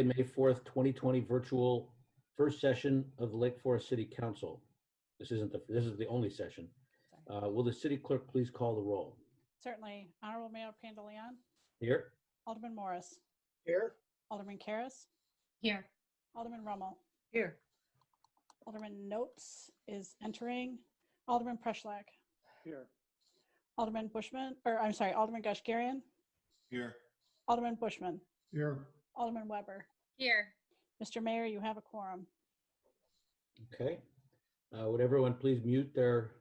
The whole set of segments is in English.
May 4th, 2020 virtual first session of the Lake Forest City Council. This is the only session. Will the city clerk please call the roll? Certainly. Honorable Mayor Pandeleon. Here. Alderman Morris. Here. Alderman Karas. Here. Alderman Rummel. Here. Alderman Notes is entering. Alderman Preschlack. Here. Alderman Bushman, or I'm sorry, Alderman Gushgarian. Here. Alderman Bushman. Here. Alderman Weber. Here. Mr. Mayor, you have a quorum. Okay. Would everyone please mute their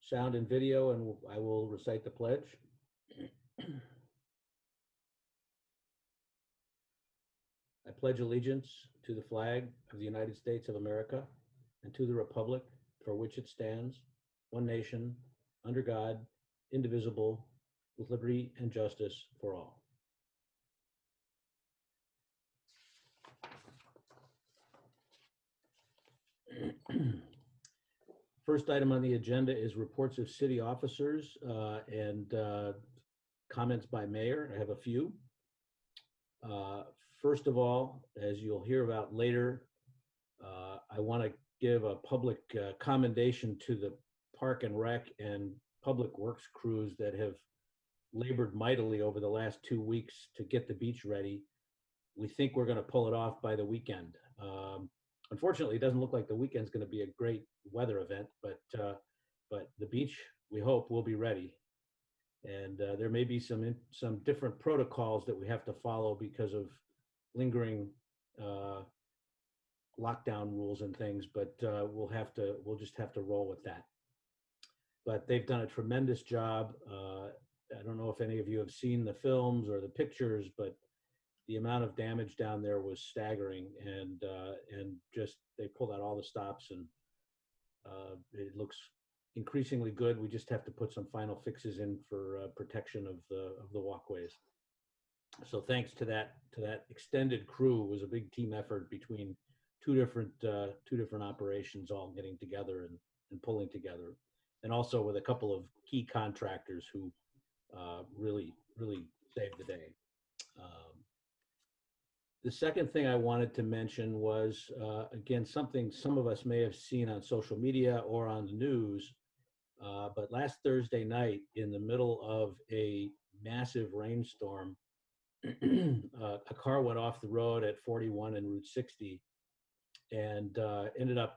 sound and video, and I will recite the pledge. I pledge allegiance to the flag of the United States of America and to the republic for which it stands, one nation, under God, indivisible, with liberty and justice for all. First item on the agenda is reports of city officers and comments by mayor. I have a few. First of all, as you'll hear about later, I want to give a public commendation to the Park and Rec and Public Works crews that have labored mightily over the last 2 weeks to get the beach ready. We think we're going to pull it off by the weekend. Unfortunately, it doesn't look like the weekend's going to be a great weather event, but the beach, we hope, will be ready. And there may be some different protocols that we have to follow because of lingering lockdown rules and things, but we'll just have to roll with that. But they've done a tremendous job. I don't know if any of you have seen the films or the pictures, but the amount of damage down there was staggering, and just they pulled out all the stops, and it looks increasingly good. We just have to put some final fixes in for protection of the walkways. So thanks to that extended crew. It was a big team effort between two different operations all getting together and pulling together, and also with a couple of key contractors who really saved the day. The second thing I wanted to mention was, again, something some of us may have seen on social media or on the news, but last Thursday night, in the middle of a massive rainstorm, a car went off the road at 41 and Route 60 and ended up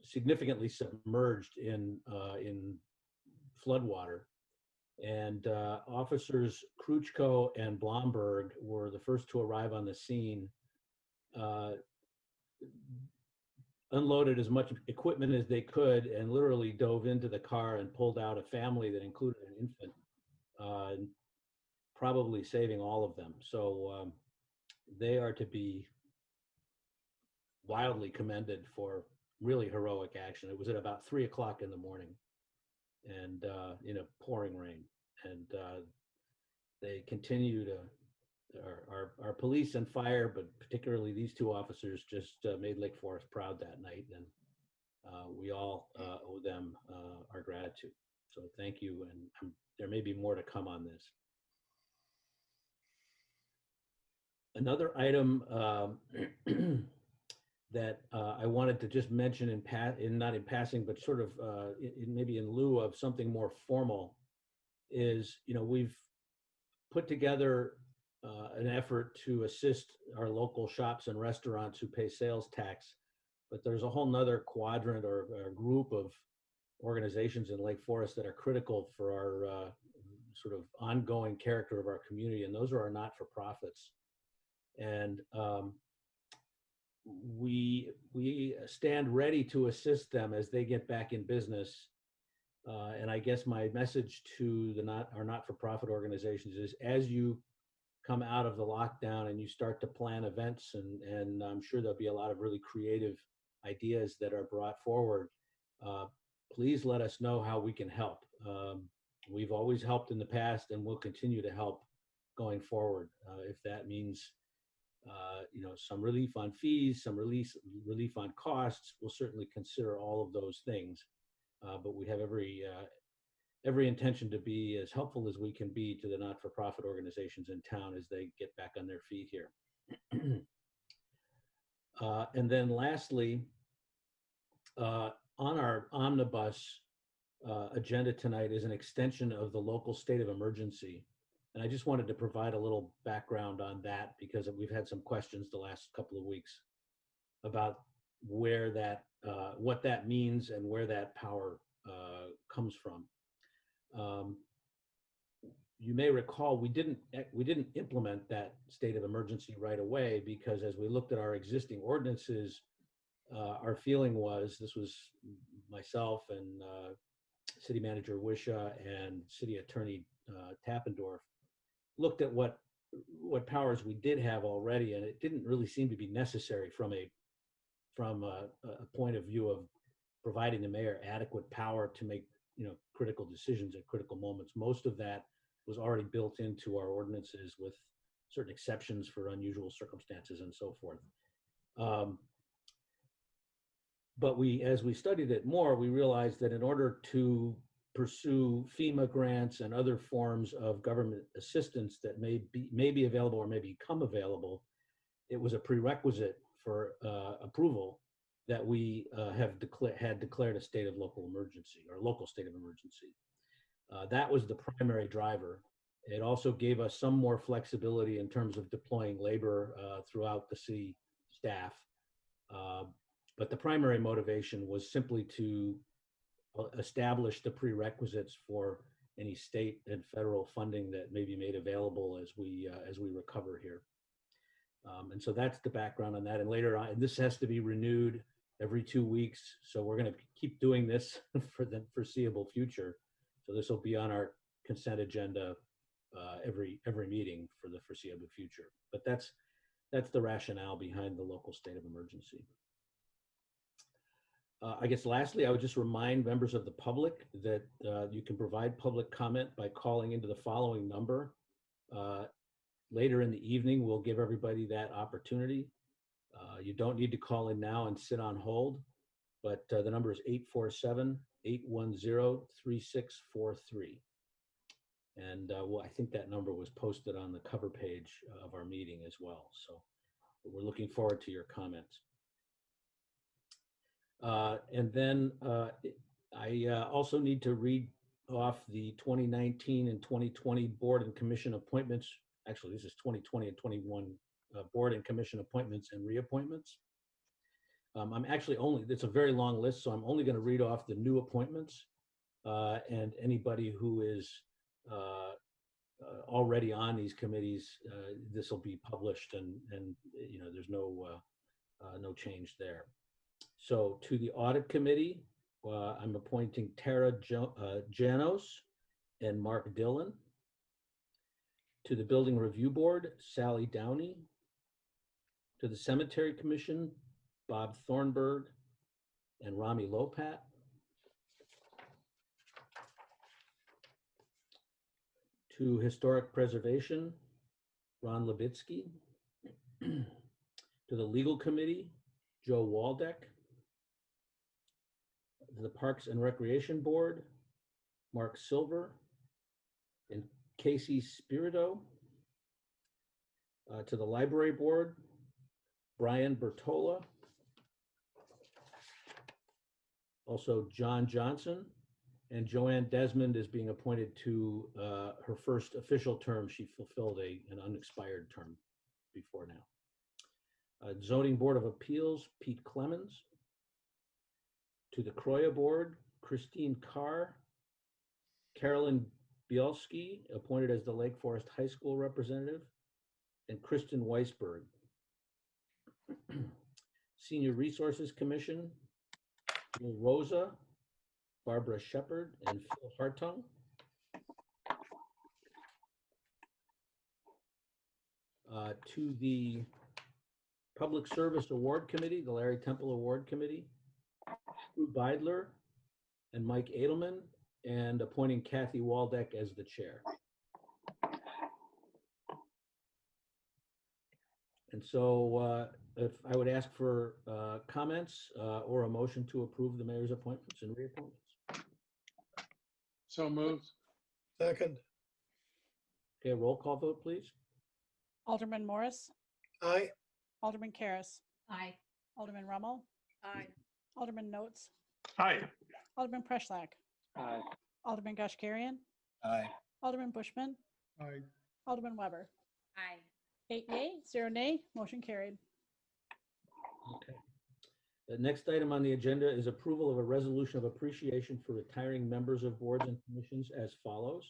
significantly submerged in floodwater. And officers Kruchko and Blomberg were the first to arrive on the scene, unloaded as much equipment as they could, and literally dove into the car and pulled out a family that included an infant, probably saving all of them. So they are to be wildly commended for really heroic action. It was at about 3 o'clock in the morning, and in a pouring rain, and they continue to, our police and fire, but particularly these two officers, just made Lake Forest proud that night, and we all owe them our gratitude. So thank you, and there may be more to come on this. Another item that I wanted to just mention not in passing, but sort of maybe in lieu of something more formal, is, we've put together an effort to assist our local shops and restaurants who pay sales tax, but there's a whole nother quadrant or group of organizations in Lake Forest that are critical for our sort of ongoing character of our community, and those are our not-for-profits. And we stand ready to assist them as they get back in business. And I guess my message to our not-for-profit organizations is, as you come out of the lockdown and you start to plan events, and I'm sure there'll be a lot of really creative ideas that are brought forward, please let us know how we can help. We've always helped in the past, and we'll continue to help going forward. If that means some relief on fees, some relief on costs, we'll certainly consider all of those things. But we have every every intention to be as helpful as we can be to the not-for-profit organizations in town as they get back on their feet here. And then lastly, on our omnibus agenda tonight is an extension of the local state of emergency. And I just wanted to provide a little background on that because we've had some questions the last couple of weeks about where that, what that means and where that power comes from. You may recall we didn't implement that state of emergency right away because as we looked at our existing ordinances, our feeling was, this was myself and City Manager Wisha and City Attorney Tappendorf, looked at what powers we did have already, and it didn't really seem to be necessary from a point of view of providing the mayor adequate power to make critical decisions at critical moments. Most of that was already built into our ordinances with certain exceptions for unusual circumstances and so forth. But as we studied it more, we realized that in order to pursue FEMA grants and other forms of government assistance that may be available or may become available, it was a prerequisite for approval that we had declared a state of local emergency or local state of emergency. That was the primary driver. It also gave us some more flexibility in terms of deploying labor throughout the city staff. But the primary motivation was simply to establish the prerequisites for any state and federal funding that may be made available as we recover here. And so that's the background on that. And later on, this has to be renewed every 2 weeks. So we're going to keep doing this for the foreseeable future. So this will be on our consent agenda every meeting for the foreseeable future. But that's the rationale behind the local state of emergency. I guess lastly, I would just remind members of the public that you can provide public comment by calling into the following number. Later in the evening, we'll give everybody that opportunity. You don't need to call in now and sit on hold, but the number is 847-810-3643. And well, I think that number was posted on the cover page of our meeting as well. So we're looking forward to your comments. And then I also need to read off the 2019 and 2020 board and commission appointments. Actually, this is 2020 and 21 board and commission appointments and reappointments. I'm actually it's a very long list, so I'm only going to read off the new appointments and anybody who is already on these committees. This will be published, and there's no change there. So to the audit committee, I'm appointing Tara Janos and Mark Dillon. To the building review board, Sally Downey. To the cemetery commission, Bob Thornburg and Rami Lopat. To historic preservation, Ron Levitsky. To the legal committee, Joe Waldeck. To the Parks and Recreation Board, Mark Silver and Casey Spirito. To the Library Board, Brian Bertola. Also John Johnson, and Joanne Desmond is being appointed to her first official term. She fulfilled an unexpired term before now. Zoning Board of Appeals, Pete Clemens. To the Croya Board, Christine Carr. Carolyn Bielski, appointed as the Lake Forest High School representative, and Kristen Weisberg. Senior Resources Commission, Bill Rosa, Barbara Shepard, and Phil Hartung. To the Public Service Award Committee, the Larry Temple Award Committee, Drew Beidler and Mike Edelman, and appointing Kathy Waldeck as the chair. And so if I would ask for comments or a motion to approve the mayor's appointments and reappointments. So moved. Second. Okay, roll call vote, please. Alderman Morris, Aye. Alderman Karas, Aye. Alderman Rummel, Aye. Alderman Notes, Aye. Alderman Preschlack, Aye. Alderman Gashgarian, Aye. Alderman Bushman, Aye. Alderman Weber. Aye. 8 yea, 0 nay, motion carried. Okay. The next item on the agenda is approval of a resolution of appreciation for retiring members of boards and commissions as follows.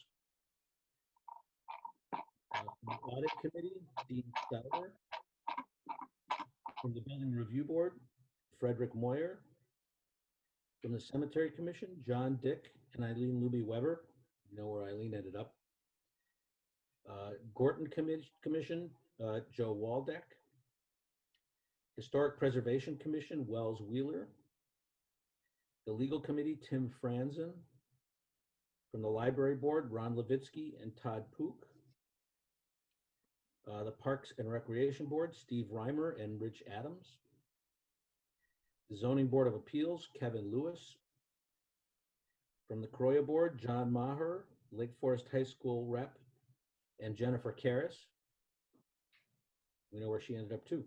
From the Audit Committee, Dean Stouter. From the Building Review Board, Frederick Moyer. From the Cemetery Commission, John Dick and Eileen Luby Weber. You know where Eileen ended up. Gorton Commission, Joe Waldeck. Historic Preservation Commission, Wells Wheeler. The Legal Committee, Tim Franzen. From the Library Board, Ron Levitsky and Todd Pook. The Parks and Recreation Board, Steve Reimer and Rich Adams. The Zoning Board of Appeals, Kevin Lewis. From the Croya Board, John Maher, Lake Forest High School rep, and Jennifer Karas. We know where she ended up too.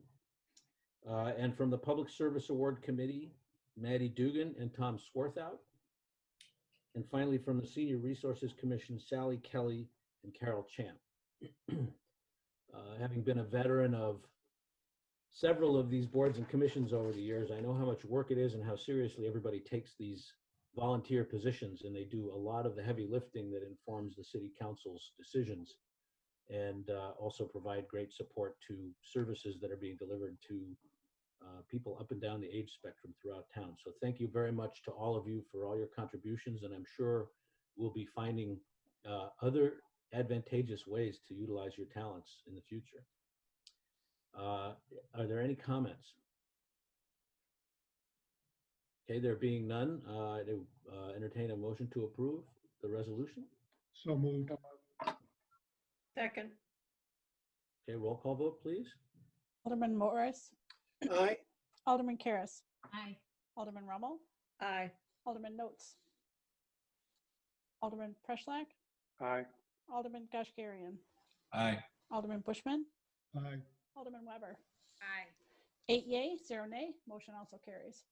And from the Public Service Award Committee, Maddie Dugan and Tom Swarthout. And finally, from the Senior Resources Commission, Sally Kelly and Carol Champ. Having been a veteran of several of these boards and commissions over the years, I know how much work it is and how seriously everybody takes these volunteer positions, and they do a lot of the heavy lifting that informs the city council's decisions, and also provide great support to services that are being delivered to people up and down the age spectrum throughout town. So thank you very much to all of you for all your contributions, and I'm sure we'll be finding other advantageous ways to utilize your talents in the future. Are there any comments? Okay, there being none, I entertain a motion to approve the resolution. So moved. Second. Okay, roll call vote, please. Alderman Morris, Aye. Alderman Karas, Aye. Alderman Rummel, Aye. Alderman Notes, Alderman Preschlack, Aye. Alderman Gashgarian, Aye. Alderman Bushman, Aye. Alderman Weber. Aye. 8 yea, 0 nay, motion also carries.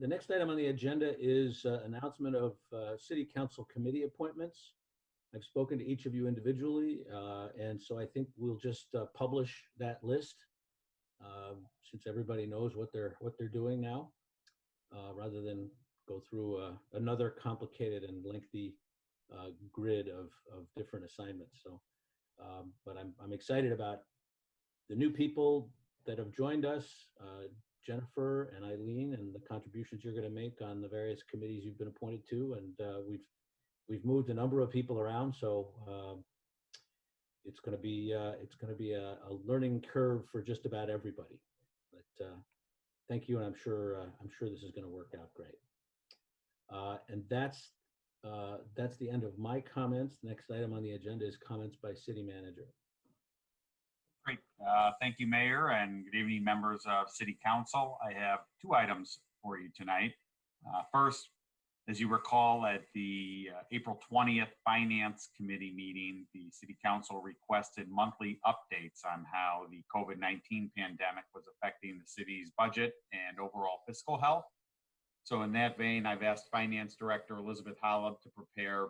The next item on the agenda is announcement of city council committee appointments. I've spoken to each of you individually, and so I think we'll just publish that list since everybody knows what they're doing now, rather than go through another complicated and lengthy grid of different assignments. So, but I'm excited about the new people that have joined us, Jennifer and Eileen, and the contributions you're going to make on the various committees you've been appointed to, and we've moved a number of people around, so it's going to be a learning curve for just about everybody. But thank you, and I'm sure this is going to work out great. And that's the end of my comments. The next item on the agenda is comments by city manager. Great. Thank you, Mayor, and good evening, members of City Council. I have two items for you tonight. First, as you recall, at the April 20th Finance Committee meeting, the City Council requested monthly updates on how the COVID-19 pandemic was affecting the city's budget and overall fiscal health. So in that vein, I've asked Finance Director Elizabeth Holub to prepare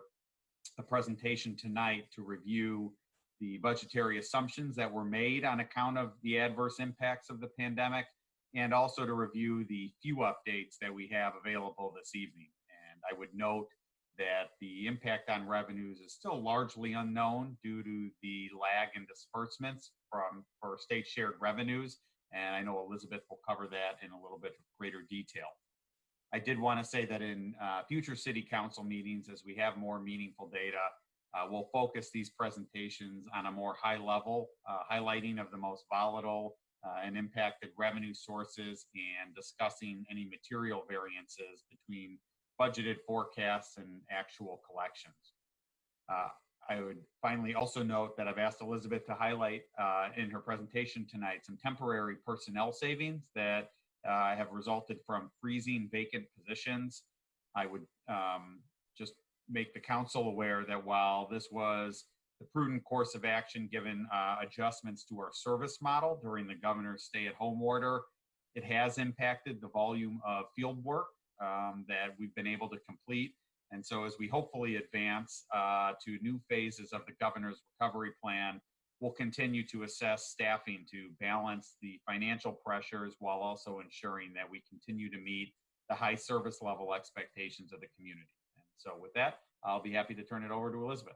a presentation tonight to review the budgetary assumptions that were made on account of the adverse impacts of the pandemic, and also to review the few updates that we have available this evening. And I would note that the impact on revenues is still largely unknown due to the lag in disbursements for state shared revenues. And I know Elizabeth will cover that in a little bit greater detail. I did want to say that in future city council meetings, as we have more meaningful data, we'll focus these presentations on a more high level, highlighting of the most volatile and impacted revenue sources and discussing any material variances between budgeted forecasts and actual collections. I would finally also note that I've asked Elizabeth to highlight in her presentation tonight some temporary personnel savings that have resulted from freezing vacant positions I would just make the council aware that while this was the prudent course of action given adjustments to our service model during the governor's stay-at-home order, it has impacted the volume of field work that we've been able to complete. And so as we hopefully advance to new phases of the governor's recovery plan, we'll continue to assess staffing to balance the financial pressures while also ensuring that we continue to meet the high service level expectations of the community. And so with that, I'll be happy to turn it over to Elizabeth.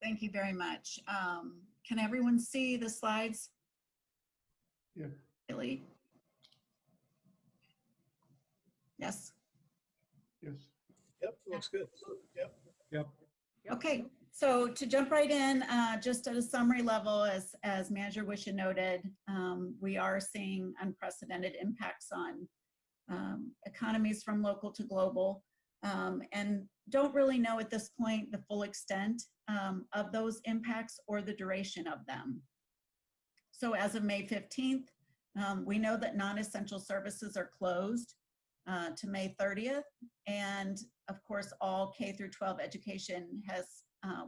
Thank you very much. Can everyone see the slides? Yeah. Really? Yes. Yes. Yep, looks good. Yep. Yep. Okay, so to jump right in, just at a summary level, as Manager Wisha noted, we are seeing unprecedented impacts on economies from local to global, and don't really know at this point the full extent of those impacts or the duration of them. So as of May 15th, we know that non-essential services are closed to May 30th. And of course, all K through 12 education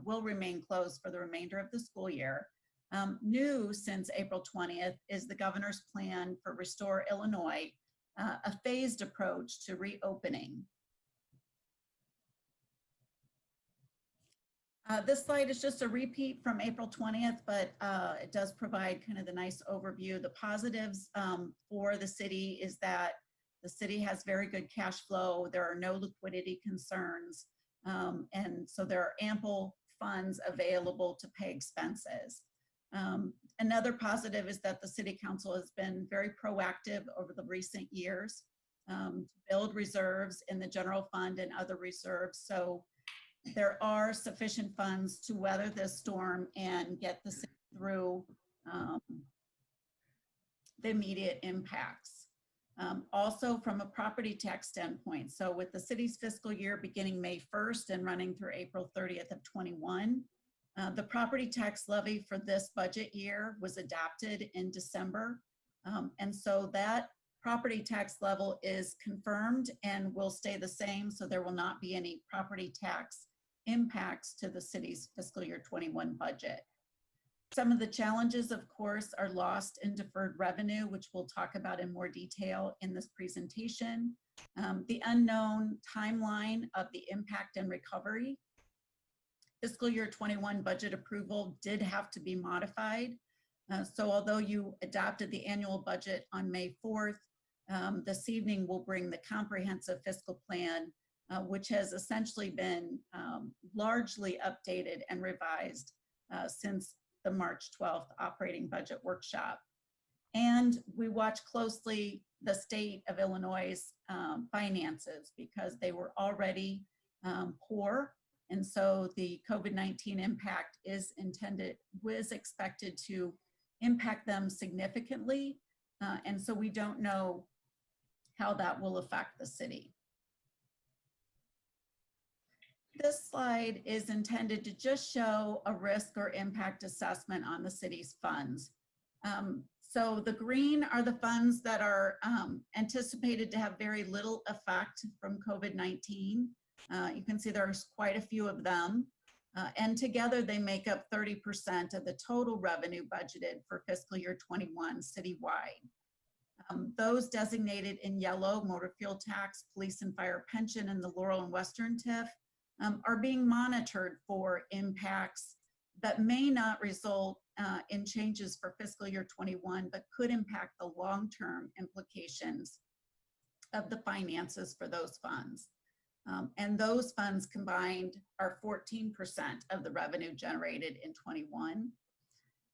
will remain closed for the remainder of the school year. New since April 20th is the governor's plan for Restore Illinois, a phased approach to reopening. This slide is just a repeat from April 20th, but it does provide kind of the nice overview. The positives for the city is that the city has very good cash flow. There are no liquidity concerns. And so there are ample funds available to pay expenses. Another positive is that the city council has been very proactive over the recent years to build reserves in the general fund and other reserves. So there are sufficient funds to weather this storm and get the city through the immediate impacts. Also from a property tax standpoint, so with the city's fiscal year beginning May 1st and running through April 30th of 21, the property tax levy for this budget year was adopted in December. And so that property tax level is confirmed and will stay the same, so there will not be any property tax impacts to the city's fiscal year 21 budget. Some of the challenges, of course, are lost and deferred revenue, which we'll talk about in more detail in this presentation. The unknown timeline of the impact and recovery. Fiscal year 21 budget approval did have to be modified. So although you adopted the annual budget on May 4th, this evening we'll bring the comprehensive fiscal plan, which has essentially been largely updated and revised since the March 12th operating budget workshop. And we watch closely the state of Illinois' finances because they were already poor. And so the COVID-19 impact was expected to impact them significantly. And so we don't know how that will affect the city. This slide is intended to just show a risk or impact assessment on the city's funds. So the green are the funds that are anticipated to have very little effect from COVID-19. You can see there's quite a few of them. And together they make up 30% of the total revenue budgeted for fiscal year 21 citywide. Those designated in yellow, motor fuel tax, police and fire pension, and the Laurel and Western TIF, are being monitored for impacts that may not result in changes for fiscal year 21, but could impact the long-term implications of the finances for those funds. And those funds combined are 14% of the revenue generated in 21.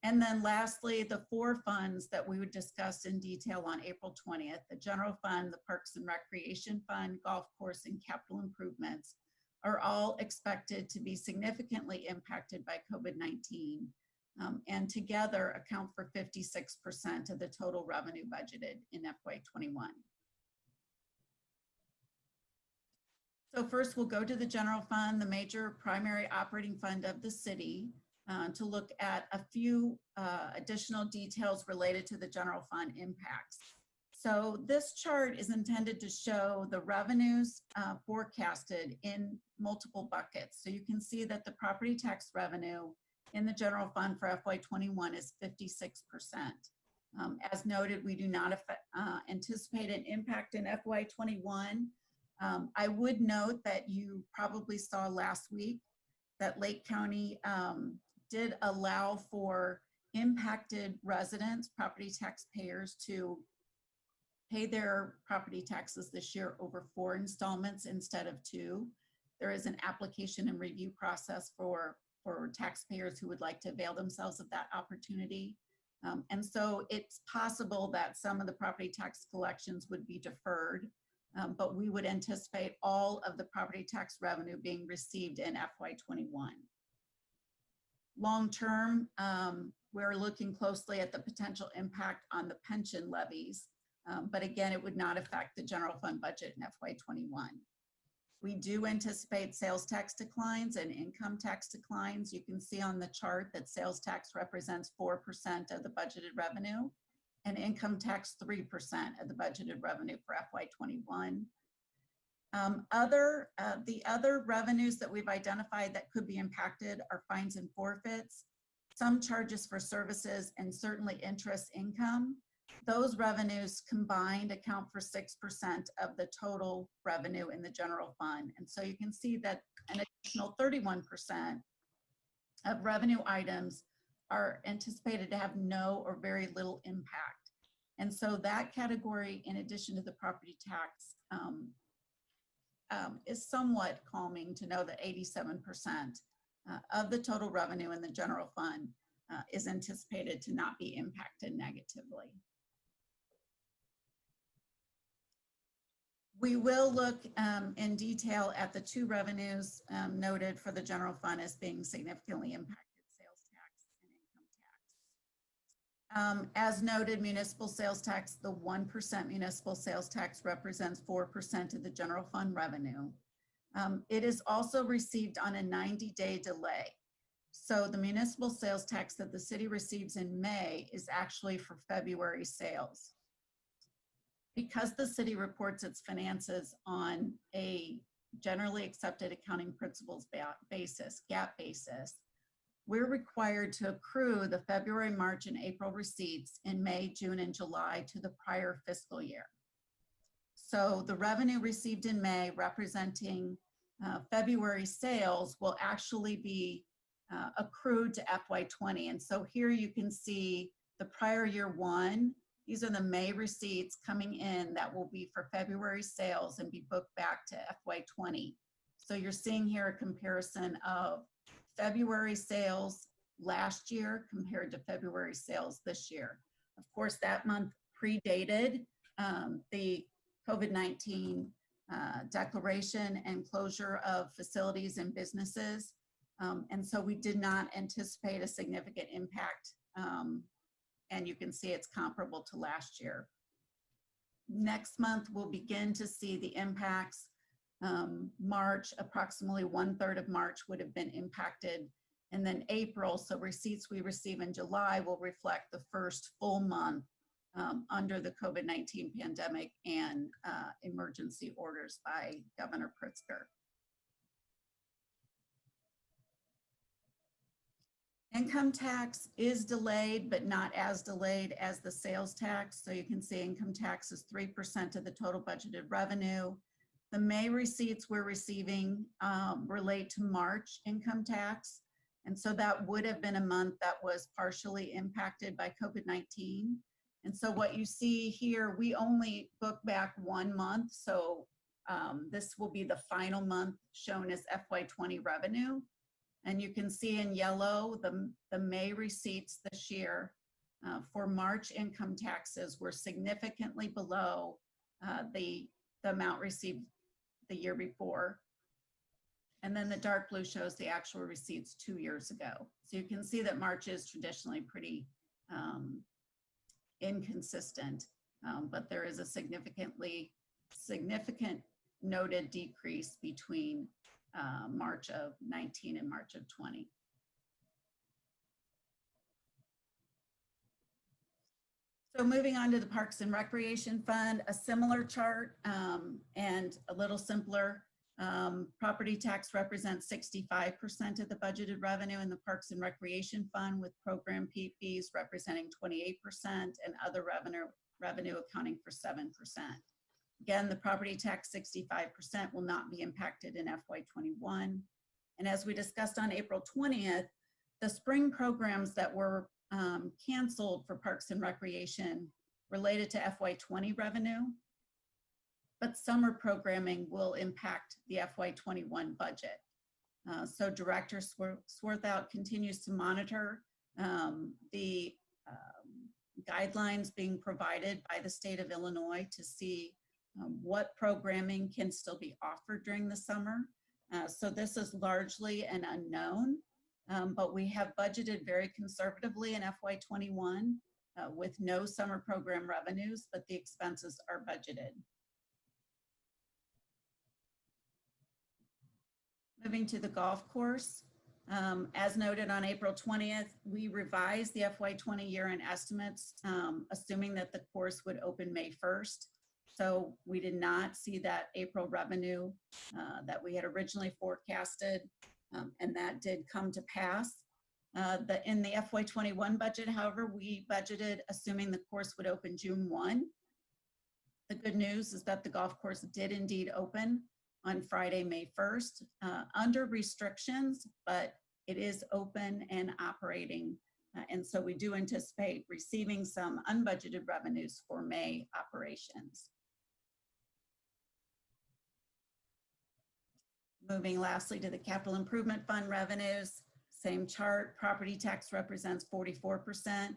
And then lastly, the four funds that we would discuss in detail on April 20th, the general fund, the Parks and Recreation Fund, golf course, and capital improvements, are all expected to be significantly impacted by COVID-19 and together account for 56% of the total revenue budgeted in FY21. So first we'll go to the general fund, the major primary operating fund of the city, to look at a few additional details related to the general fund impacts. So this chart is intended to show the revenues forecasted in multiple buckets. So you can see that the property tax revenue in the general fund for FY21 is 56%. As noted, we do not anticipate an impact in FY21. I would note that you probably saw last week that Lake County did allow for impacted residents, property taxpayers, to pay their property taxes this year over 4 installments instead of 2. There is an application and review process for taxpayers who would like to avail themselves of that opportunity. And so it's possible that some of the property tax collections would be deferred, but we would anticipate all of the property tax revenue being received in FY21. Long term, we're looking closely at the potential impact on the pension levies, but again, it would not affect the general fund budget in FY21. We do anticipate sales tax declines and income tax declines. You can see on the chart that sales tax represents 4% of the budgeted revenue and income tax 3% of the budgeted revenue for FY21. The other revenues that we've identified that could be impacted are fines and forfeits, some charges for services, and certainly interest income. Those revenues combined account for 6% of the total revenue in the general fund. And so you can see that an additional 31% of revenue items are anticipated to have no or very little impact. And so that category, in addition to the property tax, is somewhat calming to know that 87% of the total revenue in the general fund is anticipated to not be impacted negatively. We will look in detail at the 2 revenues noted for the general fund as being significantly impacted: sales tax and income tax. As noted, municipal sales tax, the 1% municipal sales tax represents 4% of the general fund revenue. It is also received on a 90-day delay. So the municipal sales tax that the city receives in May is actually for February sales. Because the city reports its finances on a generally accepted accounting principles basis, GAAP basis, we're required to accrue the February, March, and April receipts in May, June, and July to the prior fiscal year. So the revenue received in May representing February sales will actually be accrued to FY20. And so here you can see the prior year one. These are the May receipts coming in that will be for February sales and be booked back to FY20. So you're seeing here a comparison of February sales last year compared to February sales this year. Of course, that month predated the COVID-19 declaration and closure of facilities and businesses. And so we did not anticipate a significant impact. And you can see it's comparable to last year. Next month, we'll begin to see the impacts. March, approximately 1/3 of March would have been impacted. And then April, so receipts we receive in July will reflect the first full month under the COVID-19 pandemic and emergency orders by Governor Pritzker. Income tax is delayed, but not as delayed as the sales tax. So you can see income tax is 3% of the total budgeted revenue. The May receipts we're receiving relate to March income tax. And so that would have been a month that was partially impacted by COVID-19. And so what you see here, we only book back 1 month. So this will be the final month shown as FY20 revenue. And you can see in yellow, the May receipts this year for March income taxes were significantly below the amount received the year before. And then the dark blue shows the actual receipts 2 years ago. So you can see that March is traditionally pretty inconsistent, but there is a significant noted decrease between March of 19 and March of 20. So moving on to the Parks and Recreation Fund, a similar chart and a little simpler. Property tax represents 65% of the budgeted revenue in the Parks and Recreation Fund, with program fees representing 28% and other revenue accounting for 7%. Again, the property tax 65% will not be impacted in FY21. And as we discussed on April 20th, the spring programs that were canceled for Parks and Recreation related to FY20 revenue, but summer programming will impact the FY21 budget. So Director Swarthout continues to monitor the guidelines being provided by the state of Illinois to see what programming can still be offered during the summer. So this is largely an unknown, but we have budgeted very conservatively in FY21 with no summer program revenues, but the expenses are budgeted. Moving to the golf course, as noted on April 20th, we revised the FY20 year-end estimates, assuming that the course would open May 1st. So we did not see that April revenue that we had originally forecasted, and that did come to pass. In the FY21 budget, however, we budgeted assuming the course would open June 1. The good news is that the golf course did indeed open on Friday, May 1st, under restrictions, but it is open and operating. And so we do anticipate receiving some unbudgeted revenues for May operations. Moving lastly to the Capital Improvement Fund revenues, same chart. Property tax represents 44%.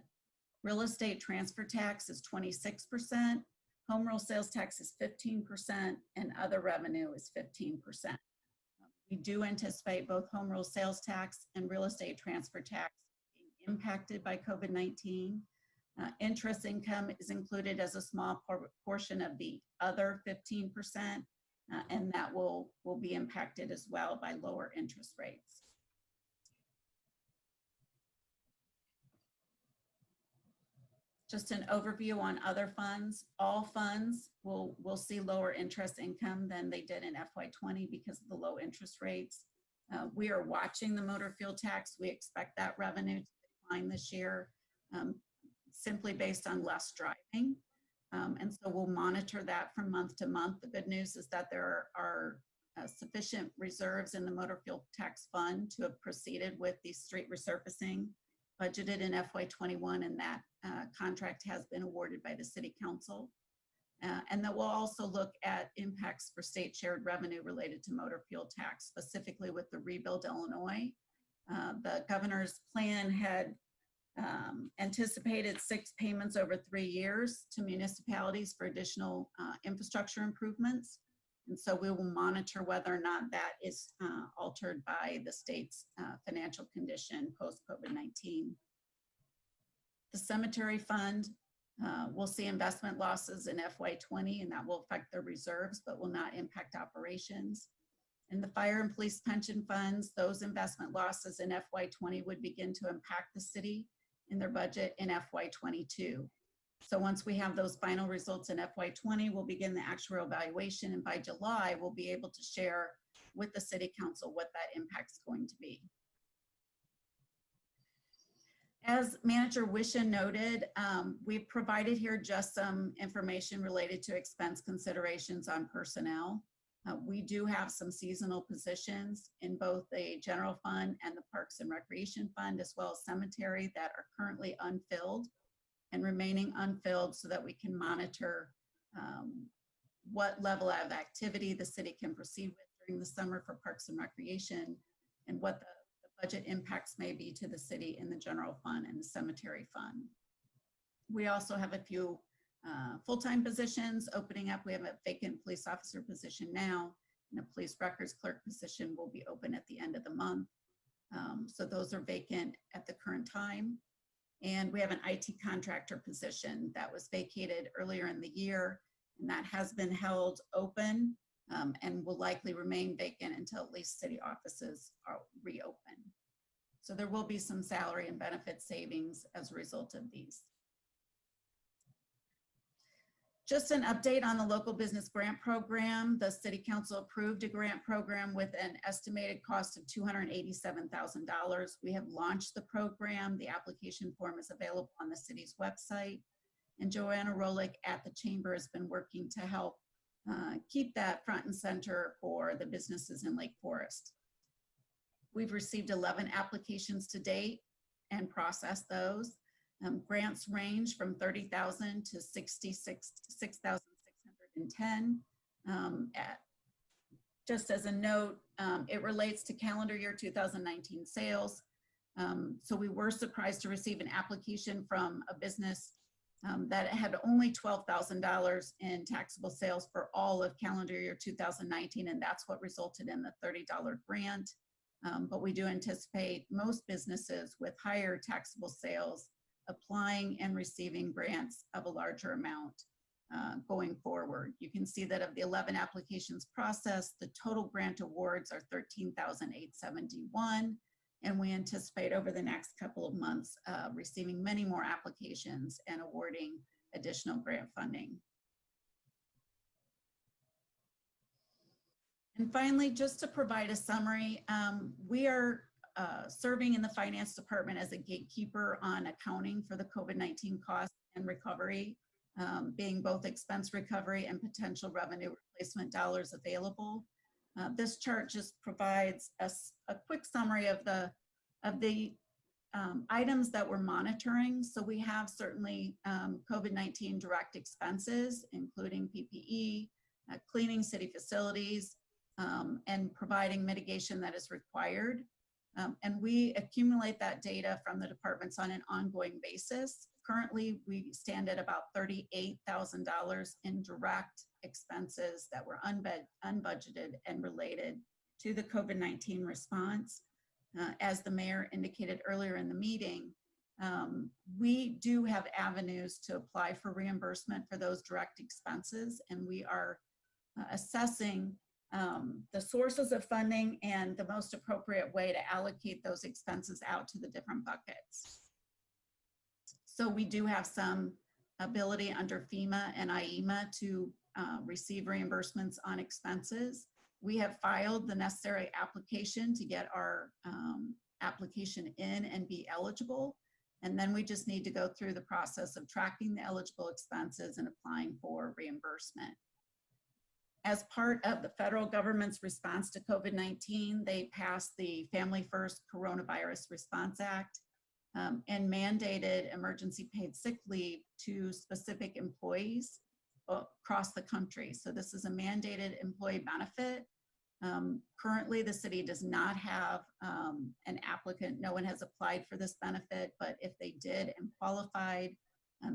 Real estate transfer tax is 26%. Home rule sales tax is 15%, and other revenue is 15%. We do anticipate both home rule sales tax and real estate transfer tax being impacted by COVID-19. Interest income is included as a small portion of the other 15%, and that will be impacted as well by lower interest rates. Just an overview on other funds. All funds will see lower interest income than they did in FY20 because of the low interest rates. We are watching the motor fuel tax. We expect that revenue to decline this year simply based on less driving. And so we'll monitor that from month to month. The good news is that there are sufficient reserves in the motor fuel tax fund to have proceeded with the street resurfacing budgeted in FY21, and that contract has been awarded by the City Council. And that we'll also look at impacts for state shared revenue related to motor fuel tax, specifically with the Rebuild Illinois. The governor's plan had anticipated 6 payments over 3 years to municipalities for additional infrastructure improvements. And so we will monitor whether or not that is altered by the state's financial condition post-COVID-19. The cemetery fund will see investment losses in FY20, and that will affect their reserves, but will not impact operations. In the fire and police pension funds, those investment losses in FY20 would begin to impact the city in their budget in FY22. So once we have those final results in FY20, we'll begin the actuarial evaluation, and by July, we'll be able to share with the City Council what that impact's going to be. As Manager Wishen noted, we've provided here just some information related to expense considerations on personnel. We do have some seasonal positions in both the general fund and the Parks and Recreation Fund, as well as cemetery, that are currently unfilled and remaining unfilled, so that we can monitor what level of activity the city can proceed with during the summer for Parks and Recreation, and what the budget impacts may be to the city in the general fund and the cemetery fund. We also have a few full-time positions opening up. We have a vacant police officer position now, and a police records clerk position will be open at the end of the month. So those are vacant at the current time. And we have an IT contractor position that was vacated earlier in the year, and that has been held open and will likely remain vacant until at least city offices are reopened. So there will be some salary and benefit savings as a result of these. Just an update on the local business grant program. The city council approved a grant program with an estimated cost of $287,000. We have launched the program. The application form is available on the city's website. And Joanna Rolick at the chamber has been working to help keep that front and center for the businesses in Lake Forest. We've received 11 applications to date and processed those. Grants range from $30,000 to $66,610. Just as a note, it relates to calendar year 2019 sales. So we were surprised to receive an application from a business that had only $12,000 in taxable sales for all of calendar year 2019, and that's what resulted in the $30 grant. But we do anticipate most businesses with higher taxable sales applying and receiving grants of a larger amount going forward. You can see that of the 11 applications processed, the total grant awards are $13,871, and we anticipate over the next couple of months receiving many more applications and awarding additional grant funding. And finally, just to provide a summary, we are serving in the finance department as a gatekeeper on accounting for the COVID-19 cost and recovery, being both expense recovery and potential revenue replacement dollars available. This chart just provides a quick summary of the items that we're monitoring. So we have certainly COVID-19 direct expenses, including PPE, cleaning city facilities, and providing mitigation that is required. And we accumulate that data from the departments on an ongoing basis. Currently, we stand at about $38,000 in direct expenses that were unbudgeted and related to the COVID-19 response. As the mayor indicated earlier in the meeting, we do have avenues to apply for reimbursement for those direct expenses, and we are assessing the sources of funding and the most appropriate way to allocate those expenses out to the different buckets. So we do have some ability under FEMA and IEMA to receive reimbursements on expenses. We have filed the necessary application to get our application in and be eligible. And then we just need to go through the process of tracking the eligible expenses and applying for reimbursement. As part of the federal government's response to COVID-19, they passed the Family First Coronavirus Response Act and mandated emergency paid sick leave to specific employees across the country. So this is a mandated employee benefit. Currently, the city does not have an applicant. No one has applied for this benefit, but if they did and qualified,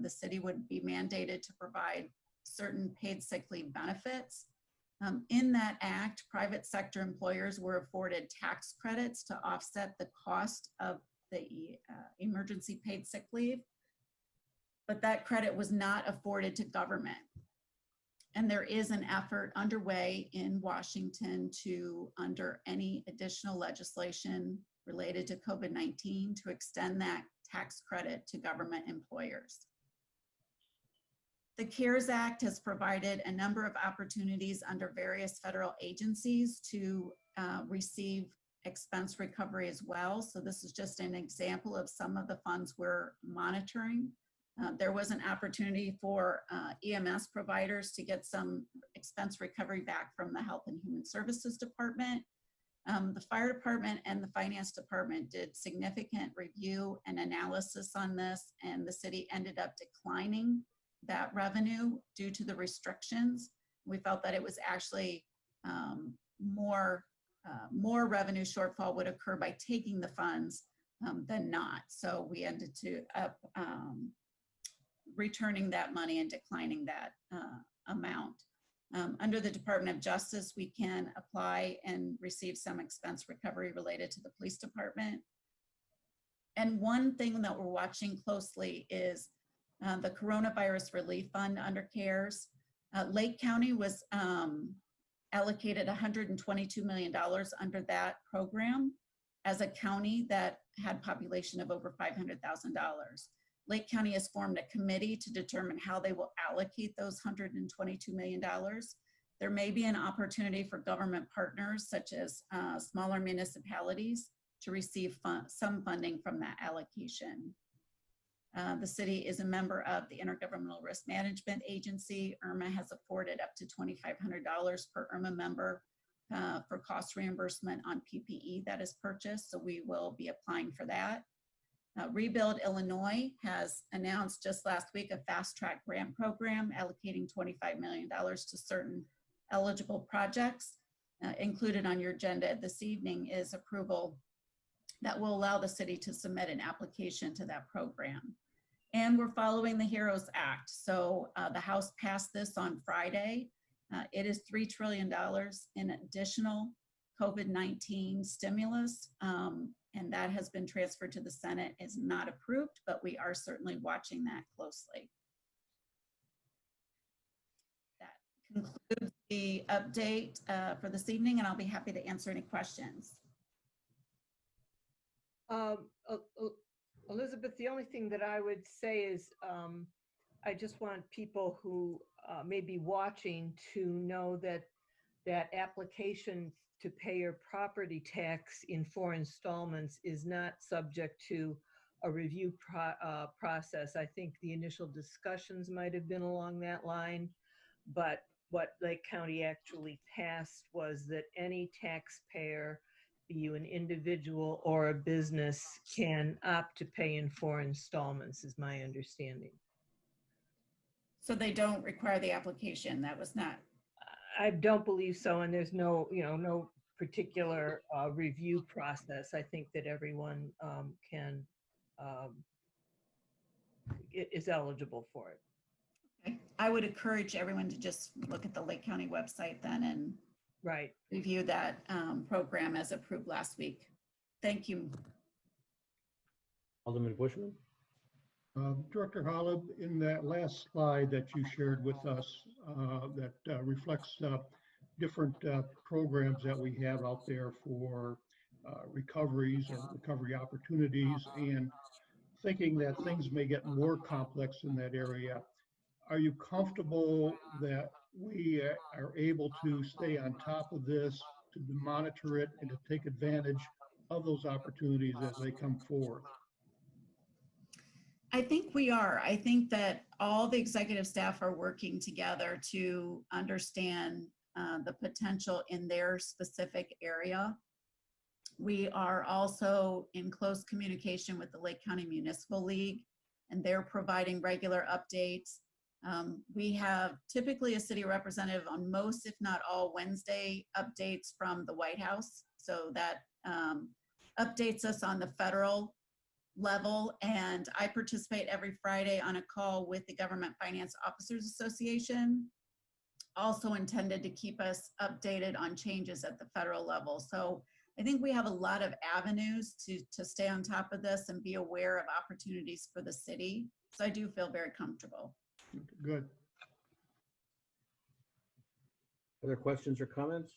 the city would be mandated to provide certain paid sick leave benefits. In that act, private sector employers were afforded tax credits to offset the cost of the emergency paid sick leave, but that credit was not afforded to government. And there is an effort underway in Washington to, under any additional legislation related to COVID-19, to extend that tax credit to government employers. The CARES Act has provided a number of opportunities under various federal agencies to receive expense recovery as well. So this is just an example of some of the funds we're monitoring. There was an opportunity for EMS providers to get some expense recovery back from the Health and Human Services Department. The Fire Department and the Finance Department did significant review and analysis on this, and the city ended up declining that revenue due to the restrictions. We felt that it was actually more revenue shortfall would occur by taking the funds than not. So we ended up returning that money and declining that amount. Under the Department of Justice, we can apply and receive some expense recovery related to the police department. And one thing that we're watching closely is the Coronavirus Relief Fund under CARES. Lake County was allocated $122 million under that program as a county that had population of over $500,000. Lake County has formed a committee to determine how they will allocate those $122 million. There may be an opportunity for government partners, such as smaller municipalities, to receive some funding from that allocation. The city is a member of the Intergovernmental Risk Management Agency. IRMA has afforded up to $2,500 per IRMA member for cost reimbursement on PPE that is purchased, so we will be applying for that. Rebuild Illinois has announced just last week a fast track grant program allocating $25 million to certain eligible projects. Included on your agenda this evening is approval that will allow the city to submit an application to that program. And we're following the HEROES Act. So the House passed this on Friday. It is $3 trillion in additional COVID-19 stimulus, and that has been transferred to the Senate. It's not approved, but we are certainly watching that closely. That concludes the update for this evening, and I'll be happy to answer any questions. Elizabeth, the only thing that I would say is I just want people who may be watching to know that application to pay your property tax in 4 installments is not subject to a review process. I think the initial discussions might have been along that line, but what Lake County actually passed was that any taxpayer, be you an individual or a business, can opt to pay in 4 installments, is my understanding. So they don't require the application. That was not. I don't believe so, and there's no, no particular review process. I think that everyone is eligible for it. Okay. I would encourage everyone to just look at the Lake County website then and Right. review that program as approved last week. Thank you. Alderman Bushman? Director Holub, in that last slide that you shared with us that reflects different programs that we have out there for recoveries or recovery opportunities, and thinking that things may get more complex in that area, are you comfortable that we are able to stay on top of this, to monitor it, and to take advantage of those opportunities as they come forth? I think we are. I think that all the executive staff are working together to understand the potential in their specific area. We are also in close communication with the Lake County Municipal League, and they're providing regular updates. We have typically a city representative on most, if not all, Wednesday updates from the White House. So that updates us on the federal level. And I participate every Friday on a call with the Government Finance Officers Association, also intended to keep us updated on changes at the federal level. So I think we have a lot of avenues to stay on top of this and be aware of opportunities for the city. So I do feel very comfortable. Good. Other questions or comments?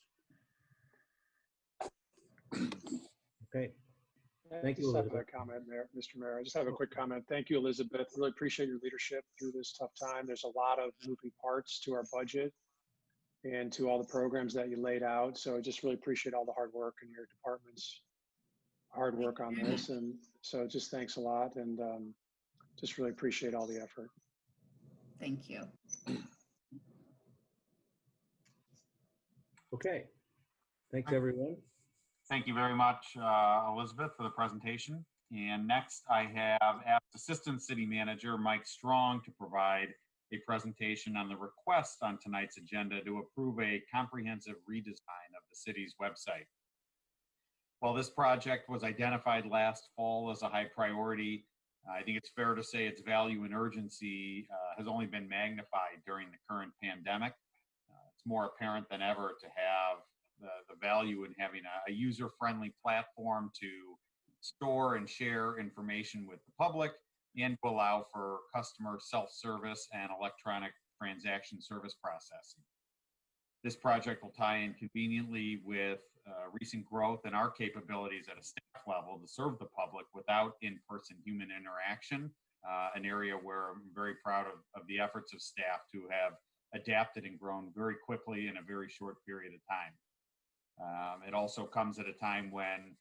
Okay. Thank you, I just have Elizabeth. a comment, Mr. Mayor. I just have a quick comment. Thank you, Elizabeth. Really appreciate your leadership through this tough time. There's a lot of moving parts to our budget and to all the programs that you laid out. So I just really appreciate all the hard work and your department's hard work on this. And so just thanks a lot, and just really appreciate all the effort. Thank you. Okay. Thanks, everyone. Thank you very much, Elizabeth, for the presentation. And next, I have asked Assistant City Manager Mike Strong to provide a presentation on the request on tonight's agenda to approve a comprehensive redesign of the city's website. While this project was identified last fall as a high priority, I think it's fair to say its value and urgency has only been magnified during the current pandemic. It's more apparent than ever to have the value in having a user-friendly platform to store and share information with the public and to allow for customer self-service and electronic transaction service processing. This project will tie in conveniently with recent growth in our capabilities at a staff level to serve the public without in-person human interaction an area where I'm very proud of the efforts of staff to have adapted and grown very quickly in a very short period of time. It also comes at a time when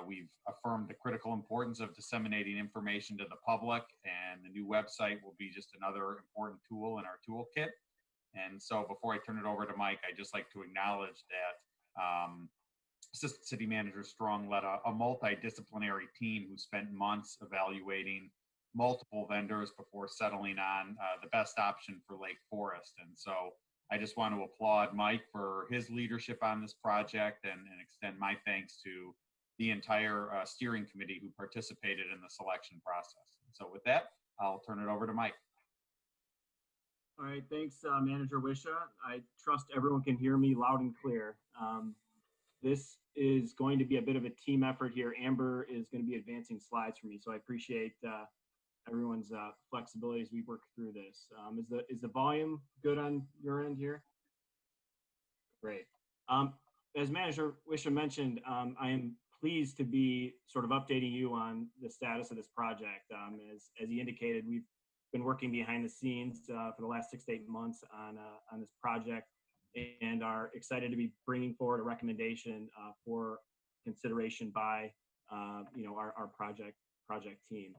we've affirmed the critical importance of disseminating information to the public, and the new website will be just another important tool in our toolkit. And so before I turn it over to Mike, I'd just like to acknowledge that Assistant City Manager Strong led a multidisciplinary team who spent months evaluating multiple vendors before settling on the best option for Lake Forest. And so I just want to applaud Mike for his leadership on this project and extend my thanks to the entire steering committee who participated in the selection process. So with that, I'll turn it over to Mike. All right, thanks, Manager Wisha. I trust everyone can hear me loud and clear. This is going to be a bit of a team effort here. Amber is going to be advancing slides for me, so I appreciate everyone's flexibility as we work through this. Is the volume good on your end here? Great. As Manager Wisha mentioned, I am pleased to be sort of updating you on the status of this project. As he indicated, we've been working behind the scenes for the last 6 to 8 months on this project, and are excited to be bringing forward a recommendation for consideration by our project team.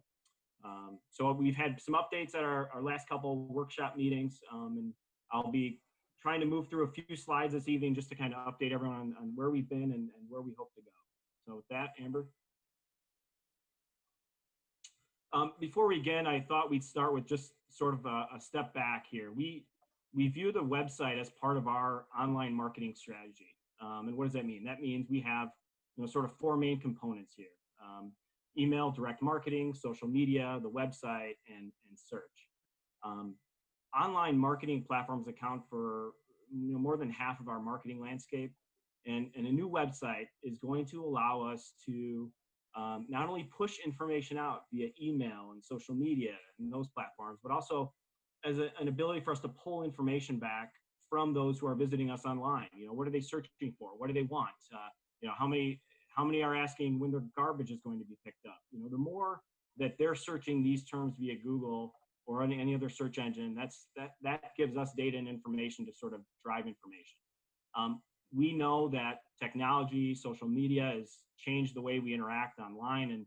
So we've had some updates at our last couple workshop meetings, and I'll be trying to move through a few slides this evening just to kind of update everyone on where we've been and where we hope to go. So with that, Amber. Before we begin, I thought we'd start with just sort of a step back here. We view the website as part of our online marketing strategy. And what does that mean? That means we have sort of 4 main components here. Email, direct marketing, social media, the website, and search. Online marketing platforms account for more than half of our marketing landscape. And a new website is going to allow us to not only push information out via email and social media and those platforms, but also as an ability for us to pull information back from those who are visiting us online. What are they searching for? What do they want? How many are asking when their garbage is going to be picked up? The more that they're searching these terms via Google or any other search engine, that gives us data and information to sort of drive information. We know that technology, social media has changed the way we interact online. And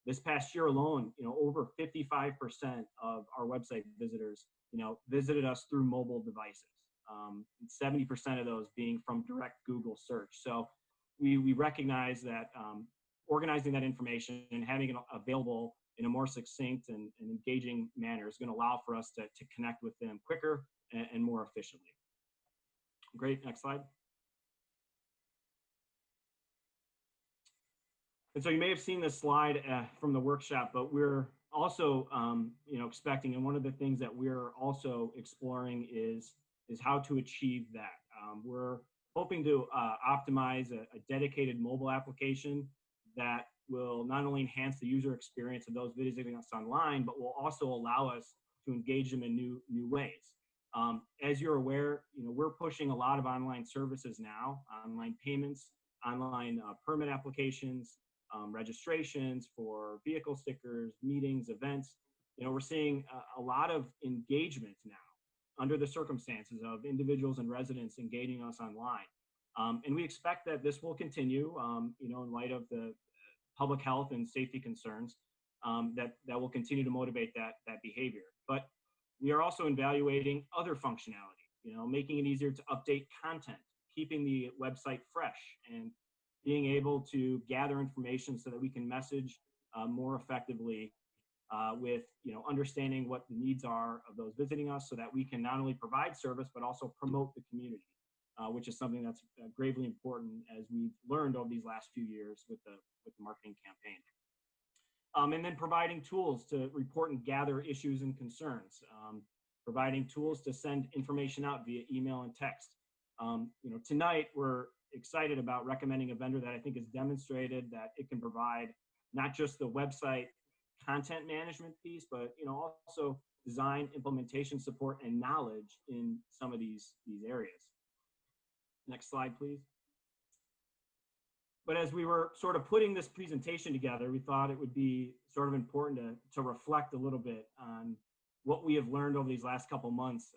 this past year alone, over 55% of our website visitors, visited us through mobile devices. 70% of those being from direct Google search. So we recognize that organizing that information and having it available in a more succinct and engaging manner is going to allow for us to connect with them quicker and more efficiently. Great, next slide. And so you may have seen this slide from the workshop, but we're also expecting, and one of the things that we're also exploring is how to achieve that. We're hoping to optimize a dedicated mobile application that will not only enhance the user experience of those visiting us online, but will also allow us to engage them in new ways. As you're aware, we're pushing a lot of online services now, online payments, online permit applications, registrations for vehicle stickers, meetings, events. We're seeing a lot of engagement now under the circumstances of individuals and residents engaging us online. And we expect that this will continue, in light of the public health and safety concerns, that will continue to motivate that behavior. But we are also evaluating other functionality, making it easier to update content, keeping the website fresh, and being able to gather information so that we can message more effectively with understanding what the needs are of those visiting us, so that we can not only provide service but also promote the community, which is something that's gravely important as we've learned over these last few years with the marketing campaign. And then providing tools to report and gather issues and concerns, providing tools to send information out via email and text. Tonight we're excited about recommending a vendor that I think has demonstrated that it can provide not just the website content management piece, but also design, implementation support, and knowledge in some of these areas. Next slide, please. but as we were sort of putting this presentation together, we thought it would be sort of important to reflect a little bit on what we have learned over these last couple months.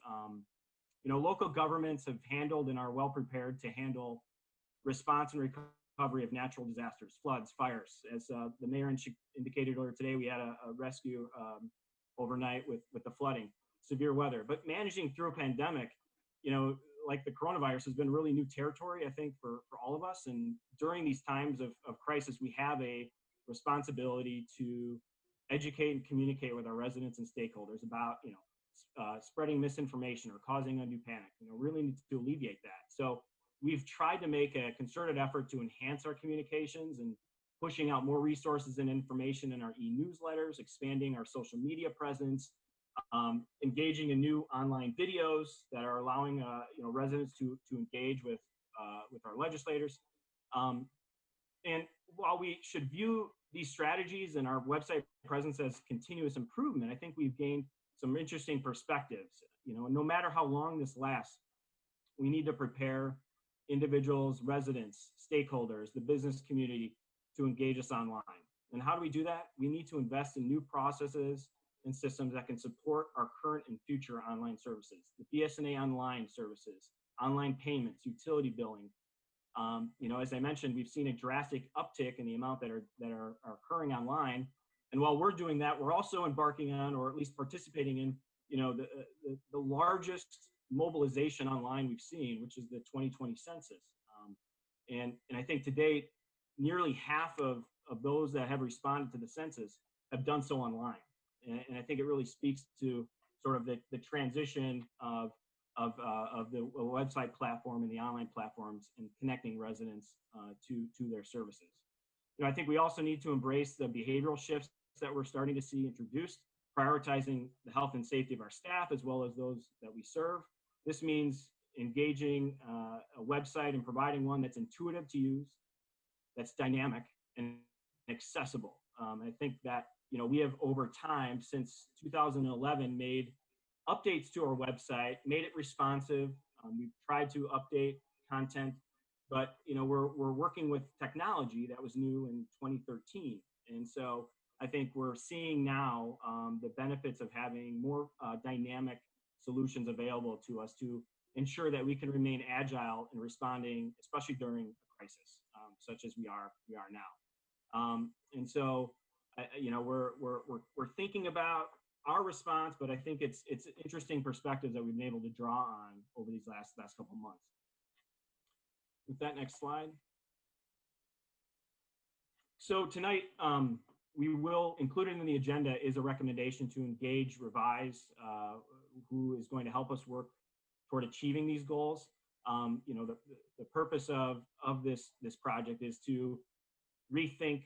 Local governments have handled and are well prepared to handle response and recovery of natural disasters, floods, fires. As the mayor indicated earlier today, we had a rescue overnight with the flooding, severe weather. But managing through a pandemic, like the coronavirus, has been really new territory, I think, for all of us. And during these times of crisis, we have a responsibility to educate and communicate with our residents and stakeholders about, spreading misinformation or causing undue panic. Really need to alleviate that. So we've tried to make a concerted effort to enhance our communications and pushing out more resources and information in our e-newsletters, expanding our social media presence, engaging in new online videos that are allowing residents to engage with our legislators. And while we should view these strategies and our website presence as continuous improvement, I think we've gained some interesting perspectives. No matter how long this lasts, we need to prepare individuals, residents, stakeholders, the business community to engage us online. And how do we do that? We need to invest in new processes and systems that can support our current and future online services, the BSNA online services, online payments, utility billing. As I mentioned, we've seen a drastic uptick in the amount that are occurring online. And while we're doing that, we're also embarking on, or at least participating in, the largest mobilization online we've seen, which is the 2020 census. And I think to date, nearly half of those that have responded to the census have done so online. And I think it really speaks to sort of the transition of the website platform and the online platforms and connecting residents to their services. I think we also need to embrace the behavioral shifts that we're starting to see introduced, prioritizing the health and safety of our staff as well as those that we serve. This means engaging a website and providing one that's intuitive to use, that's dynamic and accessible. I think that we have over time since 2011 made updates to our website, made it responsive. We've tried to update content, but we're working with technology that was new in 2013, and so I think we're seeing now the benefits of having more dynamic solutions available to us to ensure that we can remain agile in responding, especially during a crisis such as we are now. And so, we're thinking about our response, but I think it's interesting perspectives that we've been able to draw on over these last couple months. With that, next slide. So tonight, we will, included in the agenda is a recommendation to engage Revise, who is going to help us work toward achieving these goals. The purpose of this project is to rethink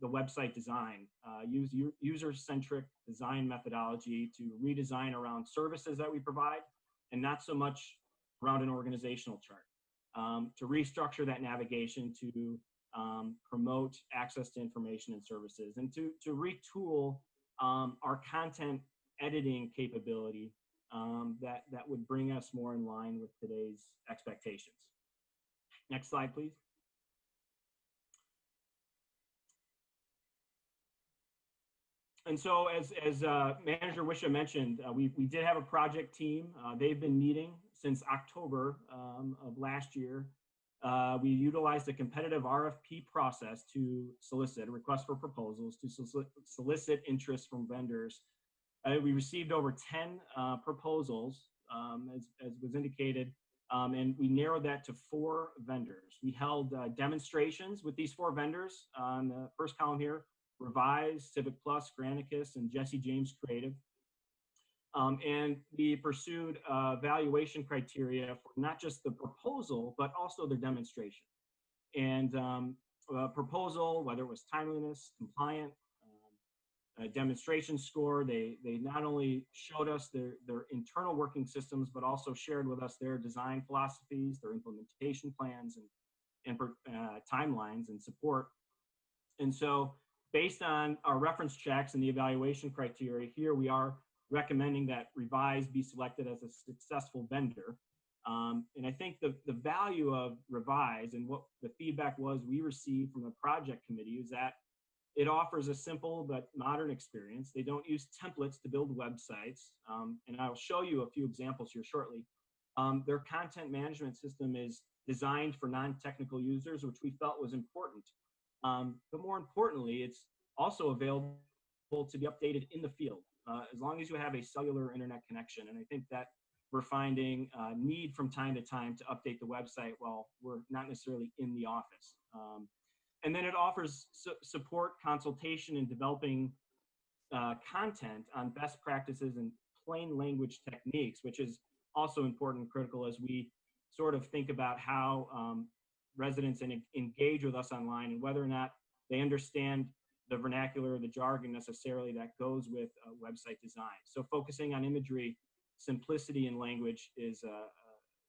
the website design, use user-centric design methodology to redesign around services that we provide, and not so much around an organizational chart. To restructure that navigation to promote access to information and services, and to retool our content editing capability that would bring us more in line with today's expectations. Next slide, please. And so as Manager Wisha mentioned, we did have a project team. They've been meeting since October of last year. We utilized a competitive RFP process to solicit a request for proposals, to solicit interest from vendors. We received over 10 proposals, as was indicated, and we narrowed that to 4 vendors. We held demonstrations with these 4 vendors on the first column here: Revise, Civic Plus, Granicus, and Jesse James Creative. And we pursued evaluation criteria for not just the proposal, but also their demonstration. And a proposal, whether it was timeliness, compliant, a demonstration score, they not only showed us their internal working systems, but also shared with us their design philosophies, their implementation plans, and timelines and support. And so, based on our reference checks and the evaluation criteria, here we are recommending that Revise be selected as a successful vendor. And I think the value of Revise and what the feedback was we received from the project committee is that it offers a simple but modern experience. They don't use templates to build websites. And I'll show you a few examples here shortly. Their content management system is designed for non-technical users, which we felt was important. But more importantly, it's also available to be updated in the field, as long as you have a cellular internet connection. And I think that we're finding need from time to time to update the website while we're not necessarily in the office. And then it offers support, consultation, and developing content on best practices and plain language techniques, which is also important and critical as we sort of think about how residents engage with us online and whether or not they understand the vernacular, the jargon necessarily that goes with website design. So focusing on imagery, simplicity in language is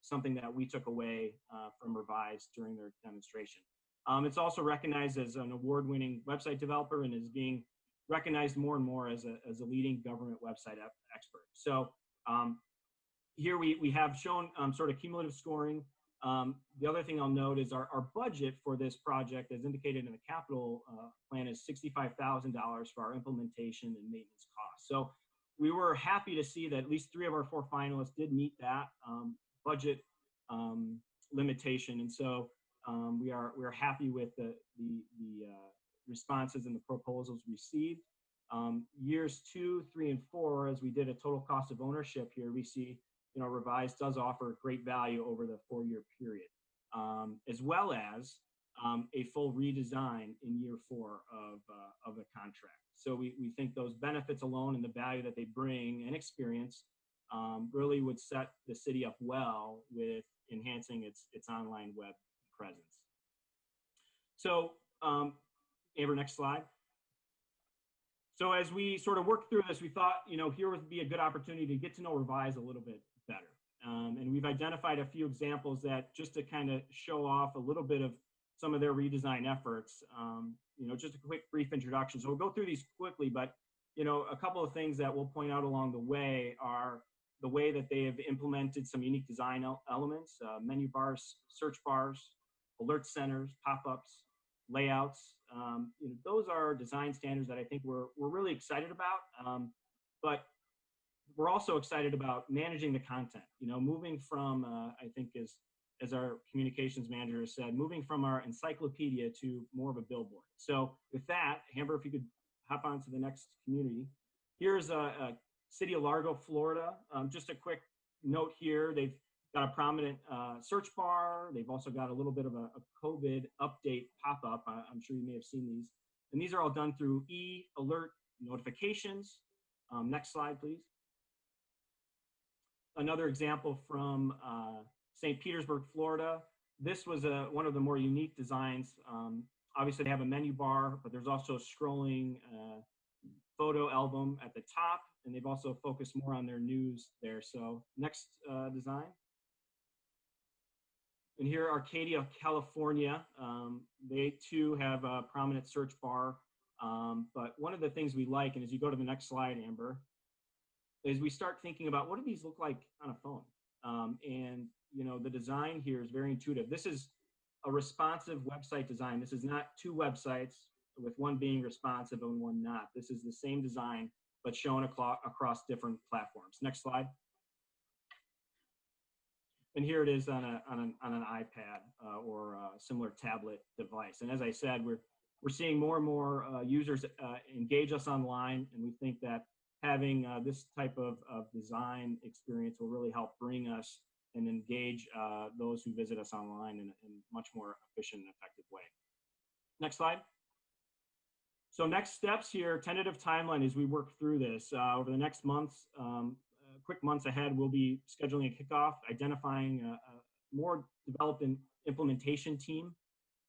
something that we took away from Revise during their demonstration. It's also recognized as an award-winning website developer and is being recognized more and more as a leading government website expert. So here we have shown sort of cumulative scoring. The other thing I'll note is our budget for this project, as indicated in the capital plan, is $65,000 for our implementation and maintenance costs. So we were happy to see that at least 3 of our 4 finalists did meet that budget limitation, and so we are happy with the responses and the proposals received. Years 2, 3, and 4, as we did a total cost of ownership here, we see Revise does offer great value over the 4-year period, as well as a full redesign in year 4 of the contract. So we think those benefits alone and the value that they bring and experience really would set the city up well with enhancing its online web presence. So Amber, next slide. So as we sort of worked through this, we thought, here would be a good opportunity to get to know Revise a little bit better. And we've identified a few examples that just to kind of show off a little bit of some of their redesign efforts, just a quick brief introduction. So we'll go through these quickly, but a couple of things that we'll point out along the way are the way that they have implemented some unique design elements, menu bars, search bars, alert centers, pop-ups, layouts. Those are design standards that I think we're really excited about, but we're also excited about managing the content, moving from, I think as our communications manager has said, moving from our encyclopedia to more of a billboard. So with that, Amber, if you could hop on to the next community. Here's a City of Largo, Florida. Just a quick note here, they've got a prominent search bar. They've also got a little bit of a COVID update pop-up. I'm sure you may have seen these. And these are all done through e-alert notifications. Next slide, please. Another example from St. Petersburg, Florida. This was one of the more unique designs. Obviously, they have a menu bar, but there's also a scrolling photo album at the top, and they've also focused more on their news there. So next design. And here, Arcadia, California. They too have a prominent search bar. But one of the things we like, and as you go to the next slide, Amber, is we start thinking about what do these look like on a phone? And the design here is very intuitive. This is a responsive website design. This is not 2 websites with one being responsive and one not. This is the same design, but shown across different platforms. Next slide. And here it is on an iPad or a similar tablet device. And as I said, we're seeing more and more users engage us online, and we think that having this type of design experience will really help bring us and engage those who visit us online in a much more efficient and effective way. Next slide. So next steps here, tentative timeline as we work through this. Over the next months, quick months ahead, we'll be scheduling a kickoff, identifying a more developed implementation team.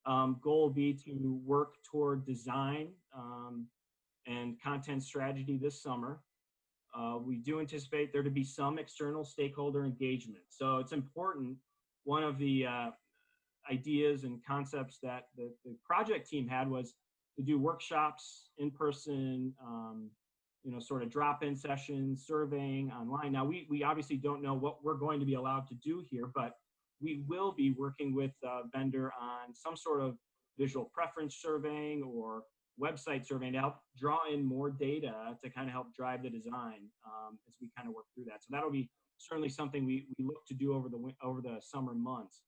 Goal will be to work toward design and content strategy this summer. We do anticipate there to be some external stakeholder engagement. So it's important, one of the ideas and concepts that the project team had was to do workshops in person, sort of drop-in sessions, surveying online. Now, we obviously don't know what we're going to be allowed to do here, but we will be working with a vendor on some sort of visual preference surveying or website surveying to help draw in more data to kind of help drive the design as we kind of work through that. So that'll be certainly something we look to do over the summer months.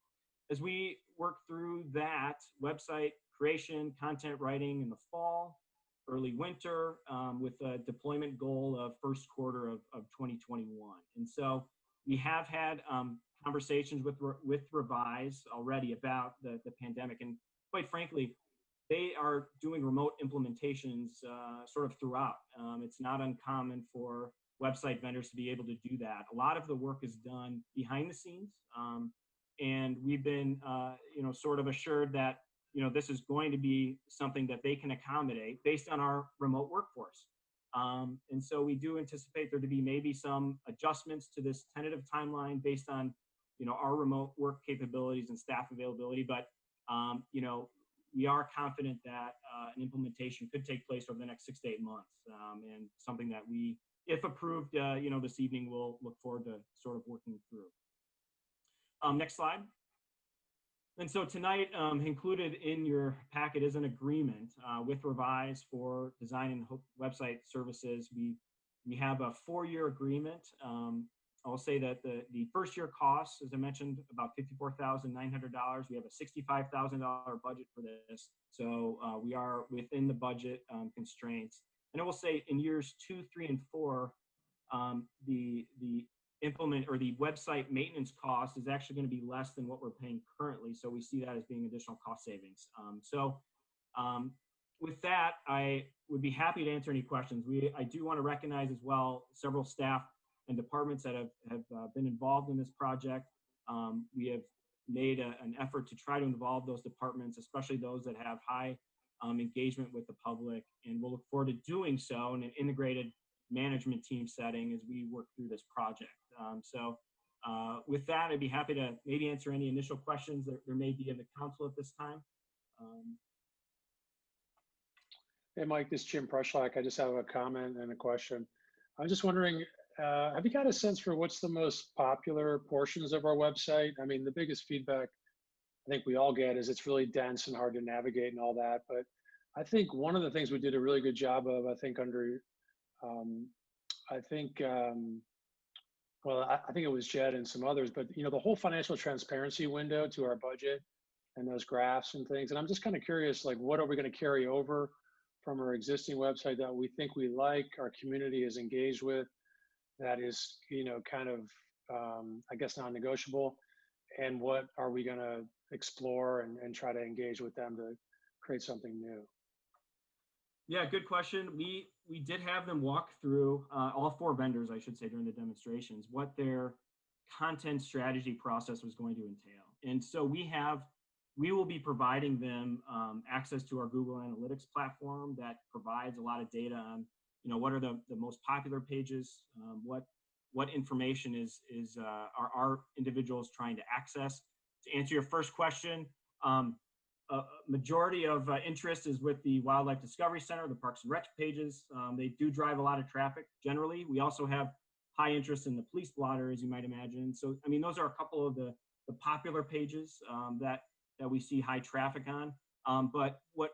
As we work through that website creation, content writing in the fall, early winter, with a deployment goal of first quarter of 2021. And so we have had conversations with Revise already about the pandemic. And quite frankly, they are doing remote implementations sort of throughout. It's not uncommon for website vendors to be able to do that. A lot of the work is done behind the scenes. And we've been, sort of assured that, this is going to be something that they can accommodate based on our remote workforce. And so we do anticipate there to be maybe some adjustments to this tentative timeline based on, our remote work capabilities and staff availability. But, we are confident that an implementation could take place over the next 6 to 8 months, and something that we, if approved, this evening, we'll look forward to sort of working through. Next slide. And so tonight, included in your packet is an agreement with Revise for design and website services. We have a 4-year agreement. I'll say that the first year costs, as I mentioned, about $54,900. We have a $65,000 budget for this. So we are within the budget constraints. And I will say in years 2, 3, and 4, the website maintenance cost is actually going to be less than what we're paying currently. So we see that as being additional cost savings. With that, I would be happy to answer any questions. I do want to recognize as well several staff and departments that have been involved in this project. We have made an effort to try to involve those departments, especially those that have high engagement with the public, and we'll look forward to doing so in an integrated management team setting as we work through this project. With that, I'd be happy to maybe answer any initial questions that there may be of the council at this time. Hey, Mike, this is Jim Prushlock. I just have a comment and a question. I was just wondering, have you got a sense for what's the most popular portions of our website? I mean, the biggest feedback I think we all get is it's really dense and hard to navigate and all that. But I think one of the things we did a really good job of, I think under, I think it was Jed and some others, but the whole financial transparency window to our budget and those graphs and things. And I'm just kind of curious, like, what are we going to carry over from our existing website that we think we like, our community is engaged with, that is, kind of, I guess, non-negotiable, and what are we going to explore and try to engage with them to create something new? Yeah, good question. We did have them walk through, all 4 vendors, I should say, during the demonstrations, what their content strategy process was going to entail. And so we will be providing them access to our Google Analytics platform that provides a lot of data on, what are the most popular pages, what information are our individuals trying to access. To answer your first question, a majority of interest is with the Wildlife Discovery Center, the Parks and Rec pages. They do drive a lot of traffic generally. We also have high interest in the police blotter, as you might imagine. So, I mean, those are a couple of the popular pages that we see high traffic on. But what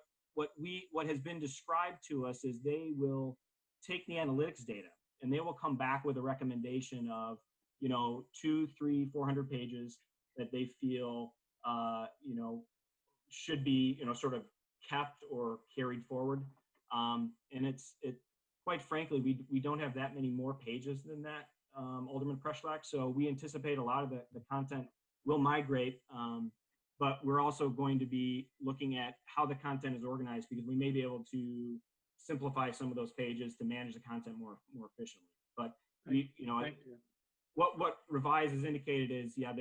has been described to us is they will take the analytics data and they will come back with a recommendation of, 200, 300, 400 pages that they feel, should be, sort of kept or carried forward. And quite frankly, we don't have that many more pages than that, Alderman Preschlack. So we anticipate a lot of the content will migrate, but we're also going to be looking at how the content is organized, because we may be able to simplify some of those pages to manage the content more efficiently. But what Revise has indicated is, yeah,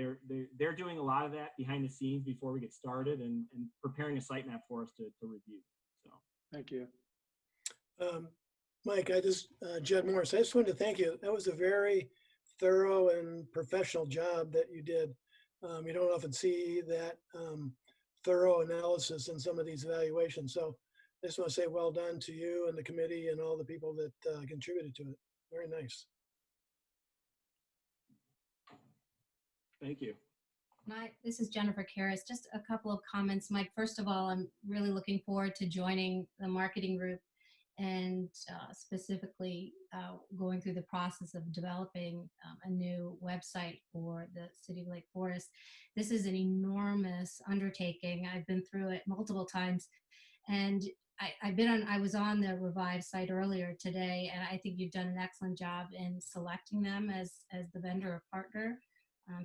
they're doing a lot of that behind the scenes before we get started, and preparing a sitemap for us to review. So thank you. Mike, Jed Morris, I just wanted to thank you. That was a very thorough and professional job that you did. You don't often see that thorough analysis in some of these evaluations. So I just want to say well done to you and the committee and all the people that contributed to it. Very nice. Thank you. This is Jennifer Karras. Just a couple of comments, Mike. First of all, I'm really looking forward to joining the marketing group and specifically going through the process of developing a new website for the City of Lake Forest. This is an enormous undertaking. I've been through it multiple times, and I was on the Revive site earlier today, and I think you've done an excellent job in selecting them as the vendor or partner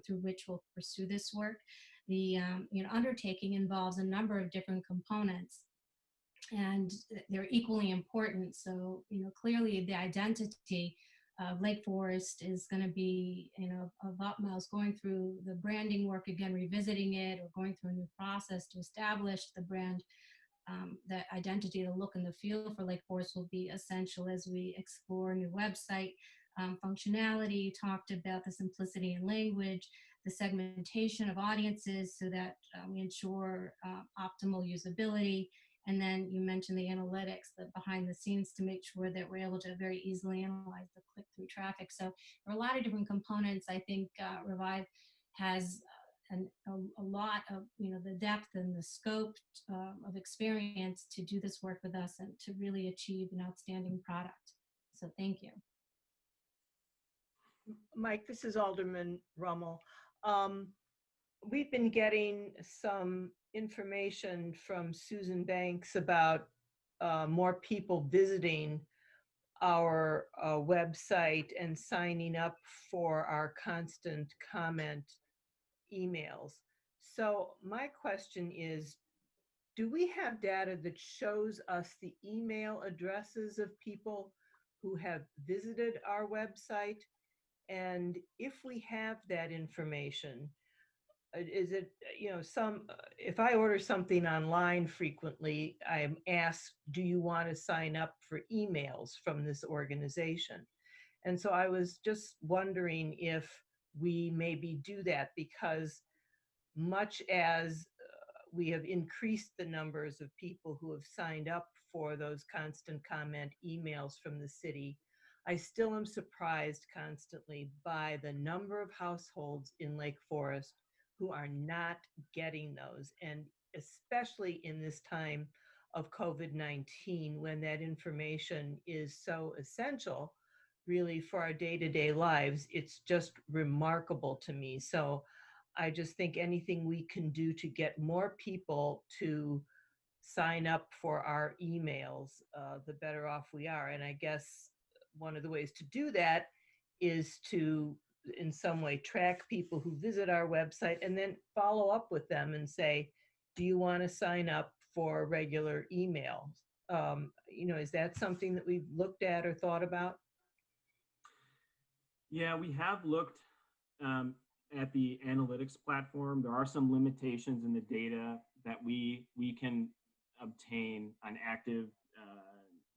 through which we'll pursue this work. The undertaking involves a number of different components, and they're equally important. So clearly the identity of Lake Forest is going to be of utmost, going through the branding work again, revisiting it, or going through a new process to establish the brand. That identity, the look and the feel for Lake Forest will be essential as we explore a new website. Functionality, talked about the simplicity in language, the segmentation of audiences so that we ensure optimal usability. And then you mentioned the analytics, the behind the scenes, to make sure that we're able to very easily analyze the click-through traffic. So there are a lot of different components. I think Revive has a lot of the depth and the scope of experience to do this work with us and to really achieve an outstanding product. So thank you. Mike, this is Alderman Rummel. We've been getting some information from Susan Banks about more people visiting our website and signing up for our constant comment emails. So my question is, do we have data that shows us the email addresses of people who have visited our website? And if we have that information, is it, if I order something online frequently, I'm asked, do you want to sign up for emails from this organization? And so I was just wondering if we maybe do that, because much as we have increased the numbers of people who have signed up for those constant comment emails from the city, I still am surprised constantly by the number of households in Lake Forest who are not getting those. And especially in this time of COVID-19, when that information is so essential really for our day-to-day lives, it's just remarkable to me. So I just think anything we can do to get more people to sign up for our emails, the better off we are. And I guess one of the ways to do that is to, in some way, track people who visit our website and then follow up with them and say, do you want to sign up for regular emails? Is that something that we've looked at or thought about? Yeah, we have looked at the analytics platform. There are some limitations in the data that we can obtain on active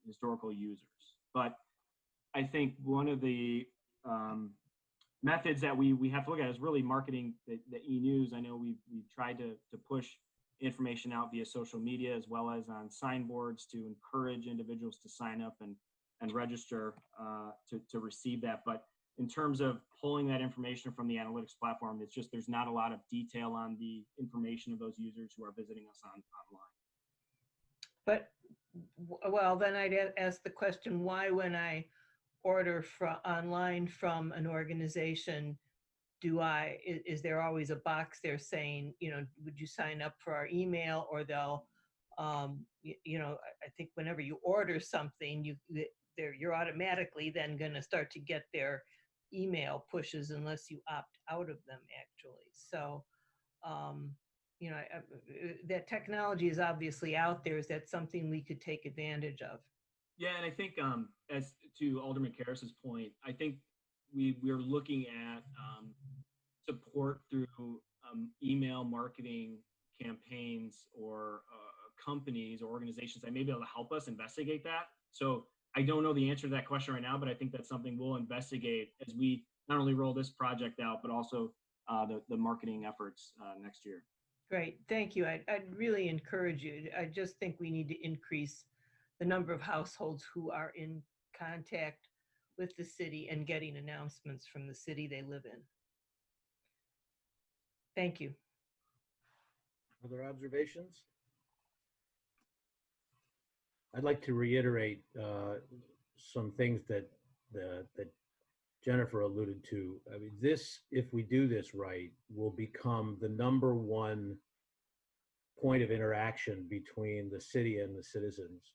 historical users. But I think one of the methods that we have to look at is really marketing the e-news. I know we've tried to push information out via social media as well as on signboards to encourage individuals to sign up and register to receive that. But in terms of pulling that information from the analytics platform, it's just there's not a lot of detail on the information of those users who are visiting us online. But, well, then I'd ask the question, why when I order online from an organization, is there always a box there saying, would you sign up for our email? Or they'll, I think whenever you order something, you're automatically then going to start to get their email pushes unless you opt out of them, actually. So, that technology is obviously out there. Is that something we could take advantage of? Yeah, and I think as to Alderman Karras's point, I think we're looking at support through email marketing campaigns or companies or organizations that may be able to help us investigate that. So I don't know the answer to that question right now, but I think that's something we'll investigate as we not only roll this project out, but also the marketing efforts next year. Great, thank you. I'd really encourage you. I just think we need to increase the number of households who are in contact with the city and getting announcements from the city they live in. Thank you. Other observations? I'd like to reiterate some things that Jennifer alluded to. I mean, this, if we do this right, will become the #1 point of interaction between the city and the citizens.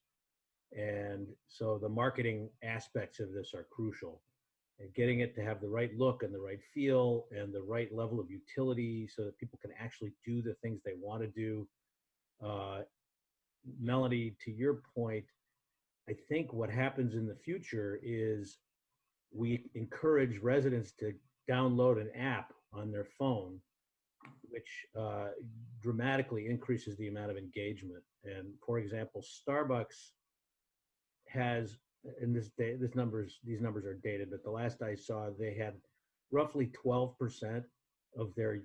And so the marketing aspects of this are crucial. And getting it to have the right look and the right feel and the right level of utility so that people can actually do the things they want to do. Melanie, to your point, I think what happens in the future is we encourage residents to download an app on their phone, which dramatically increases the amount of engagement. And for example, Starbucks has, and these numbers are dated, but the last I saw, they had roughly 12% of their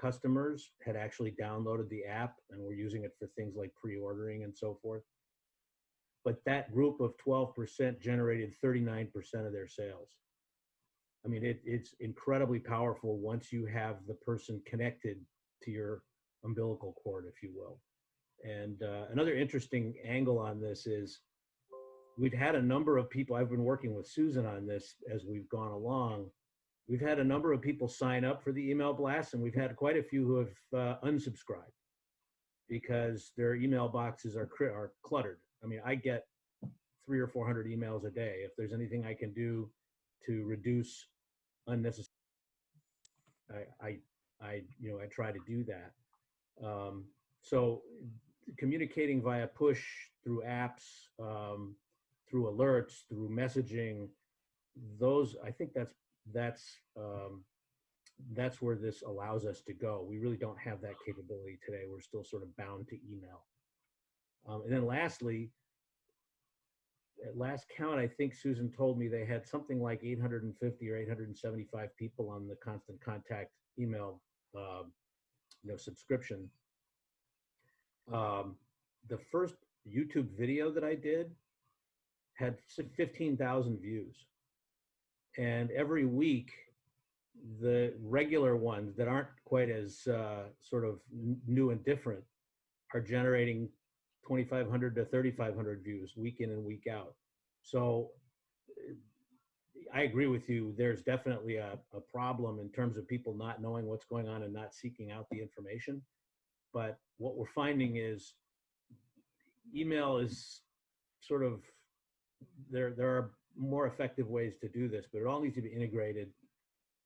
customers had actually downloaded the app and were using it for things like pre-ordering and so forth. But that group of 12% generated 39% of their sales. I mean, it's incredibly powerful once you have the person connected to your umbilical cord, if you will. And another interesting angle on this is we've had a number of people, I've been working with Susan on this as we've gone along. We've had a number of people sign up for the email blast, and we've had quite a few who have unsubscribed because their email boxes are cluttered. I mean, I get 300 or 400 emails a day. If there's anything I can do to reduce unnecessary, I try to do that. So communicating via push, through apps, through alerts, through messaging, those, I think that's where this allows us to go. We really don't have that capability today. We're still sort of bound to email. And then lastly, at last count, I think Susan told me they had something like 850 or 875 people on the Constant Contact email subscription. The first YouTube video that I did had 15,000 views. And every week, the regular ones that aren't quite as sort of new and different are generating 2,500 to 3,500 views week in and week out. So I agree with you. There's definitely a problem in terms of people not knowing what's going on and not seeking out the information. But what we're finding is email is sort of, there are more effective ways to do this, but it all needs to be integrated.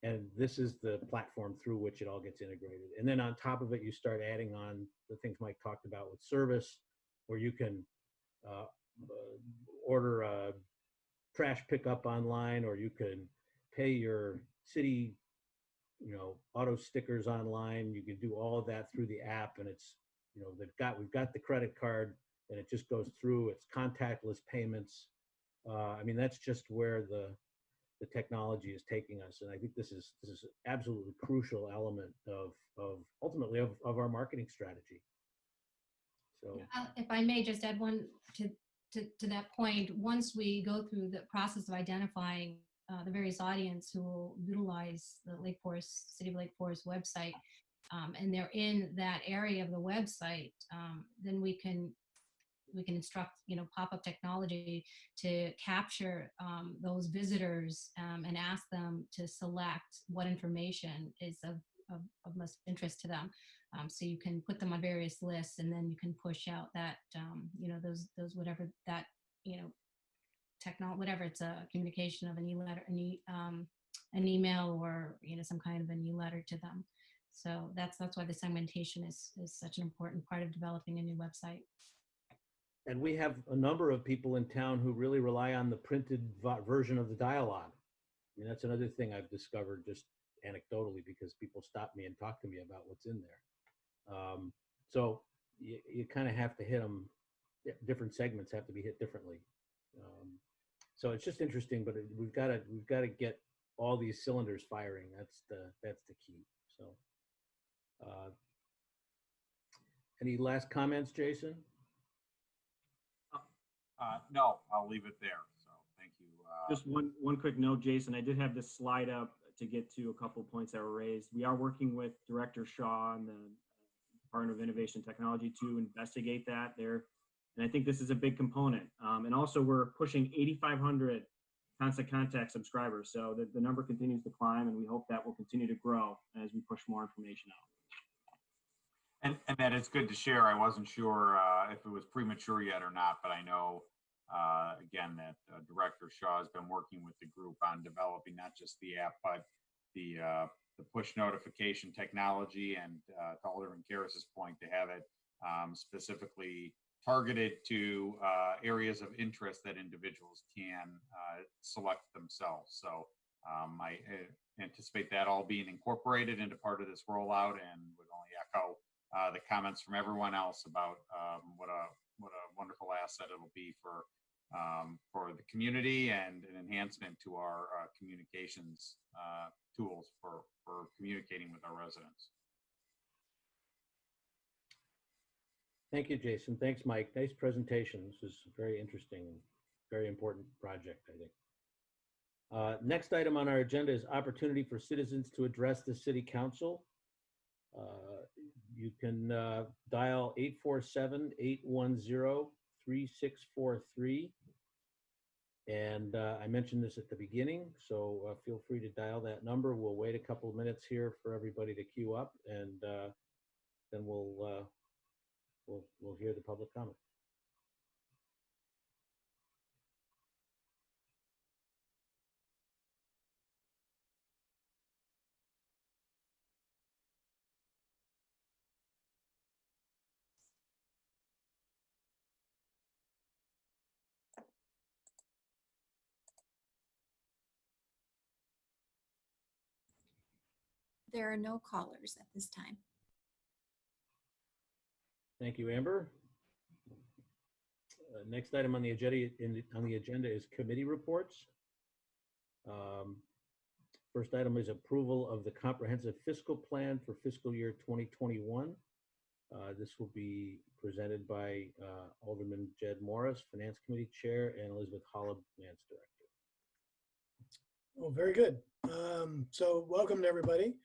And this is the platform through which it all gets integrated. And then on top of it, you start adding on the things Mike talked about with service, where you can order a trash pickup online, or you can pay your city, auto stickers online. You can do all of that through the app, and it's, we've got the credit card, and it just goes through. It's contactless payments. I mean, that's just where the technology is taking us, and I think this is absolutely crucial element of ultimately of our marketing strategy. So, if I may just add one to that point, once we go through the process of identifying the various audience who will utilize the Lake Forest, City of Lake Forest website, and they're in that area of the website, then we can instruct, pop-up technology to capture those visitors and ask them to select what information is of most interest to them. So you can put them on various lists, and then you can push out that, those whatever that, whatever it's a communication of an e-letter, an email, or some kind of an e-letter to them. So that's why the segmentation is such an important part of developing a new website. and we have a number of people in town who really rely on the printed version of the dialogue. I mean, that's another thing I've discovered just anecdotally, because people stop me and talk to me about what's in there. So you kind of have to hit them. Different segments have to be hit differently. So it's just interesting, but we've got to get all these cylinders firing. That's the key. So, any last comments, Jason? No, I'll leave it there. So thank you. Just one quick note, Jason. I did have this slide up to get to a couple points that were raised. We are working with Director Shaw and the Department of Innovation and Technology to investigate that there. And I think this is a big component. And also we're pushing 8,500 Constant Contact subscribers. So the number continues to climb, and we hope that will continue to grow as we push more information out. And that it's good to share. I wasn't sure if it was premature yet or not, but I know, again, that Director Shaw has been working with the group on developing not just the app, but the push notification technology, and to Alderman Karas's point, to have it specifically targeted to areas of interest that individuals can select themselves. So I anticipate that all being incorporated into part of this rollout, and would only echo the comments from everyone else about what a wonderful asset it'll be for the community, and an enhancement to our communications tools for communicating with our residents. Thank you, Jason. Thanks, Mike. Nice presentation. This is very interesting, very important project, I think. Next item on our agenda is opportunity for citizens to address the City Council. You can dial 847-810-3643. And I mentioned this at the beginning, so feel free to dial that number. We'll wait a couple of minutes here for everybody to queue up, and then we'll hear the public comment. There are no callers at this time. Thank you, Amber. Next item on the agenda is committee reports. First item is approval of the comprehensive fiscal plan for fiscal year 2021. This will be presented by Alderman Jed Morris, Finance Committee Chair, and Elizabeth Holub, Finance Director. Well, very good. So welcome to everybody.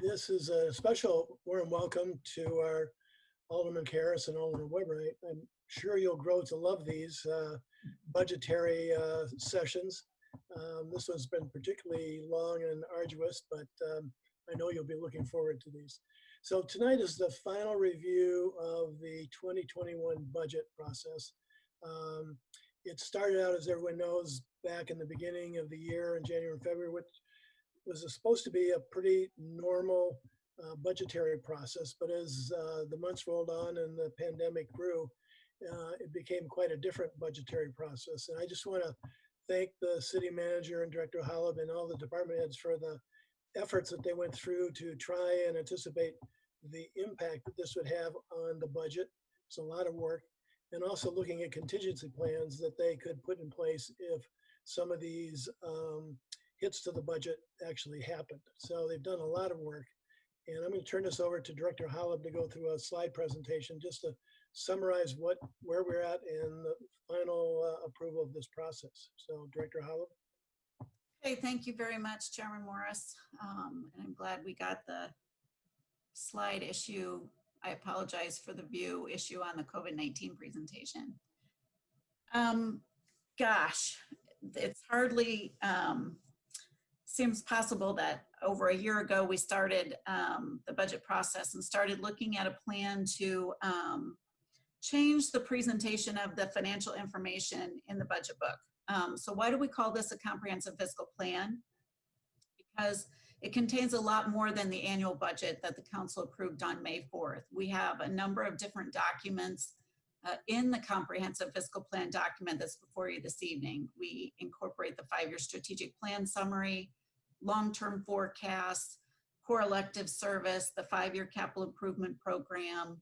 This is a special warm welcome to our Alderman Karas and Alderman Weber. I'm sure you'll grow to love these budgetary sessions. This one's been particularly long and arduous, but I know you'll be looking forward to these. So tonight is the final review of the 2021 budget process. It started out, as everyone knows, back in the beginning of the year in January and February, which was supposed to be a pretty normal budgetary process. But as the months rolled on and the pandemic grew, it became quite a different budgetary process. And I just want to thank the city manager and Director Holub and all the department heads for the efforts that they went through to try and anticipate the impact that this would have on the budget. It's a lot of work. And also looking at contingency plans that they could put in place if some of these hits to the budget actually happened. So they've done a lot of work. And I'm going to turn this over to Director Holub to go through a slide presentation just to summarize where we're at in the final approval of this process. So Director Holub. Okay, thank you very much, Chairman Morris. And I'm glad we got the slide issue. I apologize for the view issue on the COVID-19 presentation. Gosh, it's hardly seems possible that over a year ago we started the budget process and started looking at a plan to change the presentation of the financial information in the budget book. So why do we call this a comprehensive fiscal plan? Because it contains a lot more than the annual budget that the council approved on May 4th. We have a number of different documents in the comprehensive fiscal plan document that's before you this evening. We incorporate the 5-year strategic plan summary, long-term forecasts, core elective service, the 5-year capital improvement program.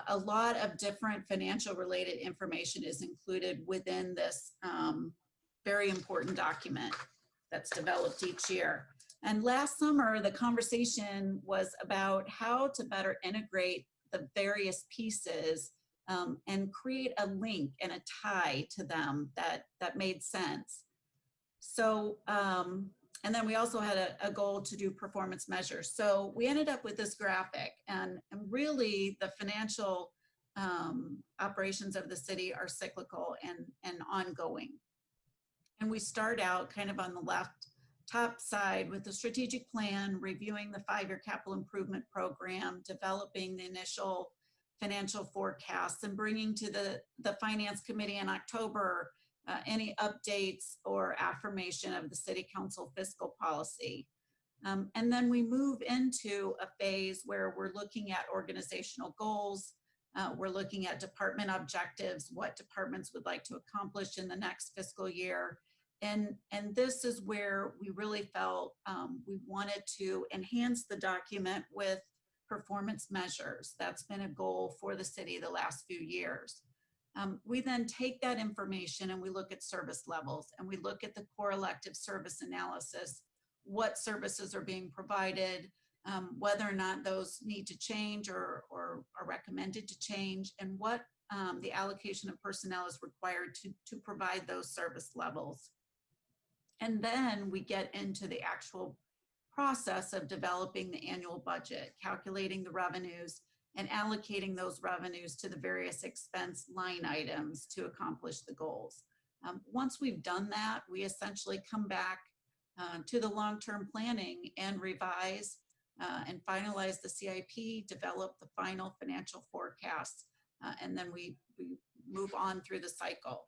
A lot of different financial related information is included within this very important document that's developed each year. And last summer, the conversation was about how to better integrate the various pieces and create a link and a tie to them that made sense. So, and then we also had a goal to do performance measures. So we ended up with this graphic, and really the financial operations of the city are cyclical and ongoing. And we start out kind of on the left top side with the strategic plan, reviewing the 5-year capital improvement program, developing the initial financial forecasts, and bringing to the finance committee in October any updates or affirmation of the city council fiscal policy. And then we move into a phase where we're looking at organizational goals. We're looking at department objectives, what departments would like to accomplish in the next fiscal year. And this is where we really felt we wanted to enhance the document with performance measures. That's been a goal for the city the last few years. We then take that information and we look at service levels, and we look at the core elective service analysis, what services are being provided, whether or not those need to change or are recommended to change, and what the allocation of personnel is required to provide those service levels. And then we get into the actual process of developing the annual budget, calculating the revenues, and allocating those revenues to the various expense line items to accomplish the goals. Once we've done that, we essentially come back to the long-term planning and revise and finalize the CIP, develop the final financial forecasts, and then we move on through the cycle.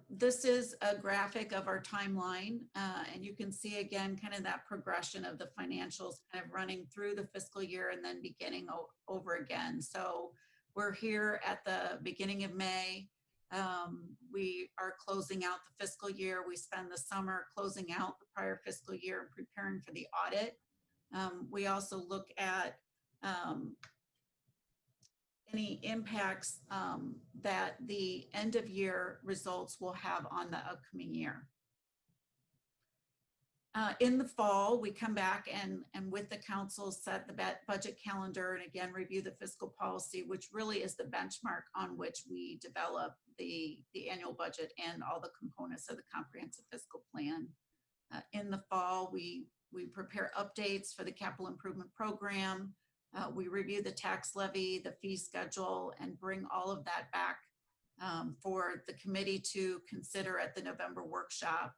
This is a graphic of our timeline, and you can see again kind of that progression of the financials kind of running through the fiscal year and then beginning over again. So we're here at the beginning of May. We are closing out the fiscal year. We spend the summer closing out the prior fiscal year and preparing for the audit. We also look at any impacts that the end of year results will have on the upcoming year. In the fall, we come back and with the council set the budget calendar and again review the fiscal policy, which really is the benchmark on which we develop the annual budget and all the components of the comprehensive fiscal plan. In the fall, we prepare updates for the capital improvement program. We review the tax levy, the fee schedule, and bring all of that back for the committee to consider at the November workshop.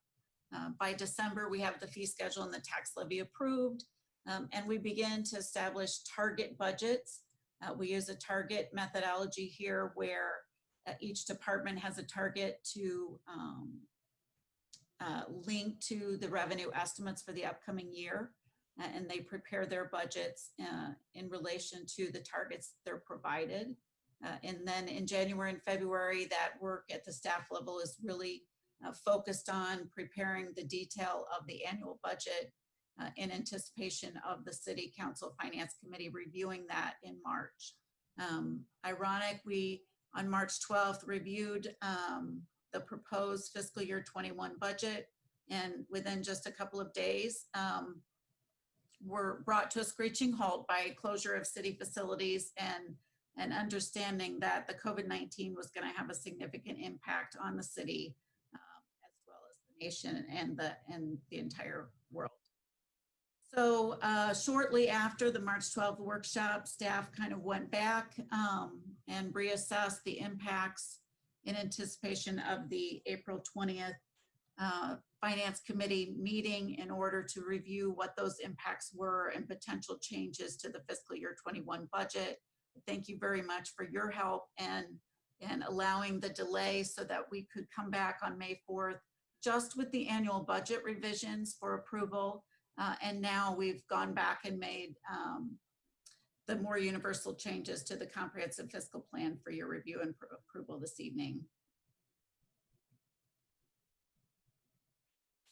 By December, we have the fee schedule and the tax levy approved, and we begin to establish target budgets. We use a target methodology here where each department has a target to link to the revenue estimates for the upcoming year. And they prepare their budgets in relation to the targets they're provided. And then in January and February, that work at the staff level is really focused on preparing the detail of the annual budget in anticipation of the City Council Finance Committee reviewing that in March. Ironic, we on March 12th reviewed the proposed fiscal year 21 budget, and within just a couple of days, were brought to a screeching halt by closure of city facilities and understanding that the COVID-19 was going to have a significant impact on the city as well as the nation and the entire world. So shortly after the March 12th workshop, staff kind of went back and reassessed the impacts in anticipation of the April 20th Finance Committee meeting in order to review what those impacts were and potential changes to the fiscal year 21 budget. Thank you very much for your help and allowing the delay so that we could come back on May 4th just with the annual budget revisions for approval. And now we've gone back and made the more universal changes to the comprehensive fiscal plan for your review and approval this evening.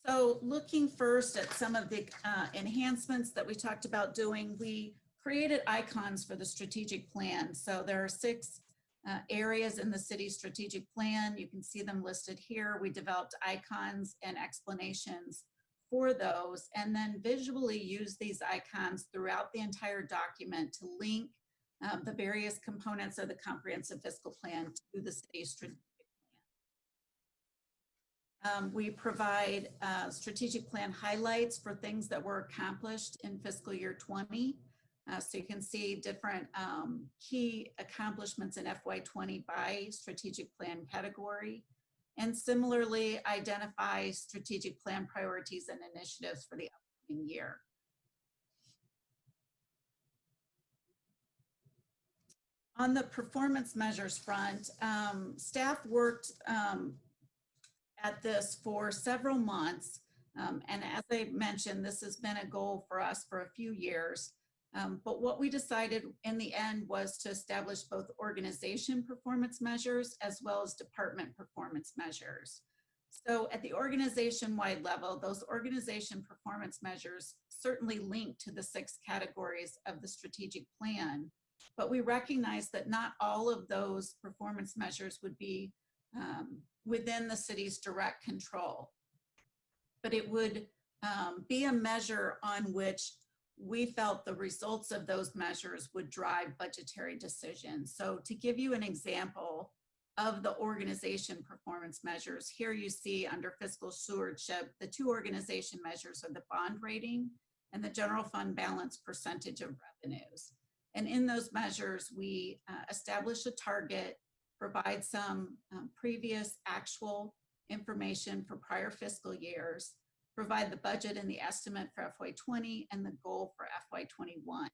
So looking first at some of the enhancements that we talked about doing, we created icons for the strategic plan. So there are 6 areas in the city's strategic plan. You can see them listed here. We developed icons and explanations for those, and then visually use these icons throughout the entire document to link the various components of the comprehensive fiscal plan to the city's strategic plan. We provide strategic plan highlights for things that were accomplished in fiscal year 20. So you can see different key accomplishments in FY20 by strategic plan category, and similarly identify strategic plan priorities and initiatives for the upcoming year. On the performance measures front, staff worked at this for several months. And as I mentioned, this has been a goal for us for a few years. But what we decided in the end was to establish both organization performance measures as well as department performance measures. So at the organization-wide level, those organization performance measures certainly link to the 6 categories of the strategic plan. But we recognize that not all of those performance measures would be within the city's direct control. But it would be a measure on which we felt the results of those measures would drive budgetary decisions. So to give you an example of the organization performance measures, here you see under fiscal stewardship, the 2 organization measures are the bond rating and the general fund balance percentage of revenues. And in those measures, we establish a target, provide some previous actual information for prior fiscal years, provide the budget and the estimate for FY20 and the goal for FY21.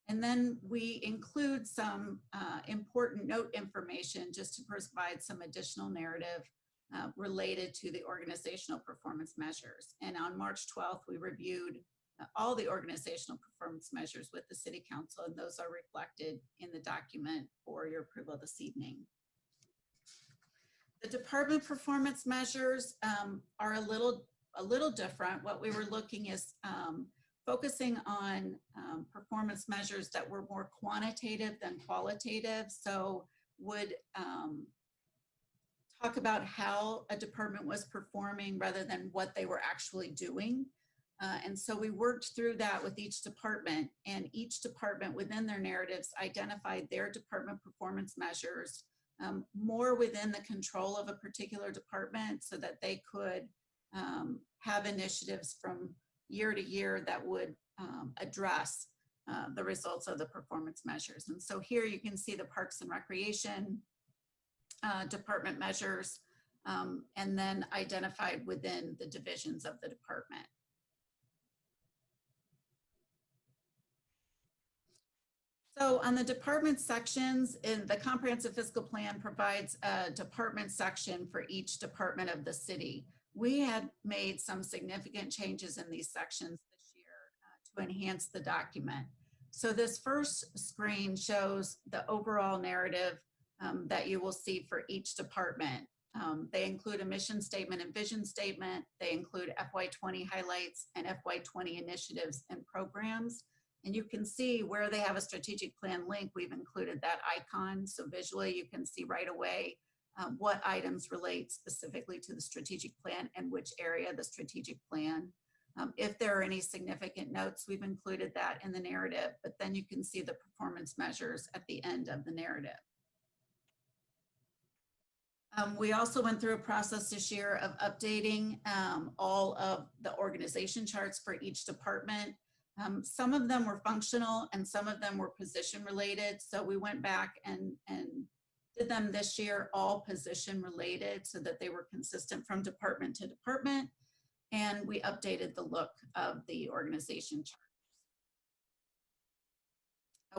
And then we include some important note information just to provide some additional narrative related to the organizational performance measures. And on March 12th, we reviewed all the organizational performance measures with the City Council, and those are reflected in the document for your approval this evening. The department performance measures are a little different. What we were looking is focusing on performance measures that were more quantitative than qualitative. So would talk about how a department was performing rather than what they were actually doing. And so we worked through that with each department, and each department within their narratives identified their department performance measures more within the control of a particular department so that they could have initiatives from year to year that would address the results of the performance measures. And so here you can see the Parks and Recreation department measures and then identified within the divisions of the department. So on the department sections, in the comprehensive fiscal plan provides a department section for each department of the city. We had made some significant changes in these sections this year to enhance the document. So this first screen shows the overall narrative that you will see for each department. They include a mission statement and vision statement. They include FY20 highlights and FY20 initiatives and programs. And you can see where they have a strategic plan link. We've included that icon. So visually you can see right away what items relate specifically to the strategic plan and which area of the strategic plan. If there are any significant notes, we've included that in the narrative, but then you can see the performance measures at the end of the narrative. We also went through a process this year of updating all of the organization charts for each department. Some of them were functional and some of them were position related. So we went back and did them this year, all position related, so that they were consistent from department to department. And we updated the look of the organization chart.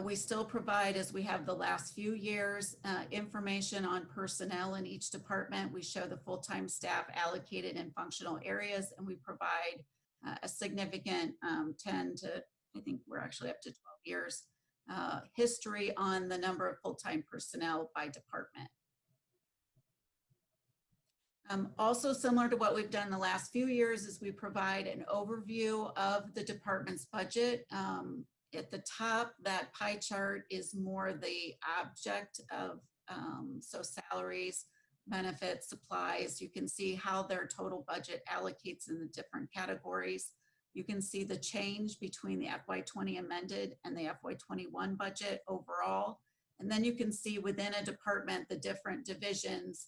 We still provide, as we have the last few years, information on personnel in each department. We show the full-time staff allocated in functional areas, and we provide a significant 10 to, I think we're actually up to 12 years, history on the number of full-time personnel by department. Also similar to what we've done the last few years is we provide an overview of the department's budget. At the top, that pie chart is more the object of, so salaries, benefits, supplies. You can see how their total budget allocates in the different categories. You can see the change between the FY20 amended and the FY21 budget overall. And then you can see within a department, the different divisions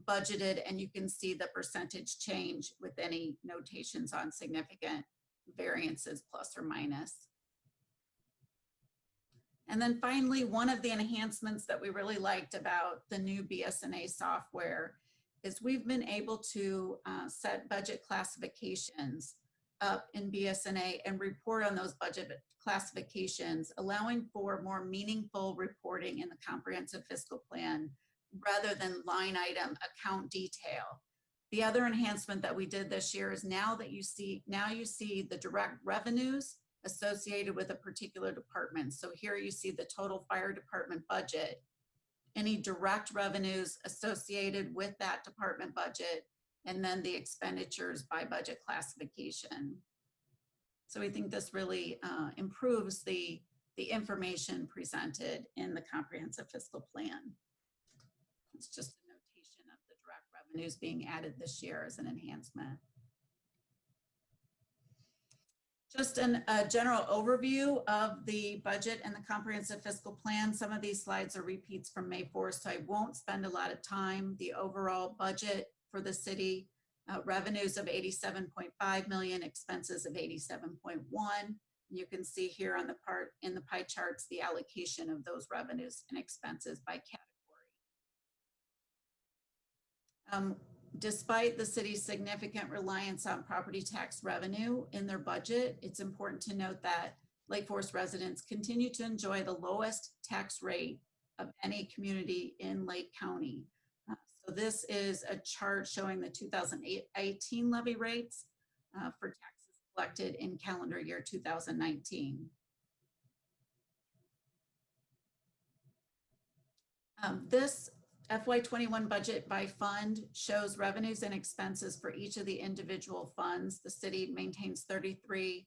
budgeted, and you can see the percentage change with any notations on significant variances, plus or minus. And then finally, one of the enhancements that we really liked about the new BSNA software is we've been able to set budget classifications up in BSNA and report on those budget classifications, allowing for more meaningful reporting in the comprehensive fiscal plan rather than line item account detail. The other enhancement that we did this year is now you see the direct revenues associated with a particular department. So here you see the total fire department budget, any direct revenues associated with that department budget, and then the expenditures by budget classification. So we think this really improves the information presented in the comprehensive fiscal plan. It's just a notation of the direct revenues being added this year as an enhancement. Just a general overview of the budget and the comprehensive fiscal plan. Some of these slides are repeats from May 4th, so I won't spend a lot of time. The overall budget for the city, revenues of 87.5 million, expenses of 87.1. You can see here on the part in the pie charts, the allocation of those revenues and expenses by category. Despite the city's significant reliance on property tax revenue in their budget, it's important to note that Lake Forest residents continue to enjoy the lowest tax rate of any community in Lake County. So this is a chart showing the 2018 levy rates for taxes collected in calendar year 2019. This FY21 budget by fund shows revenues and expenses for each of the individual funds. The city maintains 33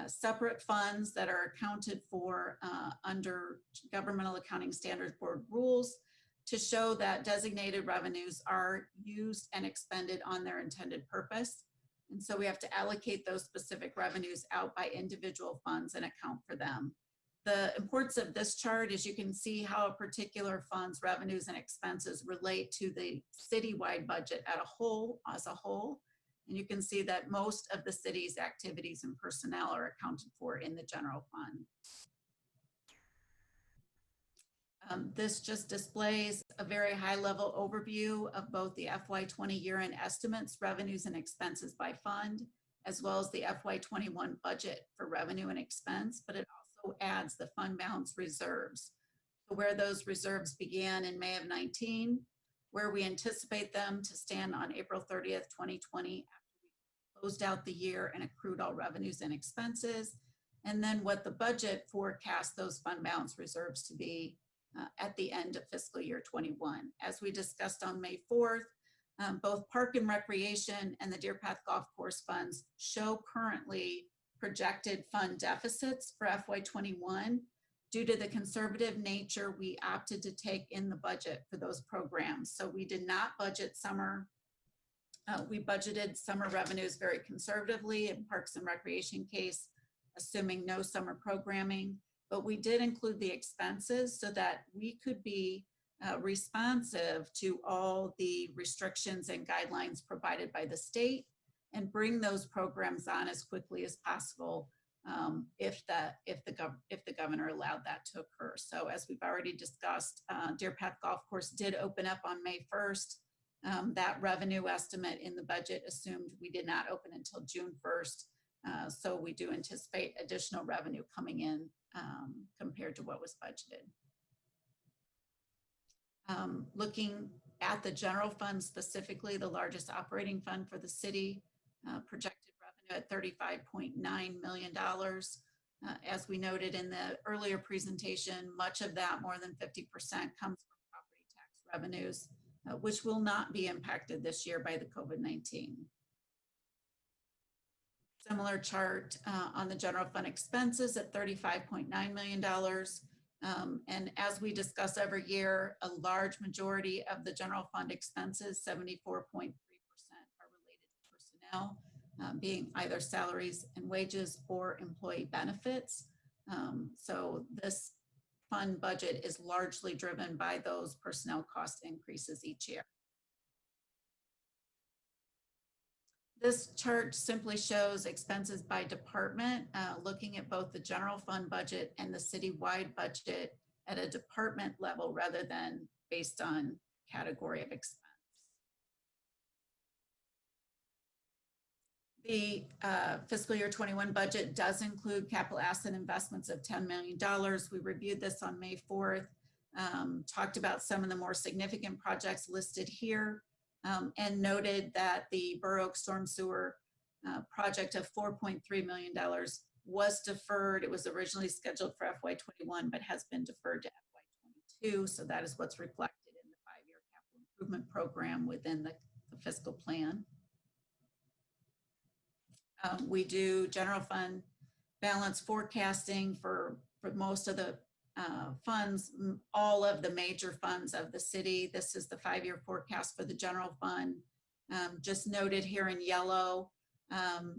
separate funds that are accounted for under Governmental Accounting Standards Board rules to show that designated revenues are used and expended on their intended purpose. And so we have to allocate those specific revenues out by individual funds and account for them. The importance of this chart is you can see how a particular fund's revenues and expenses relate to the citywide budget as a whole. And you can see that most of the city's activities and personnel are accounted for in the general fund. This just displays a very high level overview of both the FY20 year-end estimates, revenues and expenses by fund, as well as the FY21 budget for revenue and expense, but it also adds the fund balance reserves. So where those reserves began in May of 19, where we anticipate them to stand on April 30th, 2020, after we closed out the year and accrued all revenues and expenses, and then what the budget forecasts those fund balance reserves to be at the end of fiscal year 21. As we discussed on May 4th, both Park and Recreation and the Deer Path Golf Course funds show currently projected fund deficits for FY21 due to the conservative nature we opted to take in the budget for those programs. So we did not budget summer. We budgeted summer revenues very conservatively in Parks and Recreation case, assuming no summer programming. But we did include the expenses so that we could be responsive to all the restrictions and guidelines provided by the state and bring those programs on as quickly as possible if the governor allowed that to occur. So as we've already discussed, Deer Path Golf Course did open up on May 1st. That revenue estimate in the budget assumed we did not open until June 1st. So we do anticipate additional revenue coming in compared to what was budgeted. Looking at the general fund specifically, the largest operating fund for the city, projected revenue at $35.9 million. As we noted in the earlier presentation, much of that, more than 50%, comes from property tax revenues, which will not be impacted this year by the COVID-19. Similar chart on the general fund expenses at $35.9 million. And as we discuss every year, a large majority of the general fund expenses, 74.3%, are related to personnel. being either salaries and wages or employee benefits. So this fund budget is largely driven by those personnel cost increases each year. This chart simply shows expenses by department, looking at both the general fund budget and the citywide budget at a department level rather than based on category of expense. The fiscal year 21 budget does include capital asset investments of $10 million. We reviewed this on May 4th, talked about some of the more significant projects listed here, and noted that the Borough Oak Storm Sewer project of $4.3 million was deferred. It was originally scheduled for FY21, but has been deferred to FY22. So that is what's reflected in the 5-year capital improvement program within the fiscal plan. We do general fund balance forecasting for most of the funds, all of the major funds of the city. This is the 5-year forecast for the general fund. Just noted here in yellow,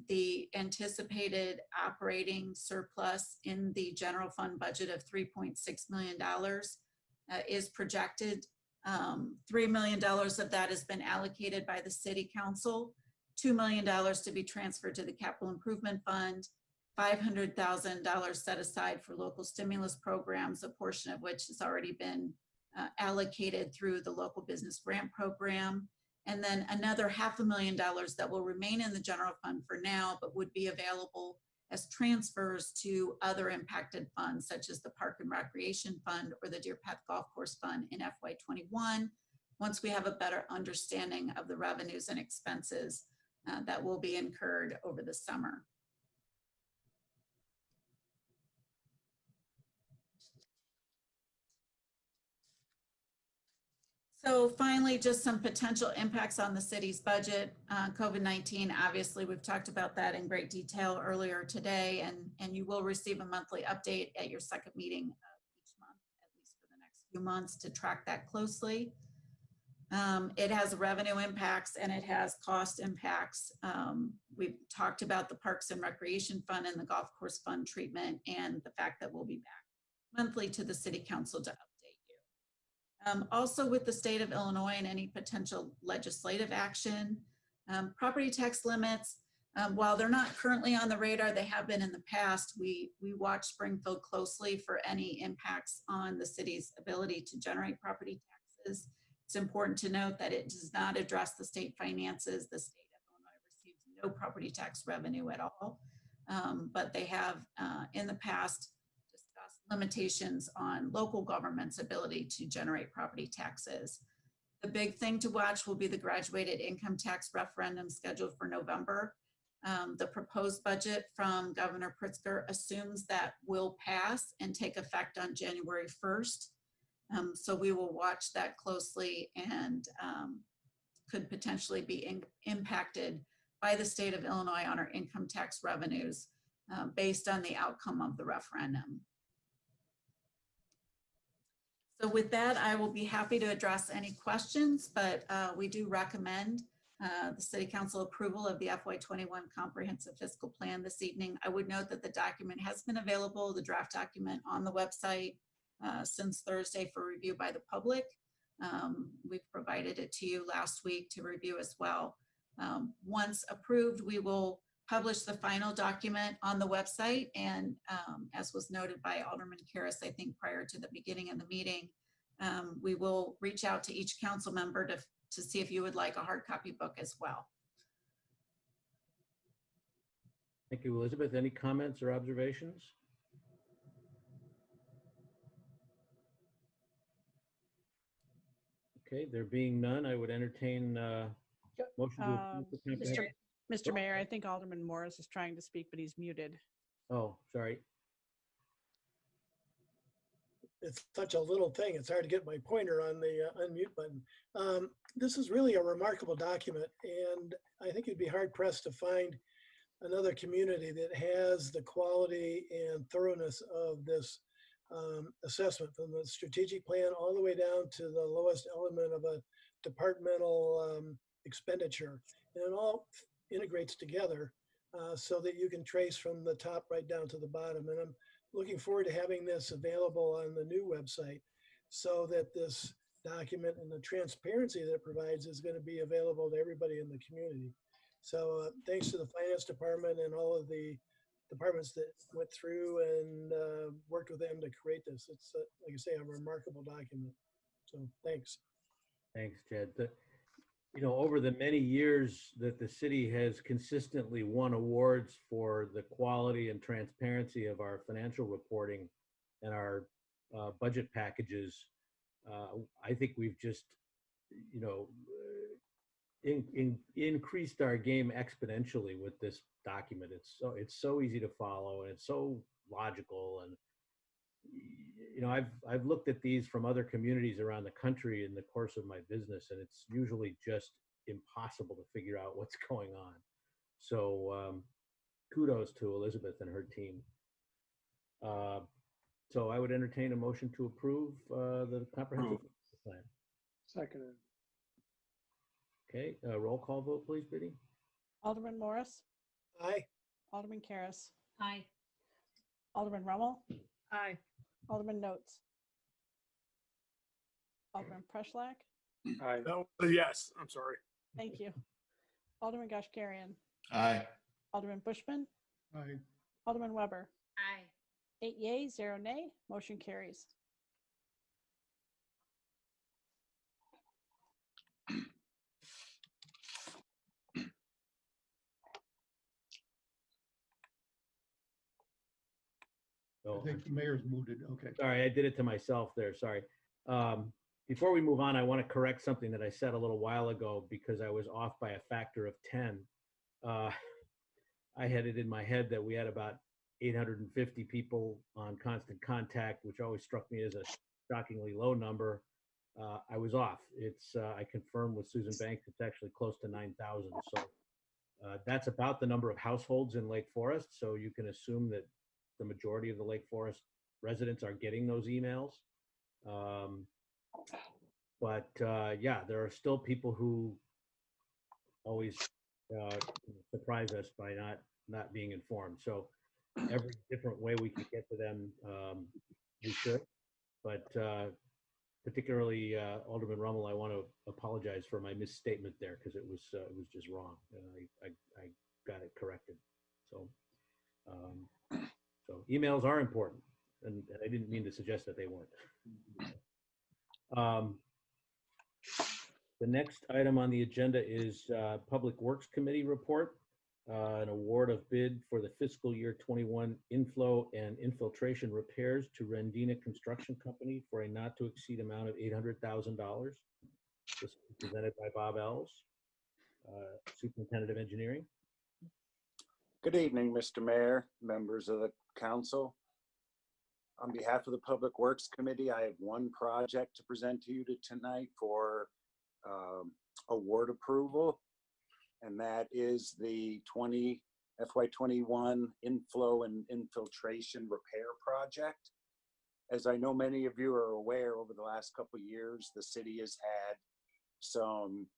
the anticipated operating surplus in the general fund budget of $3.6 million is projected. $3 million of that has been allocated by the city council, $2 million to be transferred to the capital improvement fund, $500,000 set aside for local stimulus programs, a portion of which has already been allocated through the local business grant program, and then another $500,000 that will remain in the general fund for now, but would be available as transfers to other impacted funds, such as the Park and Recreation Fund or the Deer Path Golf Course Fund in FY21, once we have a better understanding of the revenues and expenses that will be incurred over the summer. So finally, just some potential impacts on the city's budget. COVID-19, obviously, we've talked about that in great detail earlier today, and you will receive a monthly update at your second meeting of each month, at least for the next few months, to track that closely. It has revenue impacts and it has cost impacts. We've talked about the Parks and Recreation Fund and the Golf Course Fund treatment and the fact that we'll be back monthly to the City Council to update you. Also with the state of Illinois and any potential legislative action, property tax limits, while they're not currently on the radar, they have been in the past. We watch Springfield closely for any impacts on the city's ability to generate property taxes. It's important to note that it does not address the state finances. The state of Illinois receives no property tax revenue at all, but they have in the past discussed limitations on local government's ability to generate property taxes. The big thing to watch will be the graduated income tax referendum scheduled for November. The proposed budget from Governor Pritzker assumes that will pass and take effect on January 1st. So we will watch that closely and could potentially be impacted by the state of Illinois on our income tax revenues based on the outcome of the referendum. So with that, I will be happy to address any questions, but we do recommend the City Council approval of the FY21 Comprehensive Fiscal Plan this evening. I would note that the document has been available, the draft document, on the website since Thursday for review by the public. We've provided it to you last week to review as well. Once approved, we will publish the final document on the website, and as was noted by Alderman Karas, I think prior to the beginning of the meeting, we will reach out to each council member to see if you would like a hard copy book as well. Thank you, Elizabeth. Any comments or observations? Okay, there being none, I would entertain motion to approve the comprehensive. Mr. Mayor, I think Alderman Morris is trying to speak, but he's muted. Oh, sorry. It's such a little thing. It's hard to get my pointer on the unmute button. This is really a remarkable document, and I think you'd be hard pressed to find another community that has the quality and thoroughness of this assessment, from the strategic plan all the way down to the lowest element of a departmental expenditure. And it all integrates together so that you can trace from the top right down to the bottom. And I'm looking forward to having this available on the new website so that this document and the transparency that it provides is going to be available to everybody in the community. So thanks to the finance department and all of the departments that went through and worked with them to create this. It's, like I say, a remarkable document. So thanks. Thanks, Jed. Over the many years that the city has consistently won awards for the quality and transparency of our financial reporting and our budget packages, I think we've just, increased our game exponentially with this document. It's so easy to follow and it's so logical. And I've looked at these from other communities around the country in the course of my business, and it's usually just impossible to figure out what's going on. So kudos to Elizabeth and her team. So I would entertain a motion to approve the comprehensive plan. Seconded. Okay, roll call vote, please, Biddy. Alderman Morris, Aye. Alderman Karas, Aye. Alderman Rummel, Aye. Alderman Notes, Alderman Preschlack. Aye. No, yes, I'm sorry. Thank you. Alderman Gashgarian, Aye. Alderman Bushman, Aye. Alderman Weber. Aye. 8 yea, 0 nay. Motion carries. I think the mayor's moved it. Okay. Sorry, I did it to myself there. Sorry. Before we move on, I want to correct something that I said a little while ago because I was off by a factor of 10. I had it in my head that we had about 850 people on constant contact, which always struck me as a shockingly low number. I was off. I confirmed with Susan Banks, it's actually close to 9,000. So that's about the number of households in Lake Forest. So you can assume that the majority of the Lake Forest residents are getting those emails. But yeah, there are still people who always surprise us by not being informed. So every different way we can get to them, we should. But particularly Alderman Rummel, I want to apologize for my misstatement there because it was just wrong. I got it corrected. So. So emails are important, and I didn't mean to suggest that they weren't. The next item on the agenda is Public Works Committee report, an award of bid for the fiscal year 21 inflow and infiltration repairs to Rendina Construction Company for a not to exceed amount of $800,000. This is presented by Bob Ells, Superintendent of Engineering. Good evening, Mr. Mayor, members of the council. On behalf of the Public Works Committee, I have one project to present to you tonight for award approval, and that is the FY21 inflow and infiltration repair project. As I know many of you are aware, over the last couple of years, the city has had some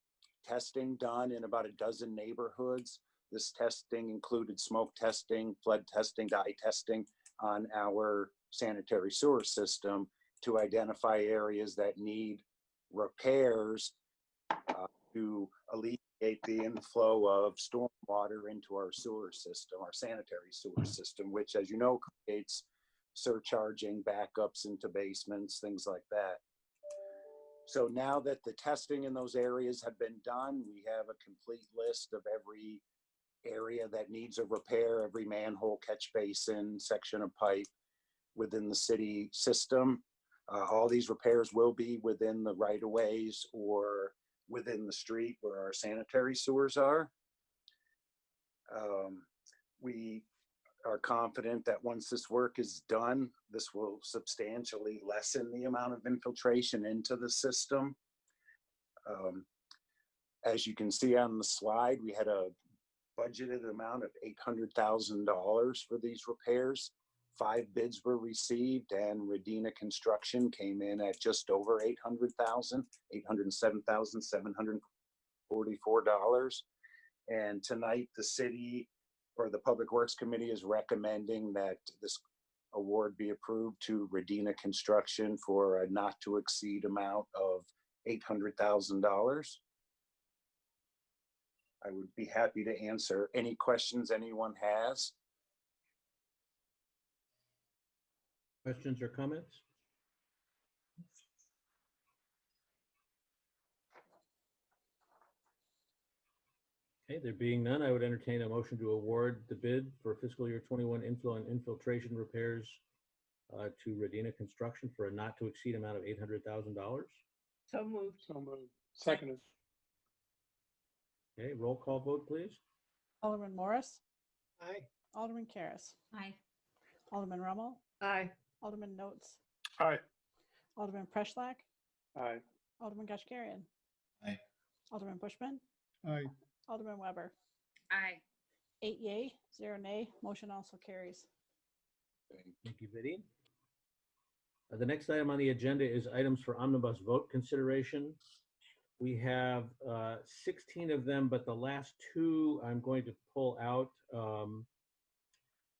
testing done in about a dozen neighborhoods. This testing included smoke testing, flood testing, dye testing on our sanitary sewer system to identify areas that need repairs to alleviate the inflow of stormwater into our sewer system, our sanitary sewer system, which, as you know, creates surcharging backups into basements, things like that. So now that the testing in those areas have been done, we have a complete list of every area that needs a repair, every manhole, catch basin, section of pipe within the city system. All these repairs will be within the right-of-ways or within the street where our sanitary sewers are. We are confident that once this work is done, this will substantially lessen the amount of infiltration into the system. As you can see on the slide, we had a budgeted amount of $800,000 for these repairs. 5 bids were received, and Rendina Construction came in at just over $800,000, $807,744. And tonight, the city or the Public Works Committee is recommending that this award be approved to Radina Construction for a not to exceed amount of $800,000. I would be happy to answer any questions anyone has. Questions or comments? Okay, there being none, I would entertain a motion to award the bid for fiscal year 21 inflow and infiltration repairs to Radina Construction for a not to exceed amount of $800,000. So moved. So moved. Seconded. Okay, roll call vote, please. Alderman Morris, Aye. Alderman Karas, Aye. Alderman Rummel, Aye. Alderman Notes, Aye. Alderman Preschlack, Aye. Alderman Gashgarian. Aye. Alderman Bushman, Aye. Alderman Weber. Aye. 8 yay, 0 nay. Motion also carries. Thank you, Biddy. The next item on the agenda is items for omnibus vote consideration. We have 16 of them, but the last two I'm going to pull out.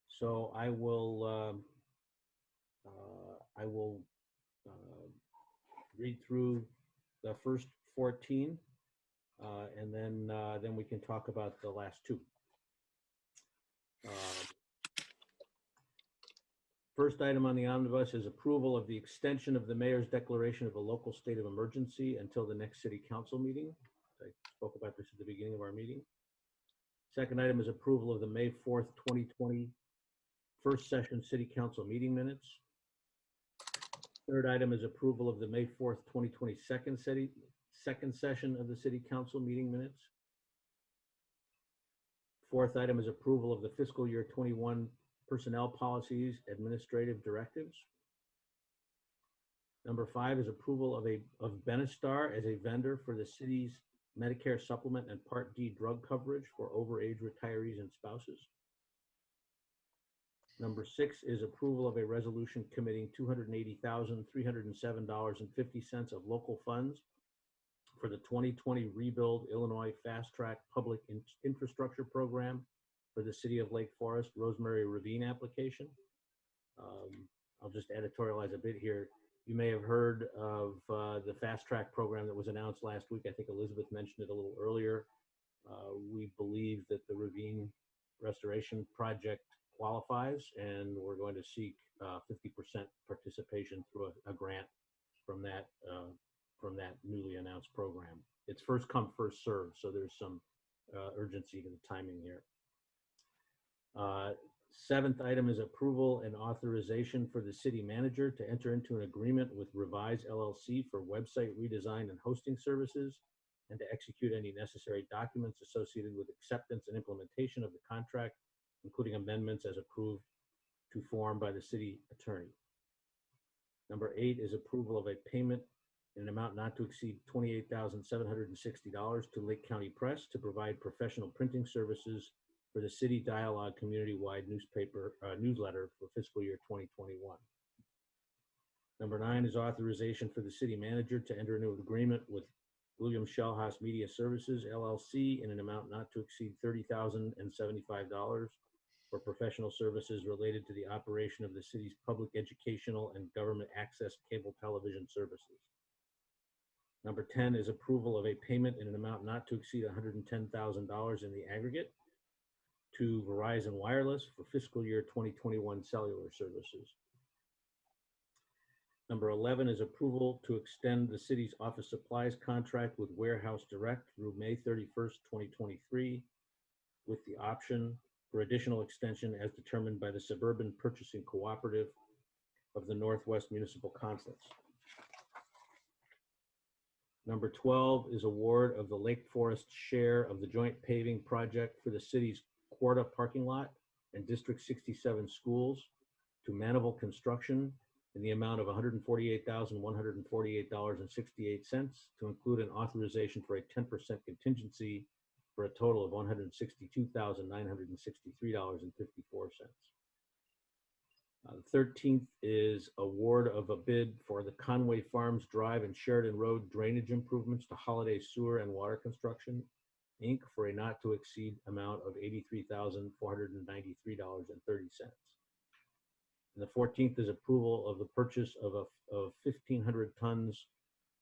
So I will read through the first 14, and then we can talk about the last two. First item on the omnibus is approval of the extension of the mayor's declaration of a local state of emergency until the next city council meeting. I spoke about this at the beginning of our meeting. Second item is approval of the May 4th, 2020 first session city council meeting minutes. Third item is approval of the May 4th, 2020 second session of the city council meeting minutes. Fourth item is approval of the fiscal year 21 personnel policies, administrative directives. Number 5 is approval of Benestar as a vendor for the city's Medicare supplement and Part D drug coverage for overage retirees and spouses. Number 6 is approval of a resolution committing $280,307.50 of local funds for the 2020 Rebuild Illinois Fast Track Public Infrastructure Program for the City of Lake Forest Rosemary Ravine application. I'll just editorialize a bit here. You may have heard of the Fast Track program that was announced last week. I think Elizabeth mentioned it a little earlier. We believe that the Ravine Restoration Project qualifies, and we're going to seek 50% participation through a grant from that newly announced program. It's first come, first served, so there's some urgency to the timing here. Seventh item is approval and authorization for the city manager to enter into an agreement with Revise LLC for website redesign and hosting services, and to execute any necessary documents associated with acceptance and implementation of the contract, including amendments as approved to form by the city attorney. Number 8 is approval of a payment in an amount not to exceed $28,760 to Lake County Press to provide professional printing services for the City Dialogue community-wide newsletter for fiscal year 2021. Number 9 is authorization for the city manager to enter into an agreement with William Shellhouse Media Services, LLC, in an amount not to exceed $30,075 for professional services related to the operation of the city's public educational and government access cable television services. Number 10 is approval of a payment in an amount not to exceed $110,000 in the aggregate to Verizon Wireless for fiscal year 2021 cellular services. Number 11 is approval to extend the city's office supplies contract with Warehouse Direct through May 31st, 2023, with the option for additional extension as determined by the Suburban Purchasing Cooperative of the Northwest Municipal Conference. Number 12 is award of the Lake Forest share of the joint paving project for the city's Quarta parking lot and District 67 schools to Manival Construction in the amount of $148,148.68 to include an authorization for a 10% contingency for a total of $162,963.54. The 13th is award of a bid for the Conway Farms Drive and Sheridan Road drainage improvements to Holiday Sewer and Water Construction Inc. for a not to exceed amount of $83,493.30. And the 14th is approval of the purchase of 1,500 tons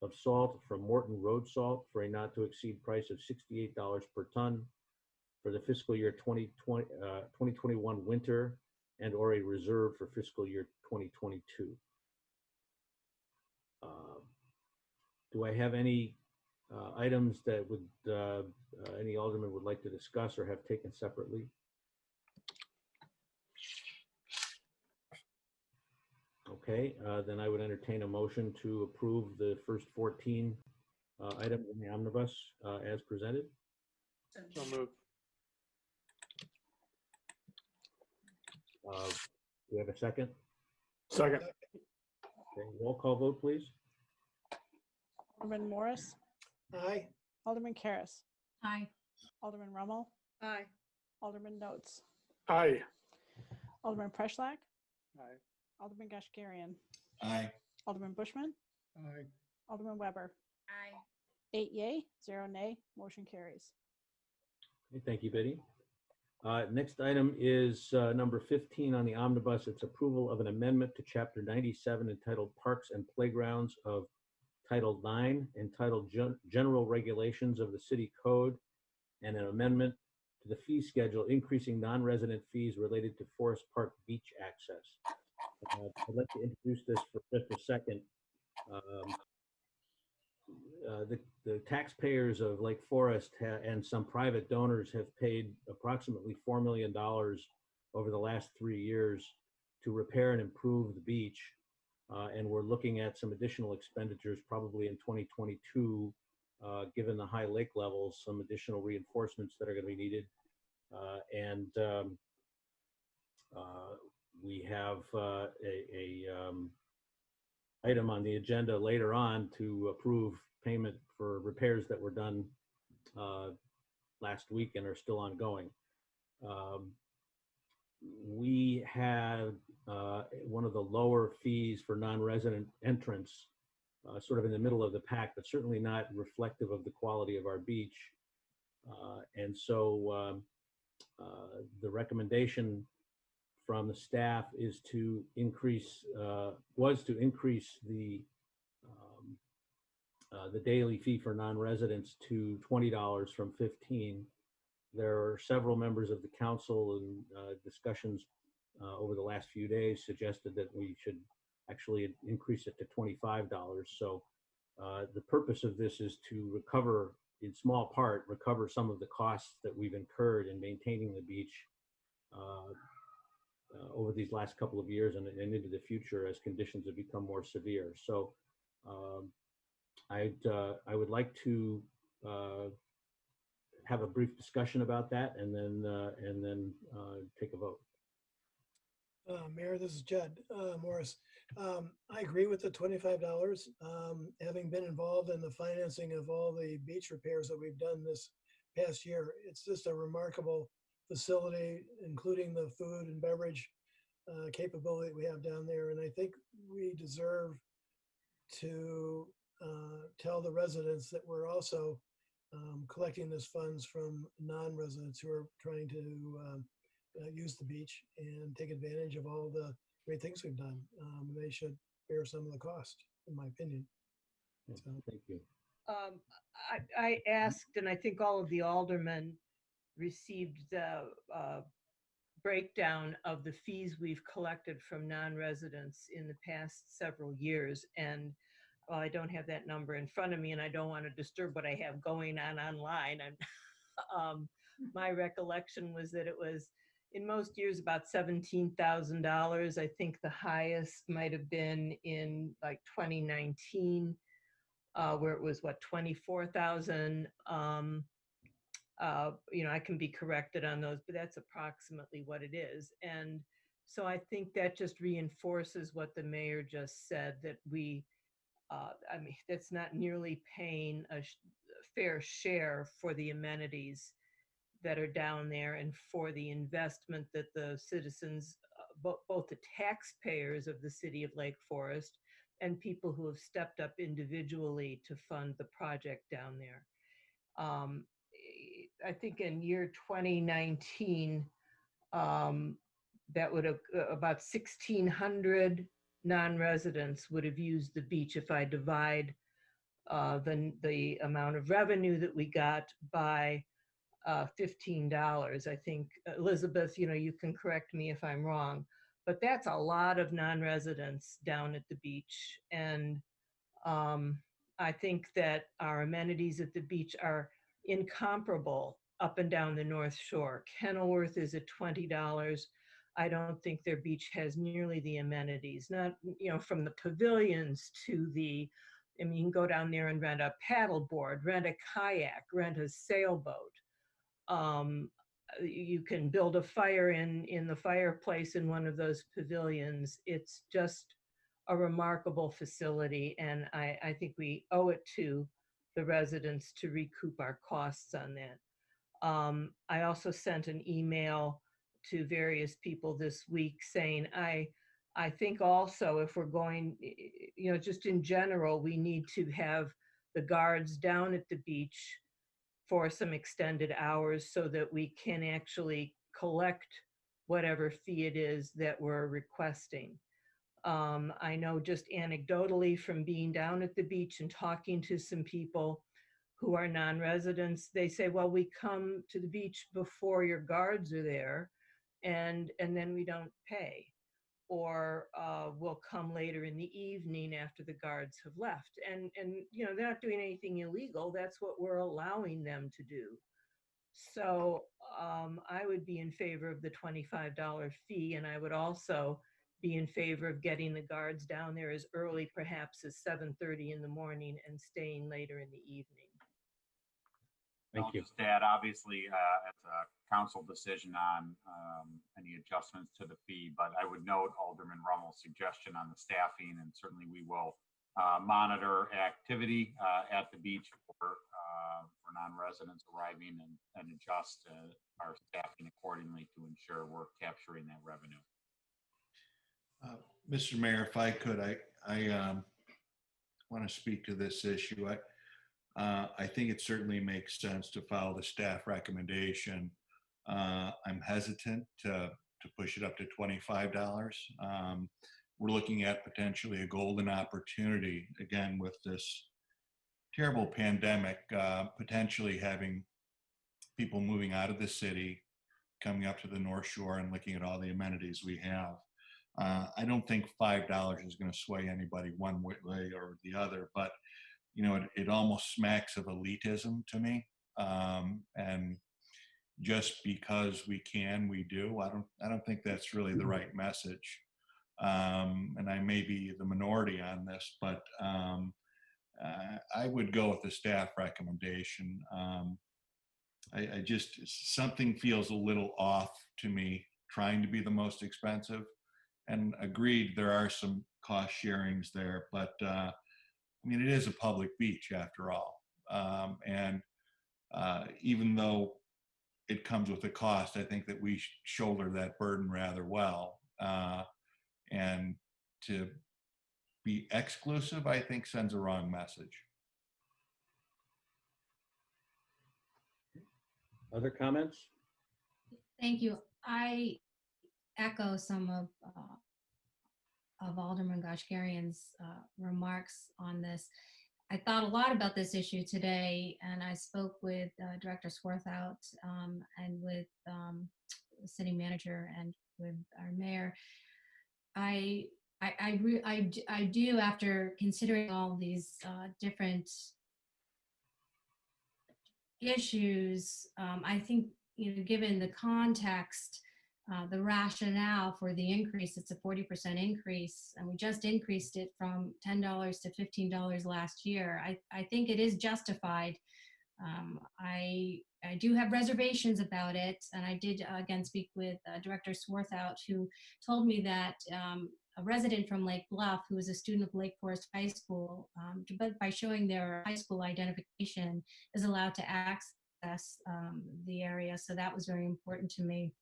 of salt from Morton Road Salt for a not to exceed price of $68 per ton for the fiscal year 2021 winter and or a reserve for fiscal year 2022. Do I have any items that would any alderman would like to discuss or have taken separately? Okay, then I would entertain a motion to approve the first 14 items in the omnibus as presented. So moved. Do we have a second? Second. Okay, roll call vote, please. Alderman Morris, Aye. Alderman Karas, Aye. Alderman Rummel, Aye. Alderman Notes, Aye. Alderman Preschlack, Aye. Alderman Gashgarian, Aye. Alderman Bushman, Aye. Alderman Weber. Aye. 8 yay, 0 nay, motion carries. Okay, thank you, Biddy. Next item is number 15 on the omnibus. It's approval of an amendment to Chapter 97 entitled Parks and Playgrounds of Title 9 entitled General Regulations of the City Code, and an amendment to the fee schedule increasing non-resident fees related to Forest Park beach access. I'd like to introduce this for just a second. The taxpayers of Lake Forest and some private donors have paid approximately $4 million over the last 3 years to repair and improve the beach. And we're looking at some additional expenditures probably in 2022, given the high lake levels, some additional reinforcements that are going to be needed. We have a item on the agenda later on to approve payment for repairs that were done last week and are still ongoing. We had one of the lower fees for non-resident entrance, sort of in the middle of the pack, but certainly not reflective of the quality of our beach. And so the recommendation from the staff is to increase, was to increase the daily fee for non-residents to $20 from $15. There are several members of the council and discussions over the last few days suggested that we should actually increase it to $25. So the purpose of this is to recover, in small part, recover some of the costs that we've incurred in maintaining the beach over these last couple of years and into the future as conditions have become more severe. So I would like to have a brief discussion about that and then take a vote. Mayor, this is Judd Morris. I agree with the $25. Having been involved in the financing of all the beach repairs that we've done this past year, it's just a remarkable facility, including the food and beverage capability we have down there. And I think we deserve to tell the residents that we're also collecting these funds from non-residents who are trying to use the beach and take advantage of all the great things we've done. They should bear some of the cost, in my opinion. So. Thank you. I asked, and I think all of the aldermen received the breakdown of the fees we've collected from non-residents in the past several years. And while I don't have that number in front of me and I don't want to disturb what I have going on online, my recollection was that it was in most years about $17,000. I think the highest might have been in like 2019, where it was what, 24,000. I can be corrected on those, but that's approximately what it is. And so I think that just reinforces what the mayor just said, that we, that's not nearly paying a fair share for the amenities that are down there and for the investment that the citizens, both the taxpayers of the city of Lake Forest and people who have stepped up individually to fund the project down there. I think in year 2019, that would have about 1,600 non-residents would have used the beach if I divide the amount of revenue that we got by $15. I think, Elizabeth, you can correct me if I'm wrong, but that's a lot of non-residents down at the beach. And I think that our amenities at the beach are incomparable up and down the North Shore. Kenilworth is at $20. I don't think their beach has nearly the amenities, not, from the pavilions to you can go down there and rent a paddle board, rent a kayak, rent a sailboat. You can build a fire in the fireplace in one of those pavilions. It's just a remarkable facility, and I think we owe it to the residents to recoup our costs on that. I also sent an email to various people this week saying I think also if we're going, just in general, we need to have the guards down at the beach for some extended hours so that we can actually collect whatever fee it is that we're requesting. I know just anecdotally from being down at the beach and talking to some people who are non-residents, they say, well, we come to the beach before your guards are there and then we don't pay. Or we'll come later in the evening after the guards have left. And they're not doing anything illegal. That's what we're allowing them to do. So I would be in favor of the $25 fee, and I would also be in favor of getting the guards down there as early perhaps as 7:30 in the morning and staying later in the evening. Thank you. Just add, obviously, it's a council decision on any adjustments to the fee, but I would note Alderman Rummel's suggestion on the staffing, and certainly we will monitor activity at the beach for non-residents arriving and adjust our staffing accordingly to ensure we're capturing that revenue. Mr. Mayor, if I could, I want to speak to this issue. I think it certainly makes sense to follow the staff recommendation. I'm hesitant to push it up to $25. We're looking at potentially a golden opportunity, again, with this terrible pandemic, potentially having people moving out of the city, coming up to the North Shore and looking at all the amenities we have. I don't think $5 is going to sway anybody one way or the other, but it almost smacks of elitism to me. And just because we can, we do. I don't think that's really the right message. And I may be the minority on this, but I would go with the staff recommendation. I just, something feels a little off to me trying to be the most expensive. And agreed, there are some cost sharings there, but it is a public beach after all. And even though it comes with a cost, I think that we shoulder that burden rather well. And to be exclusive, I think sends a wrong message. Other comments? Thank you. I echo some of Alderman Goshgarian's remarks on this. I thought a lot about this issue today, and I spoke with Director Swarthout and with the city manager and with our mayor. I do, after considering all these different issues, I think, given the context, the rationale for the increase, it's a 40% increase, and we just increased it from $10 to $15 last year. I think it is justified. I do have reservations about it, and I did again speak with Director Swarthout, who told me that a resident from Lake Bluff, who is a student of Lake Forest High School, but by showing their high school identification, is allowed to access the area. So that was very important to me.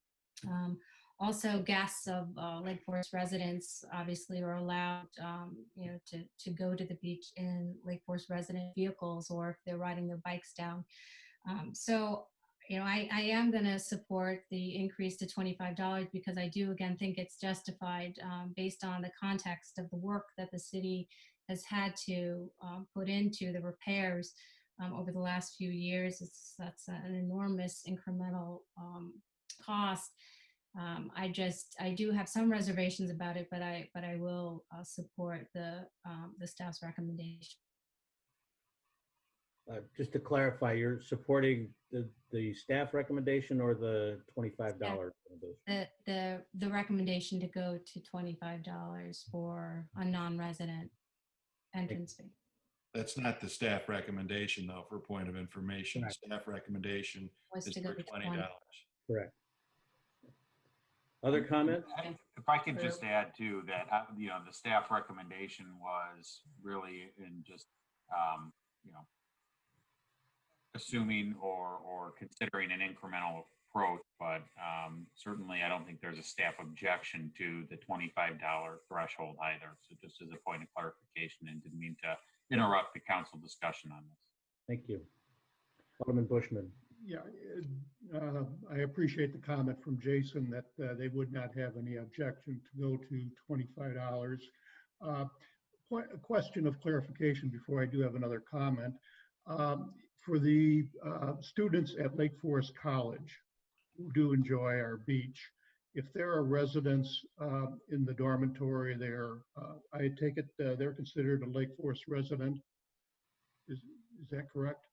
Also, guests of Lake Forest residents obviously are allowed, to go to the beach in Lake Forest resident vehicles, or if they're riding their bikes down. So, I am going to support the increase to $25 because I do, again, think it's justified based on the context of the work that the city has had to put into the repairs over the last few years. That's an enormous incremental cost. I do have some reservations about it, but I will support the staff's recommendation. Just to clarify, you're supporting the staff recommendation or the $25 recommendation? The recommendation to go to $25 for a non-resident entrance fee. That's not the staff recommendation, though, for point of information. Correct. Staff recommendation Was is to go for to $20. Correct. Other comments? If I could just add too that, the staff recommendation was really in just, assuming or considering an incremental approach, but certainly I don't think there's a staff objection to the $25 threshold either. So just as a point of clarification, and didn't mean to interrupt the council discussion on this. Thank you. Alderman Bushman. Yeah, I appreciate the comment from Jason that they would not have any objection to go to $25. A question of clarification before I do have another comment. For the students at Lake Forest College who do enjoy our beach, if there are residents in the dormitory there, I take it they're considered a Lake Forest resident. Is that correct?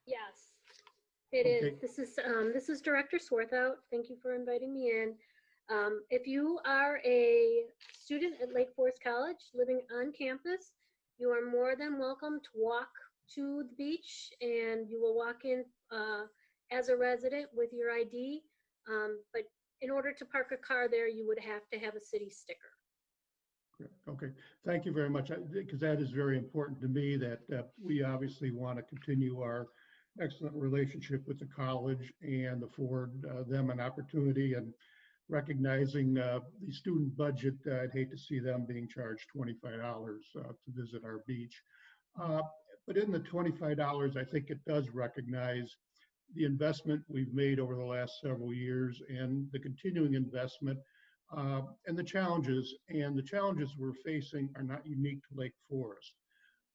Yes, it Okay. is. This is Director Swarthout. Thank you for inviting me in. If you are a student at Lake Forest College living on campus, you are more than welcome to walk to the beach, and you will walk in as a resident with your ID. But in order to park a car there, you would have to have a city sticker. Okay, thank you very much, because that is very important to me that we obviously want to continue our excellent relationship with the college and afford them an opportunity, and recognizing the student budget, I'd hate to see them being charged $25 to visit our beach. But in the $25, I think it does recognize the investment we've made over the last several years and the continuing investment and the challenges. And the challenges we're facing are not unique to Lake Forest.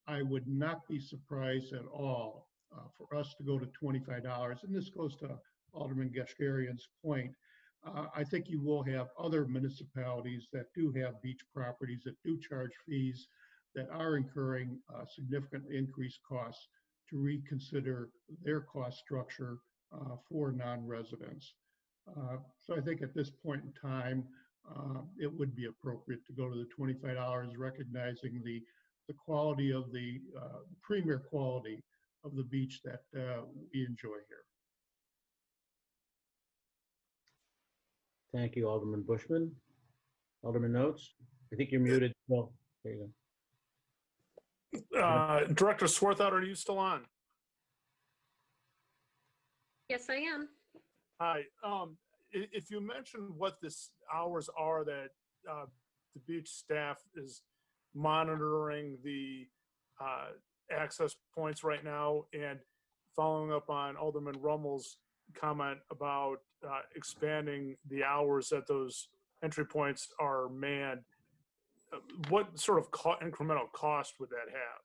I would not be surprised at all for us to go to $25. And this goes to Alderman Gashgarian's point. I think you will have other municipalities that do have beach properties that do charge fees that are incurring significantly increased costs to reconsider their cost structure for non-residents. So I think at this point in time, it would be appropriate to go to the $25, recognizing the quality of the premier quality of the beach that we enjoy here. Thank you, Alderman Bushman. Alderman Notes, I think you're muted. Well, there you go. Director Swarthout, are you still on? Yes, I am. Hi. If you mentioned what this hours are that the beach staff is monitoring the access points right now, and following up on Alderman Rummel's comment about expanding the hours that those entry points are manned, what sort of incremental cost would that have?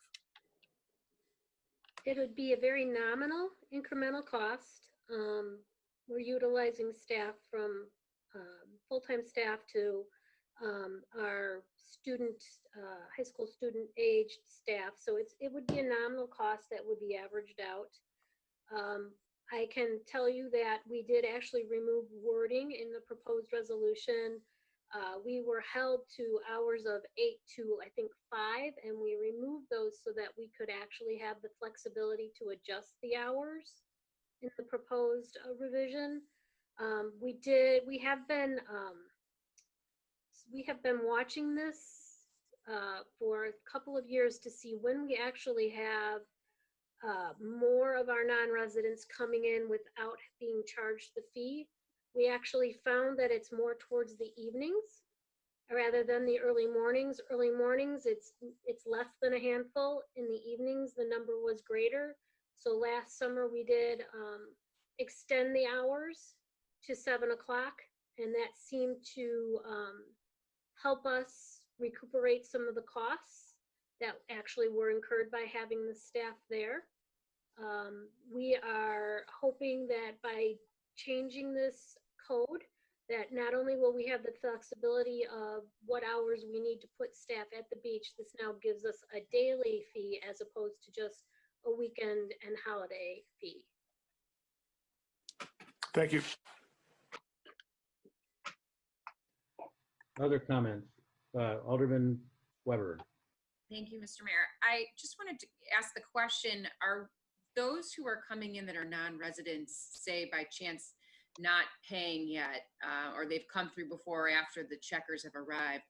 It would be a very nominal incremental cost. We're utilizing staff from full-time staff to our student, high school student aged staff. So it would be a nominal cost that would be averaged out. I can tell you that we did actually remove wording in the proposed resolution. We were held to hours of 8 to I think 5, and we removed those so that we could actually have the flexibility to adjust the hours in the proposed revision. We have been watching this for a couple of years to see when we actually have more of our non-residents coming in without being charged the fee. We actually found that it's more towards the evenings rather than the early mornings. Early mornings, it's less than a handful. In the evenings, the number was greater. So last summer we did extend the hours to 7 o'clock, and that seemed to help us recuperate some of the costs that actually were incurred by having the staff there. We are hoping that by changing this code, that not only will we have the flexibility of what hours we need to put staff at the beach, this now gives us a daily fee as opposed to just a weekend and holiday fee. Thank you. Other comments? Alderman Weber. Thank you, Mr. Mayor. I just wanted to ask the question, are those who are coming in that are non-residents, say by chance not paying yet, or they've come through before or after the checkers have arrived,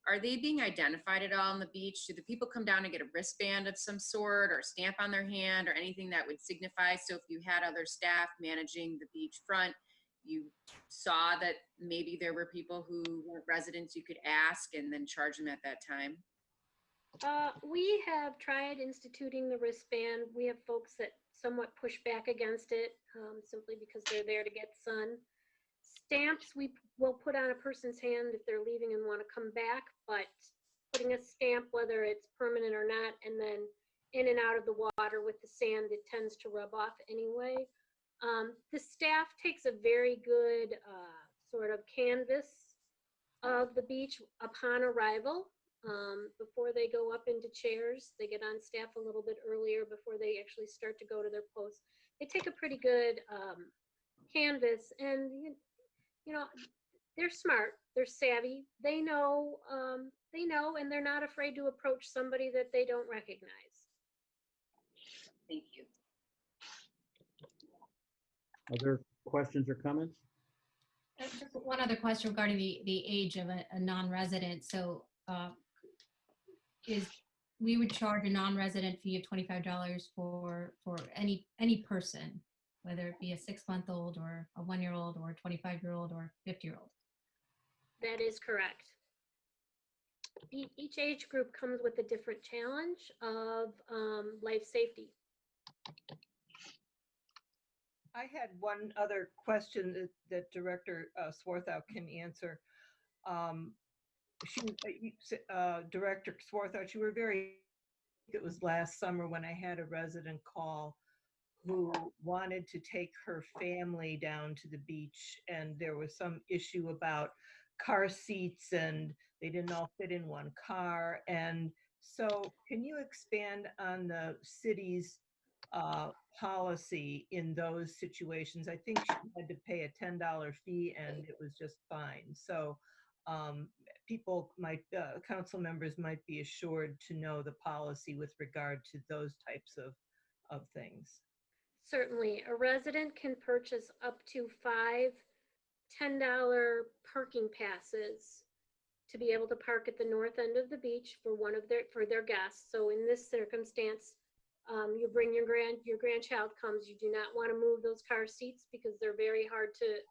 are they being identified at all on the beach? Do the people come down and get a wristband of some sort or a stamp on their hand or anything that would signify? So if you had other staff managing the beach front, you saw that maybe there were people who weren't residents, you could ask and then charge them at that time? We have tried instituting the wristband. We have folks that somewhat push back against it simply because they're there to get sun. Stamps we will put on a person's hand if they're leaving and want to come back, but putting a stamp, whether it's permanent or not, and then in and out of the water with the sand, it tends to rub off anyway. The staff takes a very good sort of canvas of the beach upon arrival. Before they go up into chairs, they get on staff a little bit earlier before they actually start to go to their posts. They take a pretty good canvas, and you know, they're smart, they're savvy, they know, and they're not afraid to approach somebody that they don't recognize. Thank you. Other questions or comments? Just one other question regarding the age of a non-resident. So we would charge a non-resident fee of $25 for any person, whether it be a 6-month-old or a 1-year-old or a 25-year-old or 50-year-old. That is correct. Each age group comes with a different challenge of life safety. I had one other question that Director Swarthout can answer. Director Swarthout, you were it was last summer when I had a resident call who wanted to take her family down to the beach, and there was some issue about car seats and they didn't all fit in one car. And so can you expand on the city's policy in those situations? I think she had to pay a $10 fee and it was just fine. So people might, council members might be assured to know the policy with regard to those types of things. Certainly, a resident can purchase up to 5 $10 parking passes to be able to park at the north end of the beach for for their guests. So in this circumstance, you bring your grandchild comes, you do not want to move those car seats because they're very hard to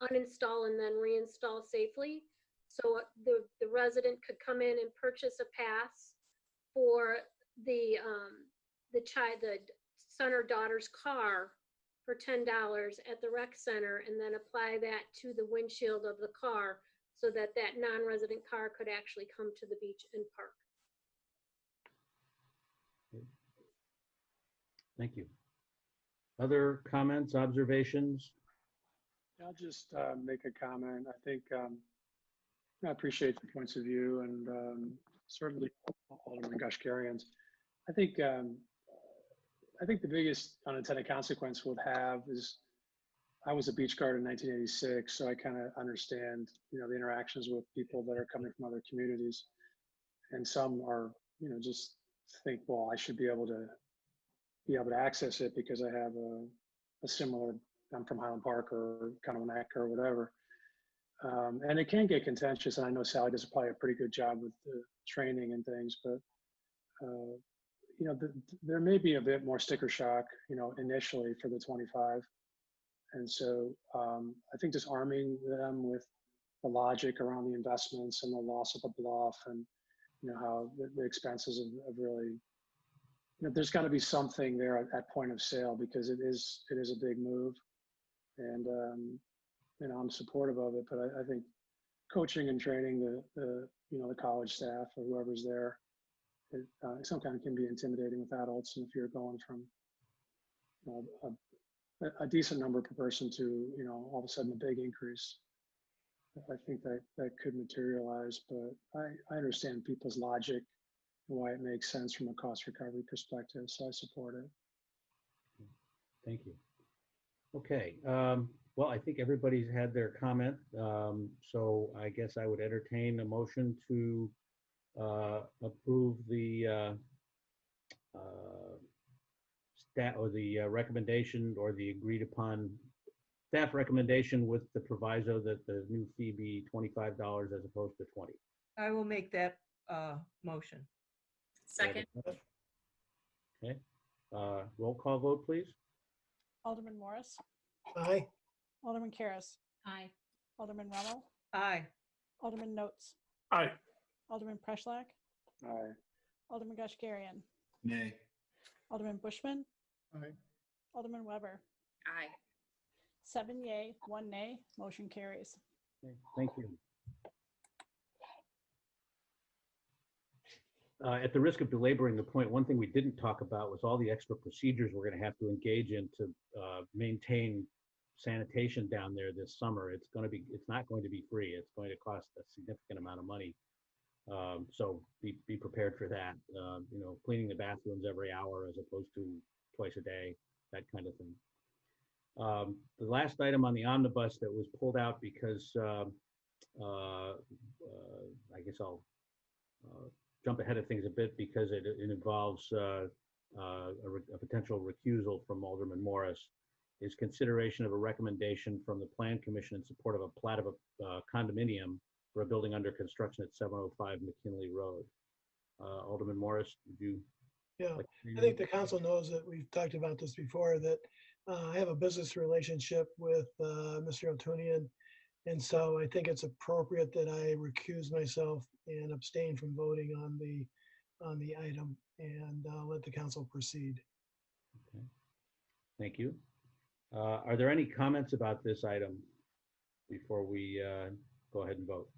uninstall and then reinstall safely. So the resident could come in and purchase a pass for the son or daughter's car for $10 at the rec center, and then apply that to the windshield of the car so that non-resident car could actually come to the beach and park. Thank you. Other comments, observations? I'll just make a comment. I think I appreciate the points of view, and certainly Alderman Kashkarian's. I think the biggest unintended consequence we'll have is, I was a beach guard in 1986, so I kind of understand, the interactions with people that are coming from other communities, and some are, just think, well, I should be able to access it because I have a similar, I'm from Highland Park or kind of an ACCA or whatever. And it can get contentious, and I know Sally does probably a pretty good job with the training and things, but there may be a bit more sticker shock, initially for the 25. And so I think just arming them with the logic around the investments and the loss of the bluff, and how the expenses have really, there's got to be something there at point of sale, because it is a big move. And, I'm supportive of it, but I think coaching and training the college staff or whoever's there, sometimes can be intimidating with adults. And if you're going from, a decent number per person to, all of a sudden a big increase, I think that could materialize, but I understand people's logic and why it makes sense from a cost recovery perspective, so I support it. Thank you. Okay, well, I think everybody's had their comment, so I guess I would entertain a motion to approve the stat or the recommendation or the agreed upon staff recommendation with the proviso that the new fee be $25 as opposed to 20. I will make that motion. Second. Okay, roll call vote, please. Alderman Morris, Aye. Alderman Karas, Aye. Alderman Rommel, Aye. Alderman Notes, Aye. Alderman Preschlack, Aye. Alderman Gashgarian, Nay. Alderman Bushman, Aye. Alderman Weber. Aye. 7 yea, 1 nay, motion carries. Okay, thank you. At the risk of belaboring the point, one thing we didn't talk about was all the extra procedures we're going to have to engage in to maintain sanitation down there this summer. It's not going to be free. It's going to cost a significant amount of money. So be prepared for that. Cleaning the bathrooms every hour as opposed to twice a day, that kind of thing. The last item on the omnibus that was pulled out because I guess I'll jump ahead of things a bit because it involves a potential recusal from Alderman Morris, is consideration of a recommendation from the Plan Commission in support of a plat of a condominium for a building under construction at 705 McKinley Road. Alderman Morris, would you? Yeah, like to I think the council knows that we've talked about this before, that I have a business relationship with Mr. Otunian. And so I think it's appropriate that I recuse myself and abstain from voting on the item and let the council proceed. Okay. Thank you. Are there any comments about this item before we go ahead and vote?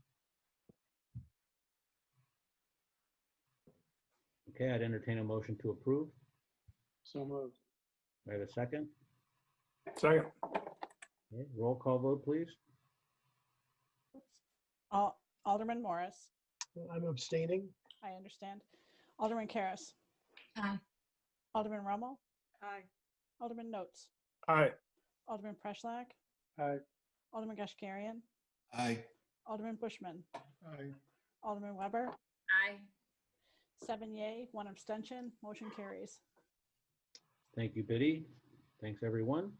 Okay, I'd entertain a motion to approve. So moved. Do I have a second? Second. Okay, roll call vote, please. Alderman Morris, I'm abstaining. I understand. Alderman Karas, Aye. Alderman Rommel, Aye. Alderman Notes, Aye. Alderman Preschlack, Aye. Alderman Gashgarian, Aye. Alderman Bushman, Aye. Alderman Weber. Aye. 7 yea, 1 abstention, motion carries. Thank you, Biddy. Thanks, everyone.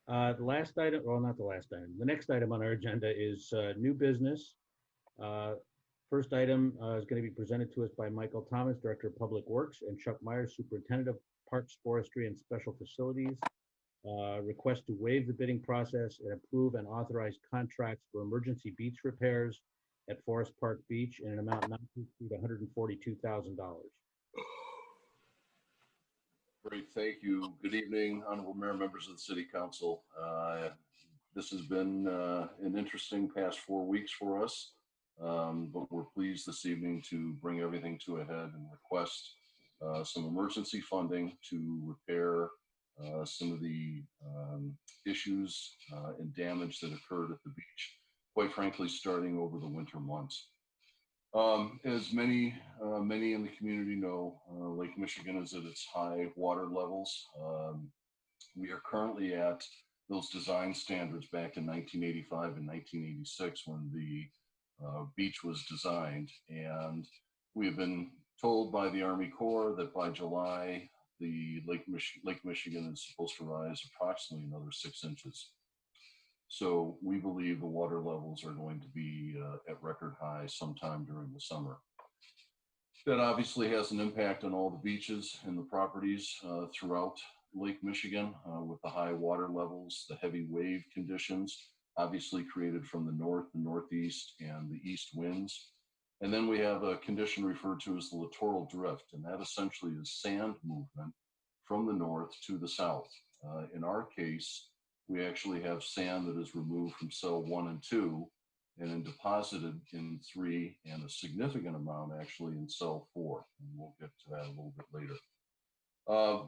The last item, well, not the last item. The next item on our agenda is new business. First item is going to be presented to us by Michael Thomas, Director of Public Works, and Chuck Myers, Superintendent of Parks, Forestry, and Special Facilities. Request to waive the bidding process and approve and authorize contracts for emergency beach repairs at Forest Park Beach in an amount not to exceed $142,000. Great, thank you. Good evening, Honorable Mayor, members of the City Council. This has been an interesting past 4 weeks for us, but we're pleased this evening to bring everything to a head and request some emergency funding to repair some of the issues and damage that occurred at the beach, quite frankly, starting over the winter months. As many in the community know, Lake Michigan is at its high water levels. We are currently at those design standards back in 1985 and 1986 when the beach was designed. And we have been told by the Army Corps that by July, the Lake Michigan is supposed to rise approximately another 6 inches. So we believe the water levels are going to be at record highs sometime during the summer. That obviously has an impact on all the beaches and the properties throughout Lake Michigan with the high water levels, the heavy wave conditions, obviously created from the north, the northeast, and the east winds. And then we have a condition referred to as the littoral drift, and that essentially is sand movement from the north to the south. In our case, we actually have sand that is removed from cell 1 and 2 and then deposited in 3, and a significant amount actually in cell 4. And we'll get to that a little bit later.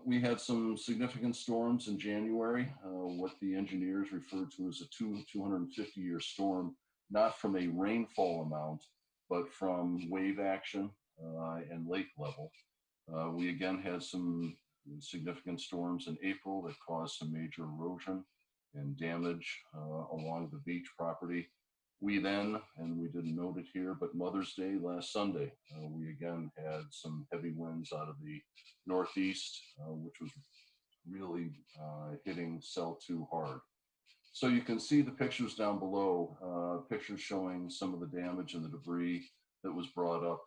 We had some significant storms in January, what the engineers referred to as a 250-year storm, not from a rainfall amount, but from wave action and lake level. We again had some significant storms in April that caused some major erosion and damage along the beach property. We then, and we didn't note it here, but Mother's Day last Sunday, we again had some heavy winds out of the northeast, which was really hitting cell 2 hard. So you can see the pictures down below, pictures showing some of the damage and the debris that was brought up,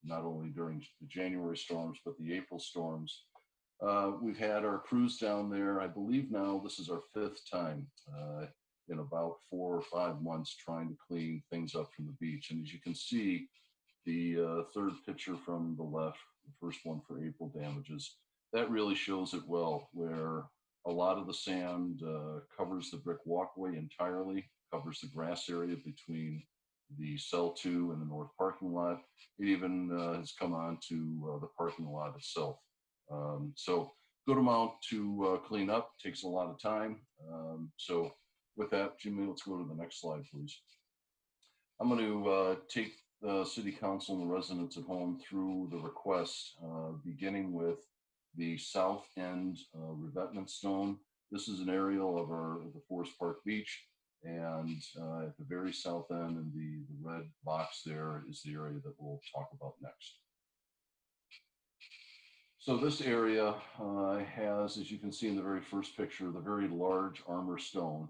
not only during the January storms, but the April storms. We've had our crews down there. I believe now this is our 5th time in about 4 or 5 months trying to clean things up from the beach. And as you can see, the third picture from the left, the first one for April damages, that really shows it well, where a lot of the sand covers the brick walkway entirely, covers the grass area between the cell 2 and the north parking lot. It even has come on to the parking lot itself. So good amount to clean up, takes a lot of time. So with that, Jimmy, let's go to the next slide, please. I'm going to take the City Council and the residents at home through the request, beginning with the south end revetment stone. This is an aerial of the Forest Park Beach, and at the very south end in the red box there is the area that we'll talk about next. So this area has, as you can see in the very first picture, the very large armor stone,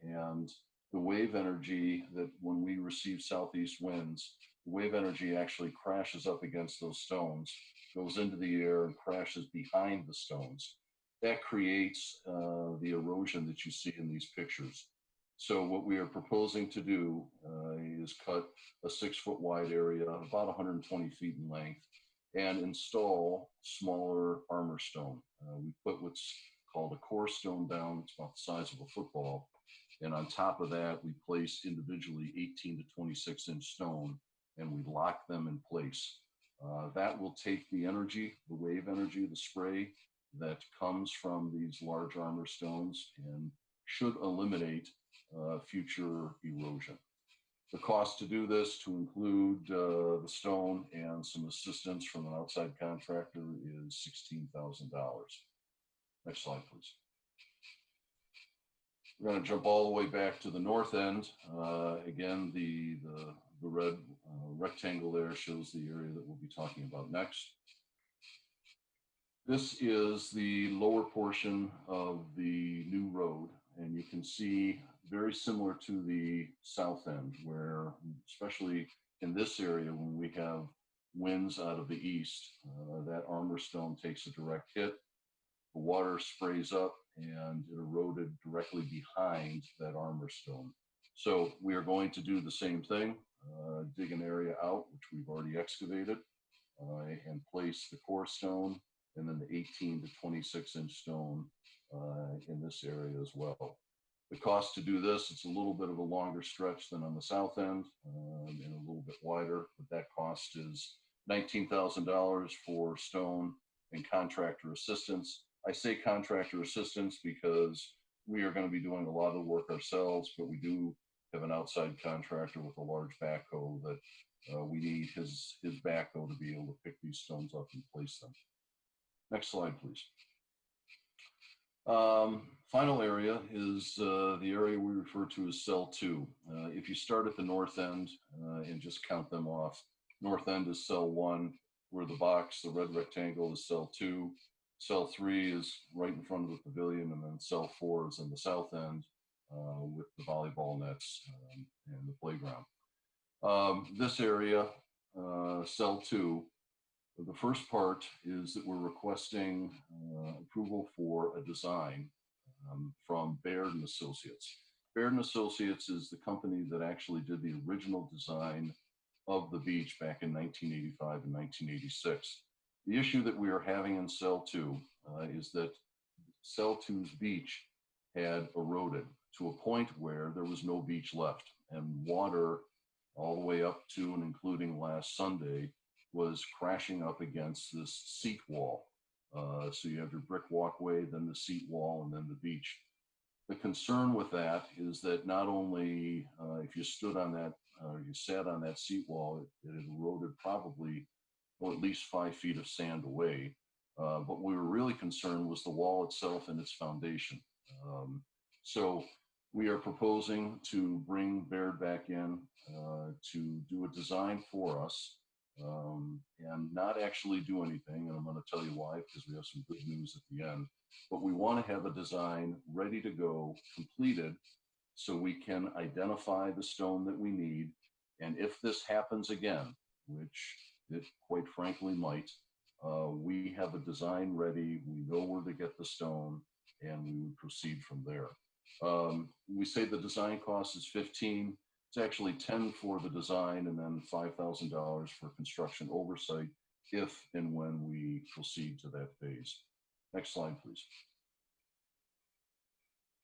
and the wave energy that when we receive southeast winds, the wave energy actually crashes up against those stones, goes into the air and crashes behind the stones. That creates the erosion that you see in these pictures. So what we are proposing to do is cut a 6-foot wide area, about 120 feet in length, and install smaller armor stone. We put what's called a core stone down. It's about the size of a football. And on top of that, we place individually 18 to 26 inch stone, and we lock them in place. That will take the energy, the wave energy, the spray that comes from these large armor stones, and should eliminate future erosion. The cost to do this, to include the stone and some assistance from an outside contractor, is $16,000. Next slide, please. We're going to jump all the way back to the north end. Again, the red rectangle there shows the area that we'll be talking about next. This is the lower portion of the new road, and you can see very similar to the south end, where especially in this area, when we have winds out of the east, that armor stone takes a direct hit. The water sprays up and it eroded directly behind that armor stone. So we are going to do the same thing, dig an area out, which we've already excavated, and place the core stone and then the 18 to 26 inch stone in this area as well. The cost to do this, it's a little bit of a longer stretch than on the south end, and a little bit wider, but that cost is $19,000 for stone and contractor assistance. I say contractor assistance because we are going to be doing a lot of the work ourselves, but we do have an outside contractor with a large backhoe that we need his backhoe to be able to pick these stones up and place them. Next slide, please. Final area is the area we refer to as cell 2. If you start at the north end and just count them off, north end is cell 1, where the box, the red rectangle, is cell 2. Cell 3 is right in front of the pavilion, and then cell 4 is in the south end with the volleyball nets and the playground. This area, cell 2, the first part is that we're requesting approval for a design from Baird and Associates. Baird and Associates is the company that actually did the original design of the beach back in 1985 and 1986. The issue that we are having in cell 2 is that cell 2's beach had eroded to a point where there was no beach left, and water all the way up to and including last Sunday was crashing up against this seat wall. So you have your brick walkway, then the seat wall, and then the beach. The concern with that is that not only if you stood on that or you sat on that seat wall, it had eroded probably at least 5 feet of sand away. But we were really concerned was the wall itself and its foundation. So we are proposing to bring Baird back in to do a design for us and not actually do anything. And I'm going to tell you why, because we have some good news at the end. But we want to have a design ready to go, completed, so we can identify the stone that we need. And if this happens again, which it quite frankly might, we have a design ready, we know where to get the stone, and we would proceed from there. We say the design cost is 15. It's actually 10 for the design and then $5,000 for construction oversight if and when we proceed to that phase. Next slide, please.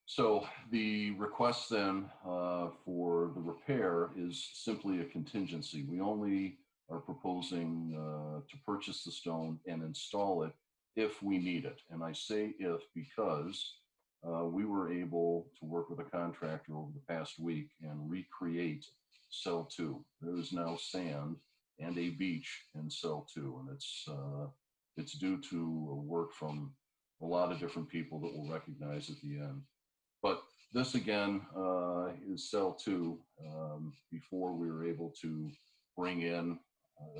So the request then for the repair is simply a contingency. We only are proposing to purchase the stone and install it if we need it. And I say if because we were able to work with a contractor over the past week and recreate cell 2. There is now sand and a beach in cell 2, and it's due to work from a lot of different people that we'll recognize at the end. But this again is cell 2 before we were able to bring in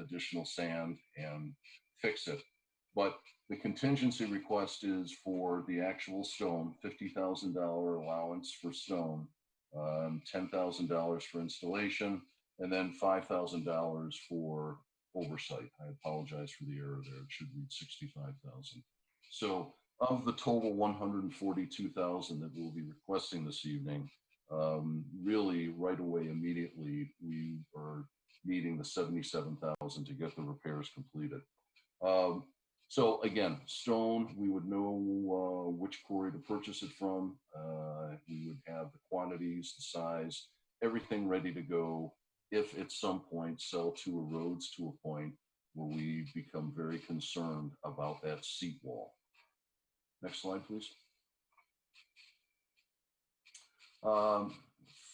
additional sand and fix it. But the contingency request is for the actual stone, $50,000 allowance for stone, $10,000 for installation, and then $5,000 for oversight. I apologize for the error there. It should read 65,000. So of the total 142,000 that we'll be requesting this evening, really right away, immediately, we are needing the 77,000 to get the repairs completed. So again, stone, we would know which quarry to purchase it from. We would have the quantities, the size, everything ready to go if at some point cell 2 erodes to a point where we become very concerned about that seat wall. Next slide, please.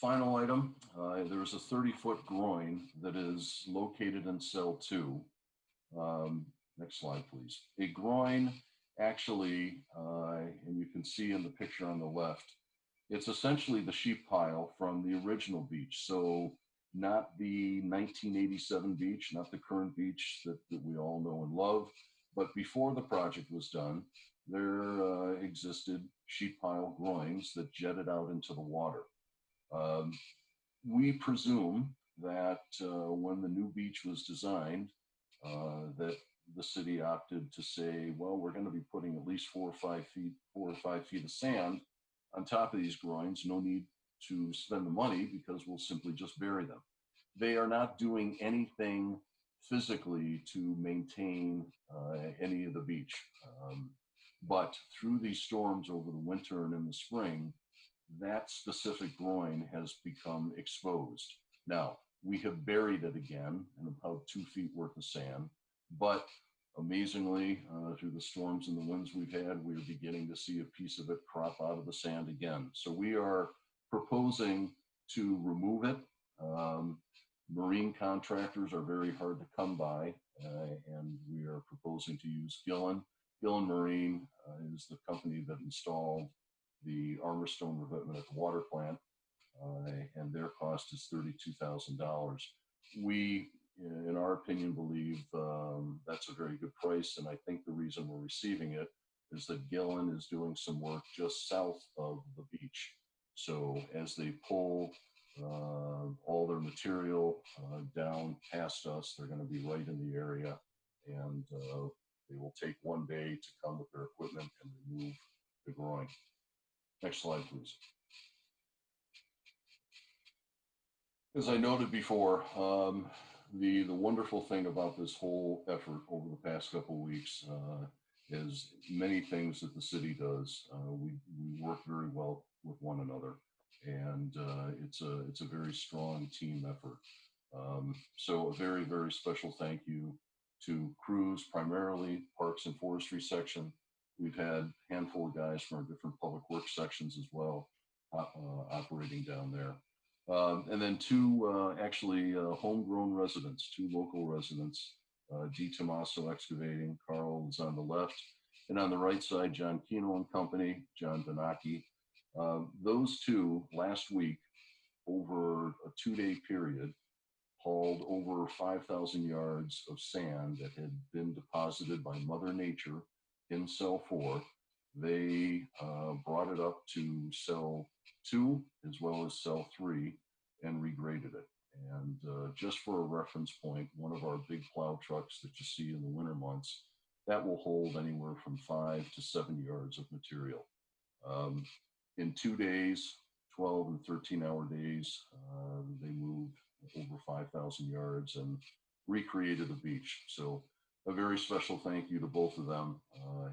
Final item, there's a 30-foot groin that is located in cell 2. Next slide, please. A groin actually, and you can see in the picture on the left, it's essentially the sheep pile from the original beach. So not the 1987 beach, not the current beach that we all know and love, but before the project was done, there existed sheep pile groins that jetted out into the water. We presume that when the new beach was designed, that the city opted to say, well, we're going to be putting at least 4 or 5 feet of sand on top of these groins. No need to spend the money because we'll simply just bury them. They are not doing anything physically to maintain any of the beach. But through these storms over the winter and in the spring, that specific groin has become exposed. Now, we have buried it again in about 2 feet worth of sand, but amazingly, through the storms and the winds we've had, we're beginning to see a piece of it crop out of the sand again. So we are proposing to remove it. Marine contractors are very hard to come by, and we are proposing to use Gele. Gele Marine is the company that installed the armor stone revetment at the water plant, and their cost is $32,000. We, in our opinion, believe that's a very good price, and I think the reason we're receiving it is that Gele is doing some work just south of the beach. So as they pull all their material down past us, they're going to be right in the area, and they will take one day to come with their equipment and remove the groin. Next slide, please. As I noted before, the wonderful thing about this whole effort over the past couple of weeks is many things that the city does. We work very well with one another. And it's a very strong team effort. So a very, very special thank you to crews, primarily Parks and Forestry section. We've had a handful of guys from our different public works sections as well, operating down there. And then two actually homegrown residents, two local residents, D. Tomaso Excavating, Carl is on the left, and on the right side, John Kino and Company, John Benaki. Those two last week, over a 2-day period, hauled over 5,000 yards of sand that had been deposited by Mother Nature in cell 4. They brought it up to cell 2 as well as cell 3 and regraded it. And just for a reference point, one of our big plow trucks that you see in the winter months, that will hold anywhere from 5 to 7 yards of material. In 2 days, 12 and 13-hour days, they moved over 5,000 yards and recreated the beach. So a very special thank you to both of them,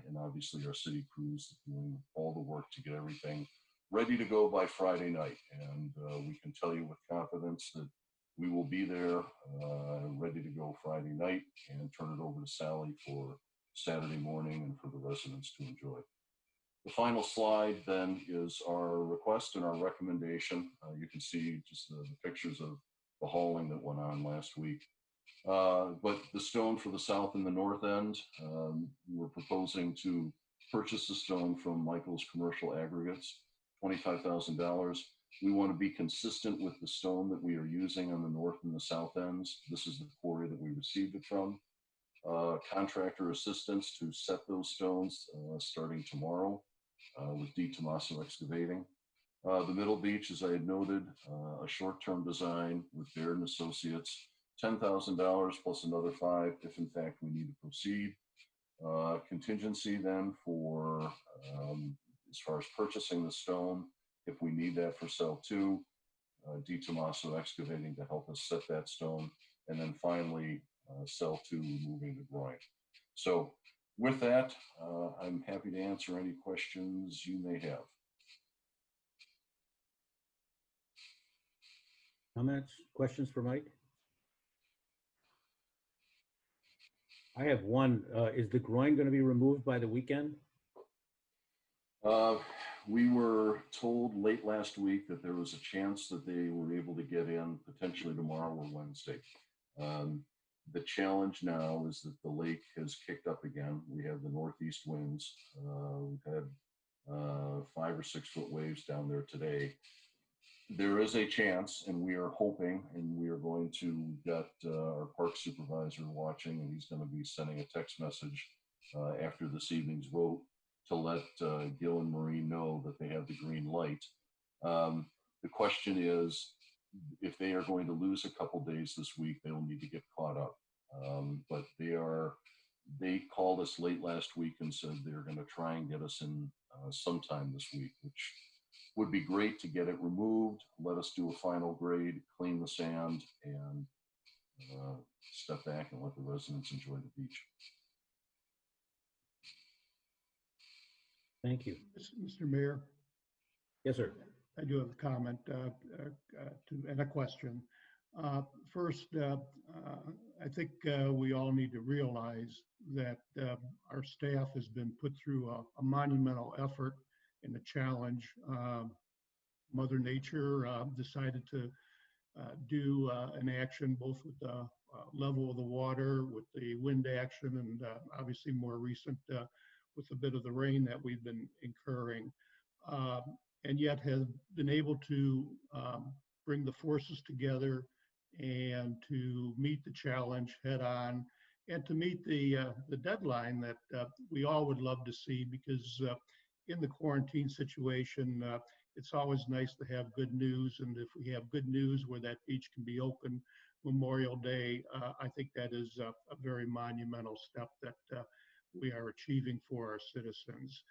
and obviously our city crews doing all the work to get everything ready to go by Friday night. And we can tell you with confidence that we will be there ready to go Friday night and turn it over to Sally for Saturday morning and for the residents to enjoy. The final slide then is our request and our recommendation. You can see just the pictures of the hauling that went on last week. But the stone for the south and the north end, we're proposing to purchase the stone from Michael's Commercial Aggregates, $25,000. We want to be consistent with the stone that we are using on the north and the south ends. This is the quarry that we received it from. Contractor assistance to set those stones starting tomorrow with D. Tomaso Excavating. The middle beach, as I had noted, a short-term design with Baird and Associates, $10,000 plus another $5,000 if in fact we need to proceed. Contingency then for as far as purchasing the stone, if we need that for cell 2, D. Tomaso Excavating to help us set that stone, and then finally cell 2 moving the groin. So with that, I'm happy to answer any questions you may have. Comments, questions for Mike? I have one. Is the groin going to be removed by the weekend? We were told late last week that there was a chance that they were able to get in potentially tomorrow or Wednesday. The challenge now is that the lake has kicked up again. We have the northeast winds. We've had 5 or 6 foot waves down there today. There is a chance, and we are hoping, and we are going to get our park supervisor watching, and he's going to be sending a text message after this evening's vote to let Gele and Marine know that they have the green light. The question is, if they are going to lose a couple days this week, they'll need to get caught up. But they called us late last week and said they're going to try and get us in sometime this week, which would be great to get it removed, let us do a final grade, clean the sand, and step back and let the residents enjoy the beach. Thank you. Mr. Mayor? Yes, sir. I do have a comment and a question. First, I think we all need to realize that our staff has been put through a monumental effort and a challenge. Mother Nature decided to do an action both with the level of the water, with the wind action, and obviously more recent with a bit of the rain that we've been incurring, and yet has been able to bring the forces together and to meet the challenge head on, and to meet the deadline that we all would love to see, because in the quarantine situation, it's always nice to have good news. And if we have good news where that beach can be open Memorial Day, I think that is a very monumental step that we are achieving for our citizens.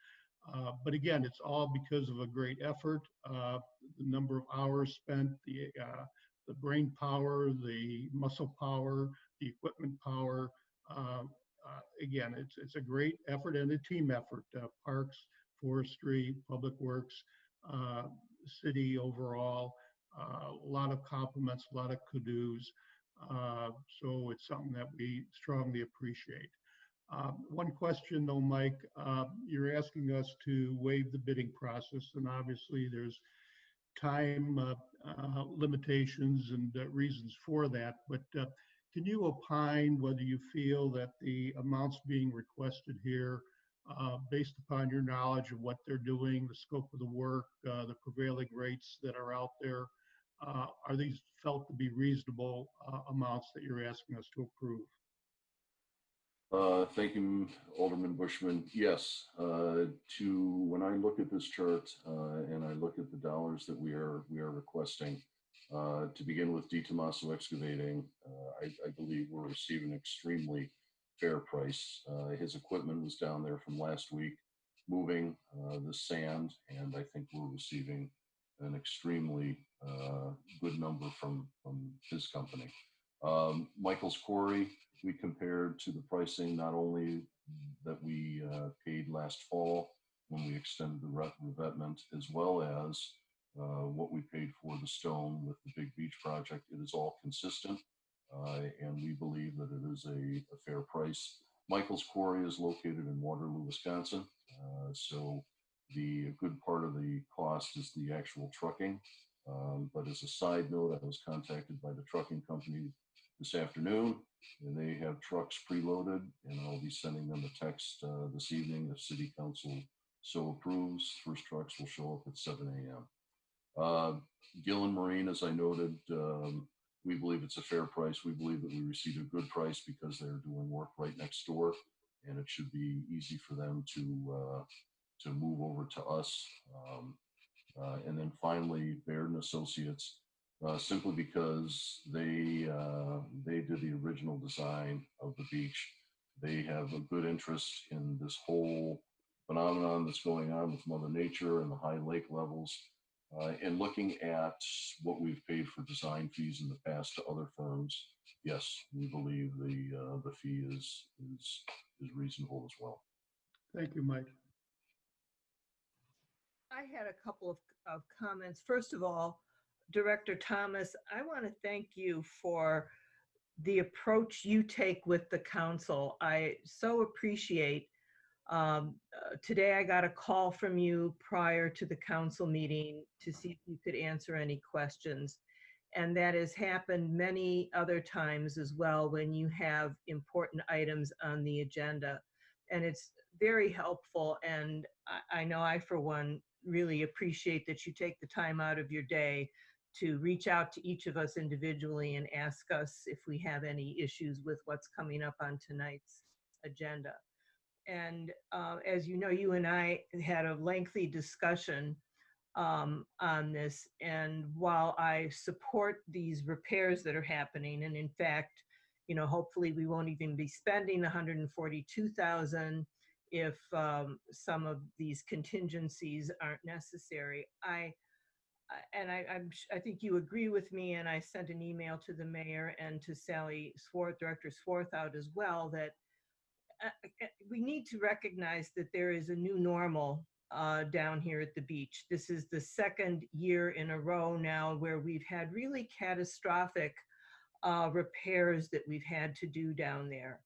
But again, it's all because of a great effort, the number of hours spent, the brain power, the muscle power, the equipment power. Again, it's a great effort and a team effort. Parks, Forestry, Public Works, city overall. A lot of compliments, a lot of kudos. So it's something that we strongly appreciate. One question though, Mike, you're asking us to waive the bidding process, and obviously there's time limitations and reasons for that, but can you opine whether you feel that the amounts being requested here, based upon your knowledge of what they're doing, the scope of the work, the prevailing rates that are out there, are these felt to be reasonable amounts that you're asking us to approve? Thank you, Alderman Bushman. Yes, when I look at this chart and I look at the dollars that we are requesting, to begin with, D. Tomaso Excavating, I believe we're receiving an extremely fair price. His equipment was down there from last week moving the sand, and I think we're receiving an extremely good number from his company. Michael's Quarry, we compared to the pricing not only that we paid last fall when we extended the revetment, as well as what we paid for the stone with the Big Beach project. It is all consistent, and we believe that it is a fair price. Michael's Quarry is located in Waterloo, Wisconsin, so the good part of the cost is the actual trucking. But as a side note, I was contacted by the trucking company this afternoon, and they have trucks preloaded, and I'll be sending them a text this evening if City Council so approves. First trucks will show up at 7 a.m. Gele Marine, as I noted, we believe it's a fair price. We believe that we received a good price because they're doing work right next door, and it should be easy for them to move over to us. And then finally, Baird and Associates, simply because they did the original design of the beach. They have a good interest in this whole phenomenon that's going on with Mother Nature and the high lake levels. And looking at what we've paid for design fees in the past to other firms, yes, we believe the fee is reasonable as well. Thank you, Mike. I had a couple of comments. First of all, Director Thomas, I want to thank you for the approach you take with the council. I so appreciate. Today I got a call from you prior to the council meeting to see if you could answer any questions. And that has happened many other times as well when you have important items on the agenda. And it's very helpful. And I know I, for one, really appreciate that you take the time out of your day to reach out to each of us individually and ask us if we have any issues with what's coming up on tonight's agenda. And as you know, you and I had a lengthy discussion on this. And while I support these repairs that are happening, and in fact, you know, hopefully we won't even be spending $142,000 if some of these contingencies aren't necessary. I think you agree with me, and I sent an email to the mayor and to Sally Swarth, Director Swarthout as well, that we need to recognize that there is a new normal down here at the beach. This is the second year in a row now where we've had really catastrophic repairs that we've had to do down there.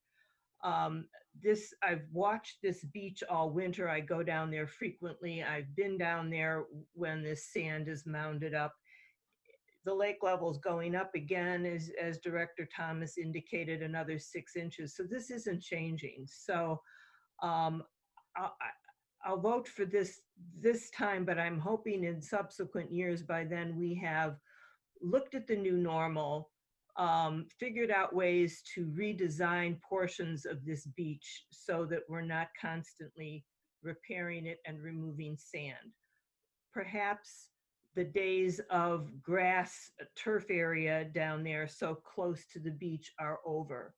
I've watched this beach all winter. I go down there frequently. I've been down there when this sand is mounded up. The lake level's going up again, as Director Thomas indicated, another 6 inches. So this isn't changing. So I'll vote for this time, but I'm hoping in subsequent years by then we have looked at the new normal, figured out ways to redesign portions of this beach so that we're not constantly repairing it and removing sand. Perhaps the days of grass turf area down there so close to the beach are over.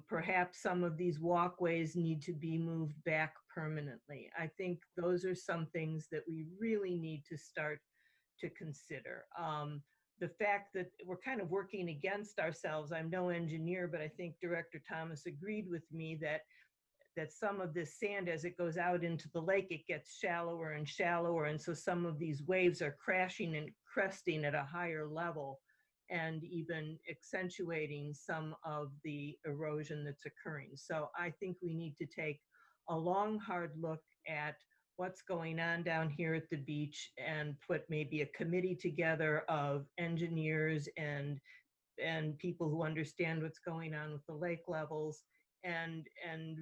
Perhaps some of these walkways need to be moved back permanently. I think those are some things that we really need to start to consider. The fact that we're kind of working against ourselves, I'm no engineer, but I think Director Thomas agreed with me that that some of this sand, as it goes out into the lake, it gets shallower and shallower. And so some of these waves are crashing and cresting at a higher level and even accentuating some of the erosion that's occurring. So I think we need to take a long, hard look at what's going on down here at the beach and put maybe a committee together of engineers and people who understand what's going on with the lake levels, and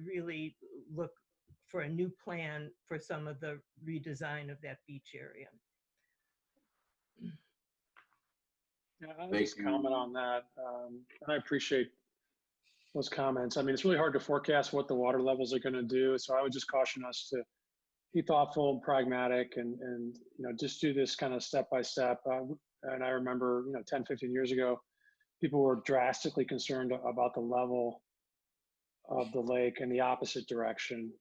really look for a new plan for some of the redesign of that beach area. Yeah, I'll just comment on that. And I appreciate those comments. I mean, it's really hard to forecast what the water levels are going to do. So I would just caution us to be thoughtful and pragmatic and just do this kind of step by step. And I remember, 10, 15 years ago, people were drastically concerned about the level of the lake in the opposite direction,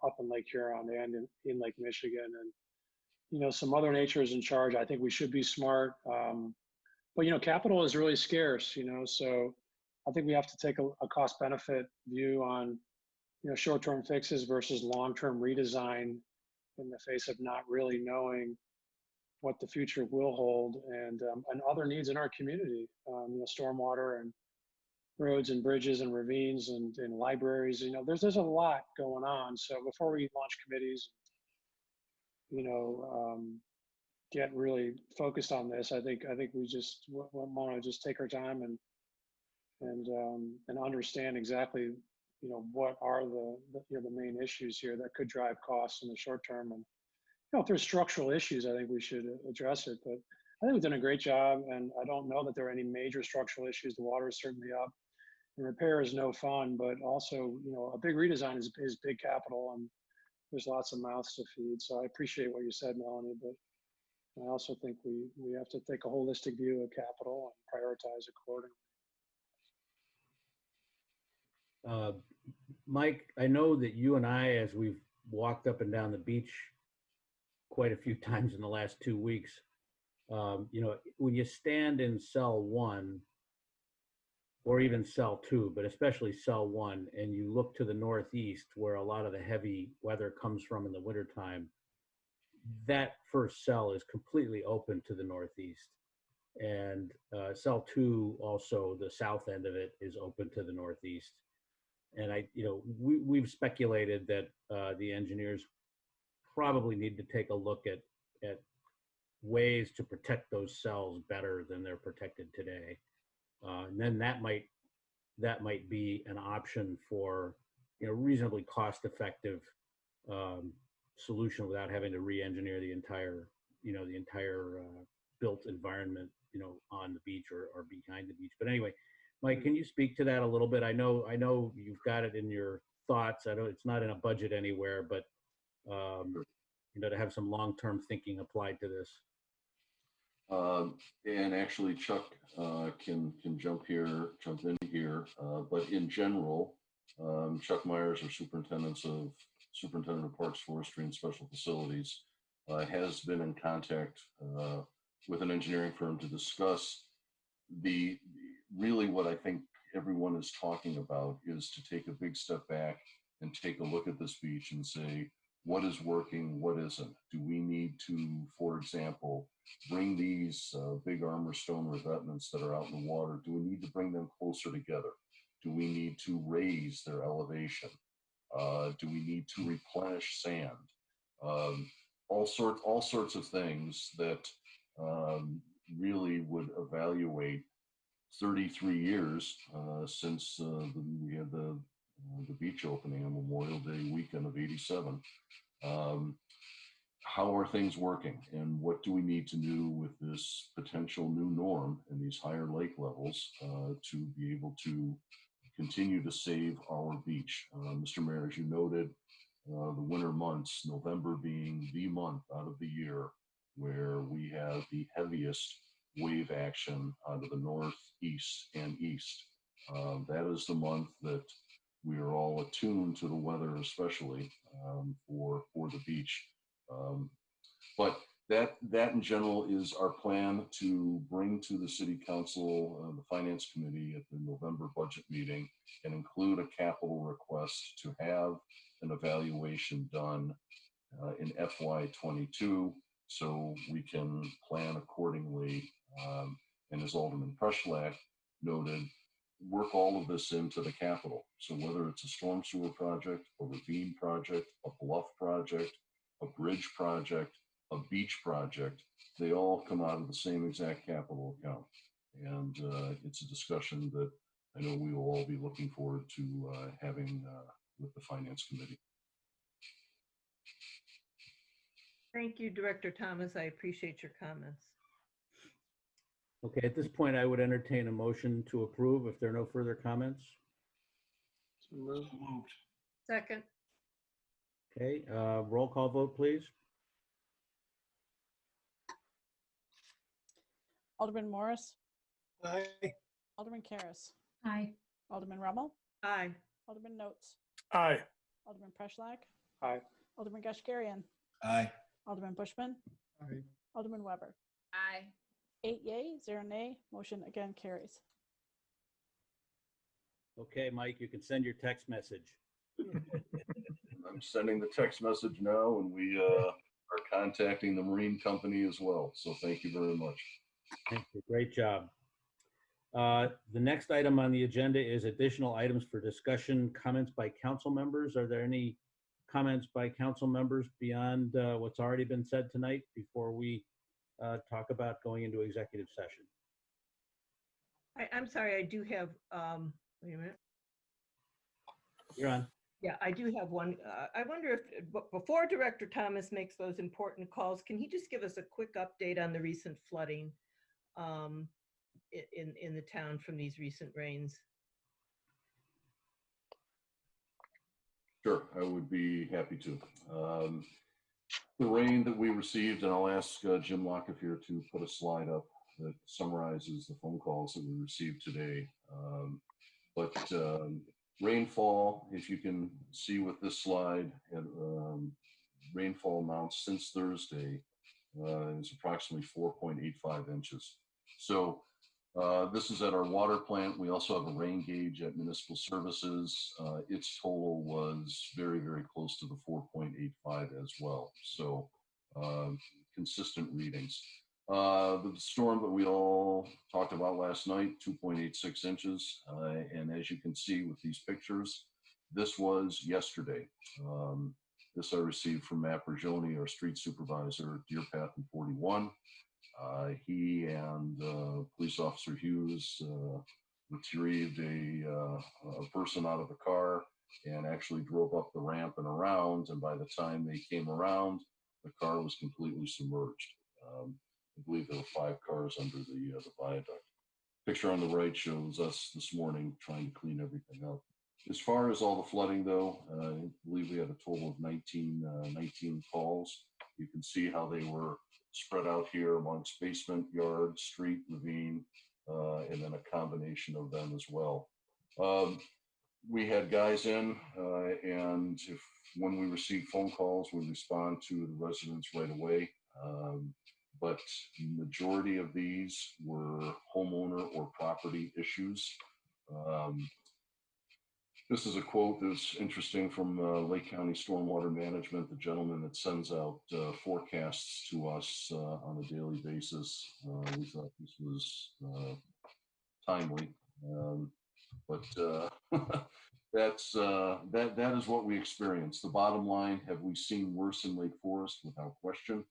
up in Lake Huron and in Lake Michigan. And, some Mother Nature is in charge. I think we should be smart. But, capital is really scarce, so I think we have to take a cost benefit view on, short-term fixes versus long-term redesign in the face of not really knowing what the future will hold and other needs in our community, stormwater and roads and bridges and ravines and libraries. There's a lot going on. So before we launch committees, get really focused on this, I think we just want to just take our time and understand exactly what are the main issues here that could drive costs in the short term. And if there's structural issues, I think we should address it. But I think we've done a great job, and I don't know that there are any major structural issues. The water is certainly up, and repair is no fun. But also, a big redesign is big capital, and there's lots of mouths to feed. So I appreciate what you said, Melanie, but I also think we have to take a holistic view of capital and prioritize accordingly. Mike, I know that you and I, as we've walked up and down the beach quite a few times in the last 2 weeks, when you stand in cell 1 or even cell 2, but especially cell 1, and you look to the northeast where a lot of the heavy weather comes from in the wintertime, that first cell is completely open to the northeast. And cell 2, also the south end of it, is open to the northeast. And we've speculated that the engineers probably need to take a look at ways to protect those cells better than they're protected today. And then that might be an option for reasonably cost-effective solution without having to re-engineer the entire built environment on the beach or behind the beach. But anyway, Mike, can you speak to that a little bit? I know you've got it in your thoughts. I know it's not in a budget anywhere, but to have some long-term thinking applied to this. And actually, Chuck can jump in here. But in general, Chuck Myers, our superintendent of Parks, Forestry, and Special Facilities, has been in contact with an engineering firm to discuss really what I think everyone is talking about is to take a big step back and take a look at this beach and say, what is working, what isn't? Do we need to, for example, bring these big armor stone revetments that are out in the water, do we need to bring them closer together? Do we need to raise their elevation? Do we need to replenish sand? All sorts of things that really would evaluate 33 years since we had the beach opening on Memorial Day weekend of '87. How are things working, and what do we need to do with this potential new norm and these higher lake levels to be able to continue to save our beach? Mr. Mayor, as you noted, the winter months, November being the month out of the year where we have the heaviest wave action out of the north, east, and east. That is the month that we are all attuned to the weather, especially for the beach. But that in general is our plan to bring to the city council, the finance committee at the November budget meeting, and include a capital request to have an evaluation done in FY22, so we can plan accordingly. And as Alderman Preschlack noted, work all of this into the capital. So whether it's a storm sewer project, a ravine project, a bluff project, a bridge project, a beach project, they all come out of the same exact capital account. And it's a discussion that I know we will all be looking forward to having with the Finance Committee. Thank you, Director Thomas. I appreciate your comments. Okay, at this point, I would entertain a motion to approve if there are no further comments. So moved. Second. Okay, roll call vote, please. Alderman Morris, Aye. Alderman Karas, Aye. Alderman Rummel, Aye. Alderman Notes, Aye. Alderman Preschlack, Aye. Alderman Gashgarian, Aye. Alderman Bushman, Aye. Alderman Weber. Aye. 8 yea, 0 nay. Motion again carries. Okay, Mike, you can send your text message. I'm sending the text message now, and we are contacting the marine company as well. So thank you very much. Thank you. Great job. The next item on the agenda is additional items for discussion, comments by council members. Are there any comments by council members beyond what's already been said tonight before we talk about going into executive session? I'm sorry, I do have, wait a minute. You're on. Yeah, I do have one. I wonder if, before Director Thomas makes those important calls, can he just give us a quick update on the recent flooding in the town from these recent rains? Sure, I would be happy to. The rain that we received, and I'll ask Jim Lockefier to put a slide up that summarizes the phone calls that we received today. Rainfall, if you can see with this slide, rainfall amounts since Thursday is approximately 4.85 inches. So this is at our water plant. We also have a rain gauge at municipal services. Its total was very, very close to the 4.85 as well. So consistent readings. The storm that we all talked about last night, 2.86 inches. And as you can see with these pictures, this was yesterday. This I received from Matt Bergioni, our street supervisor, Deer Path and 41. He and police officer Hughes retrieved a person out of the car and actually drove up the ramp and around. And by the time they came around, the car was completely submerged. I believe there were 5 cars under the viaduct. Picture on the right shows us this morning trying to clean everything up. As far as all the flooding, though, I believe we had a total of 19 calls. You can see how they were spread out here amongst basement, yard, street, ravine, and then a combination of them as well. We had guys in, and when we receive phone calls, we respond to the residents right away. But majority of these were homeowner or property issues. This is a quote that's interesting from Lake County Stormwater Management, the gentleman that sends out forecasts to us on a daily basis. We thought this was timely, but that is what we experienced. The bottom line, have we seen worse in Lake Forest? Without question.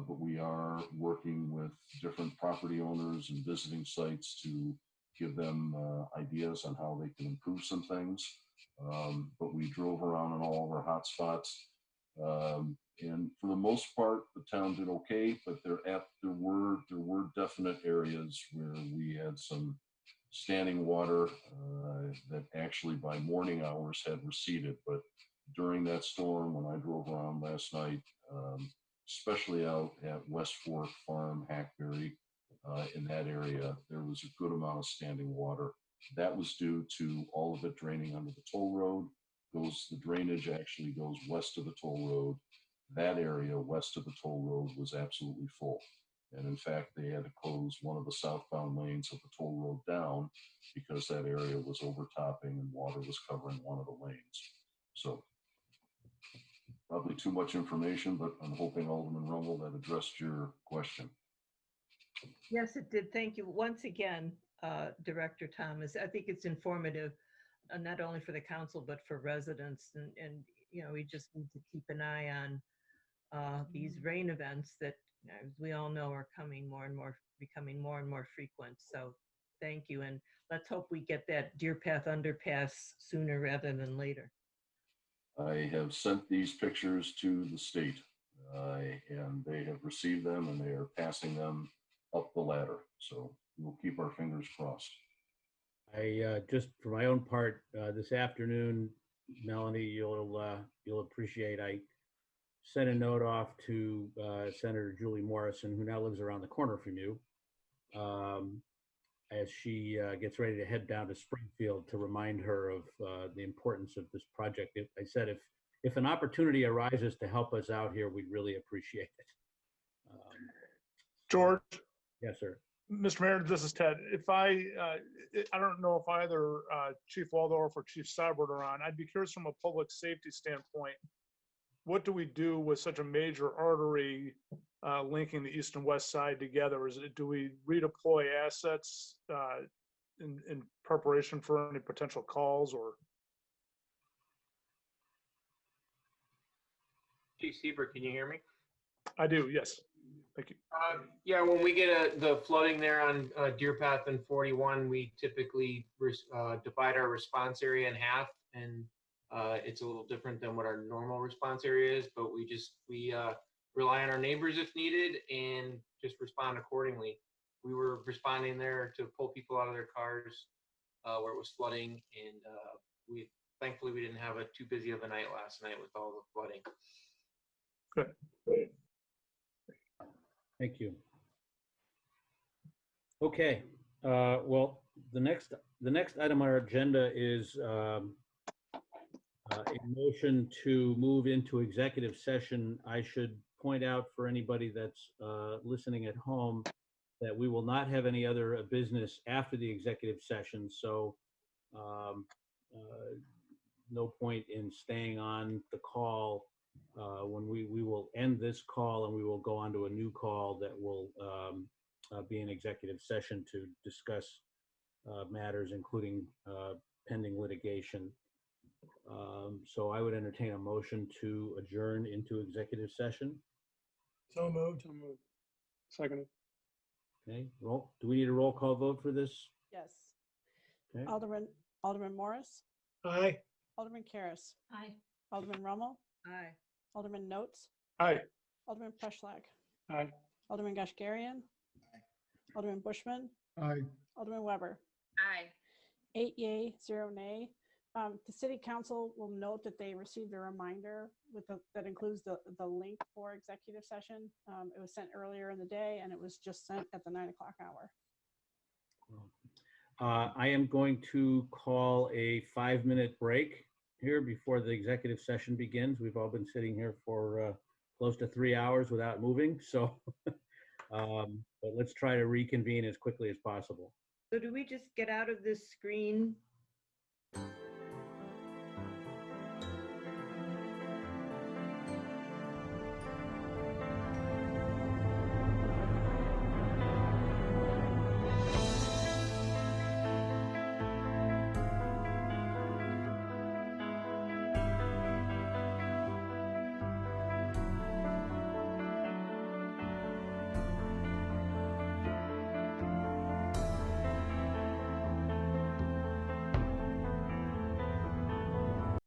But we are working with different property owners and visiting sites to give them ideas on how they can improve some things. But we drove around in all of our hot spots. And for the most part, the town did okay, but there were definite areas where we had some standing water that actually by morning hours had receded. But during that storm, when I drove around last night, especially out at West Fork Farm, Hackberry, in that area, there was a good amount of standing water. That was due to all of it draining under the toll road. The drainage actually goes west of the toll road that area west of the toll road was absolutely full. And in fact, they had to close one of the southbound lanes of the toll road down because that area was overtopping and water was covering one of the lanes. So probably too much information, but I'm hoping Alderman Rummel that addressed your question. Yes, it did. Thank you once again, Director Thomas. I think it's informative, not only for the council, but for residents. And you know, we just need to keep an eye on these rain events that, as we all know, are coming more and more, becoming more and more frequent. So thank you. And let's hope we get that Deer Path underpass sooner rather than later. I have sent these pictures to the state and they have received them and they are passing them up the ladder. So we'll keep our fingers crossed. I just for my own part, this afternoon, Melanie, you'll appreciate, I sent a note off to Senator Julie Morrison, who now lives around the corner from you, as she gets ready to head down to Springfield, to remind her of the importance of this project. I said if an opportunity arises to help us out here, we'd really appreciate it. George? Yes, sir. Mr. Mayor, this is Ted. If I don't know if either Chief Waldorf or Chief Seibert are on. I'd be curious from a public safety standpoint, what do we do with such a major artery linking the east and west side together? Do we redeploy assets in preparation for any potential calls, or? Chief Seibert, can you hear me? I do, yes. Thank you. Yeah, when we get the flooding there on Deer Path and 41, we typically divide our response area in half, and it's a little different than what our normal response area is, but we rely on our neighbors if needed and just respond accordingly. We were responding there to pull people out of their cars where it was flooding, and thankfully we didn't have too busy of a night last night with all the flooding. Good. Thank you. Okay, well, the next item on our agenda is a motion to move into executive session. I should point out for anybody that's listening at home that we will not have any other business after the executive session, so no point in staying on the call. When we will end this call and we will go on to a new call that will be an executive session to discuss matters including pending litigation. So I would entertain a motion to adjourn into executive session. So moved. Seconded. Okay, do we need a roll call vote for this? Yes. Okay. Alderman Morris, Aye. Alderman Karas, Aye. Alderman Rummel, Aye. Alderman Notes, Aye. Alderman Preschlag, Aye. Alderman Gashgarian, Alderman Bushman, Aye. Alderman Weber. Aye. 8 yea, 0 nay. The city council will note that they received a reminder that includes the link for executive session. It was sent earlier in the day and it was just sent at the 9 o'clock hour. I am going to call a 5-minute break here before the executive session begins. We've all been sitting here for close to 3 hours without moving, so but let's try to reconvene as quickly as possible. So do we just get out of this screen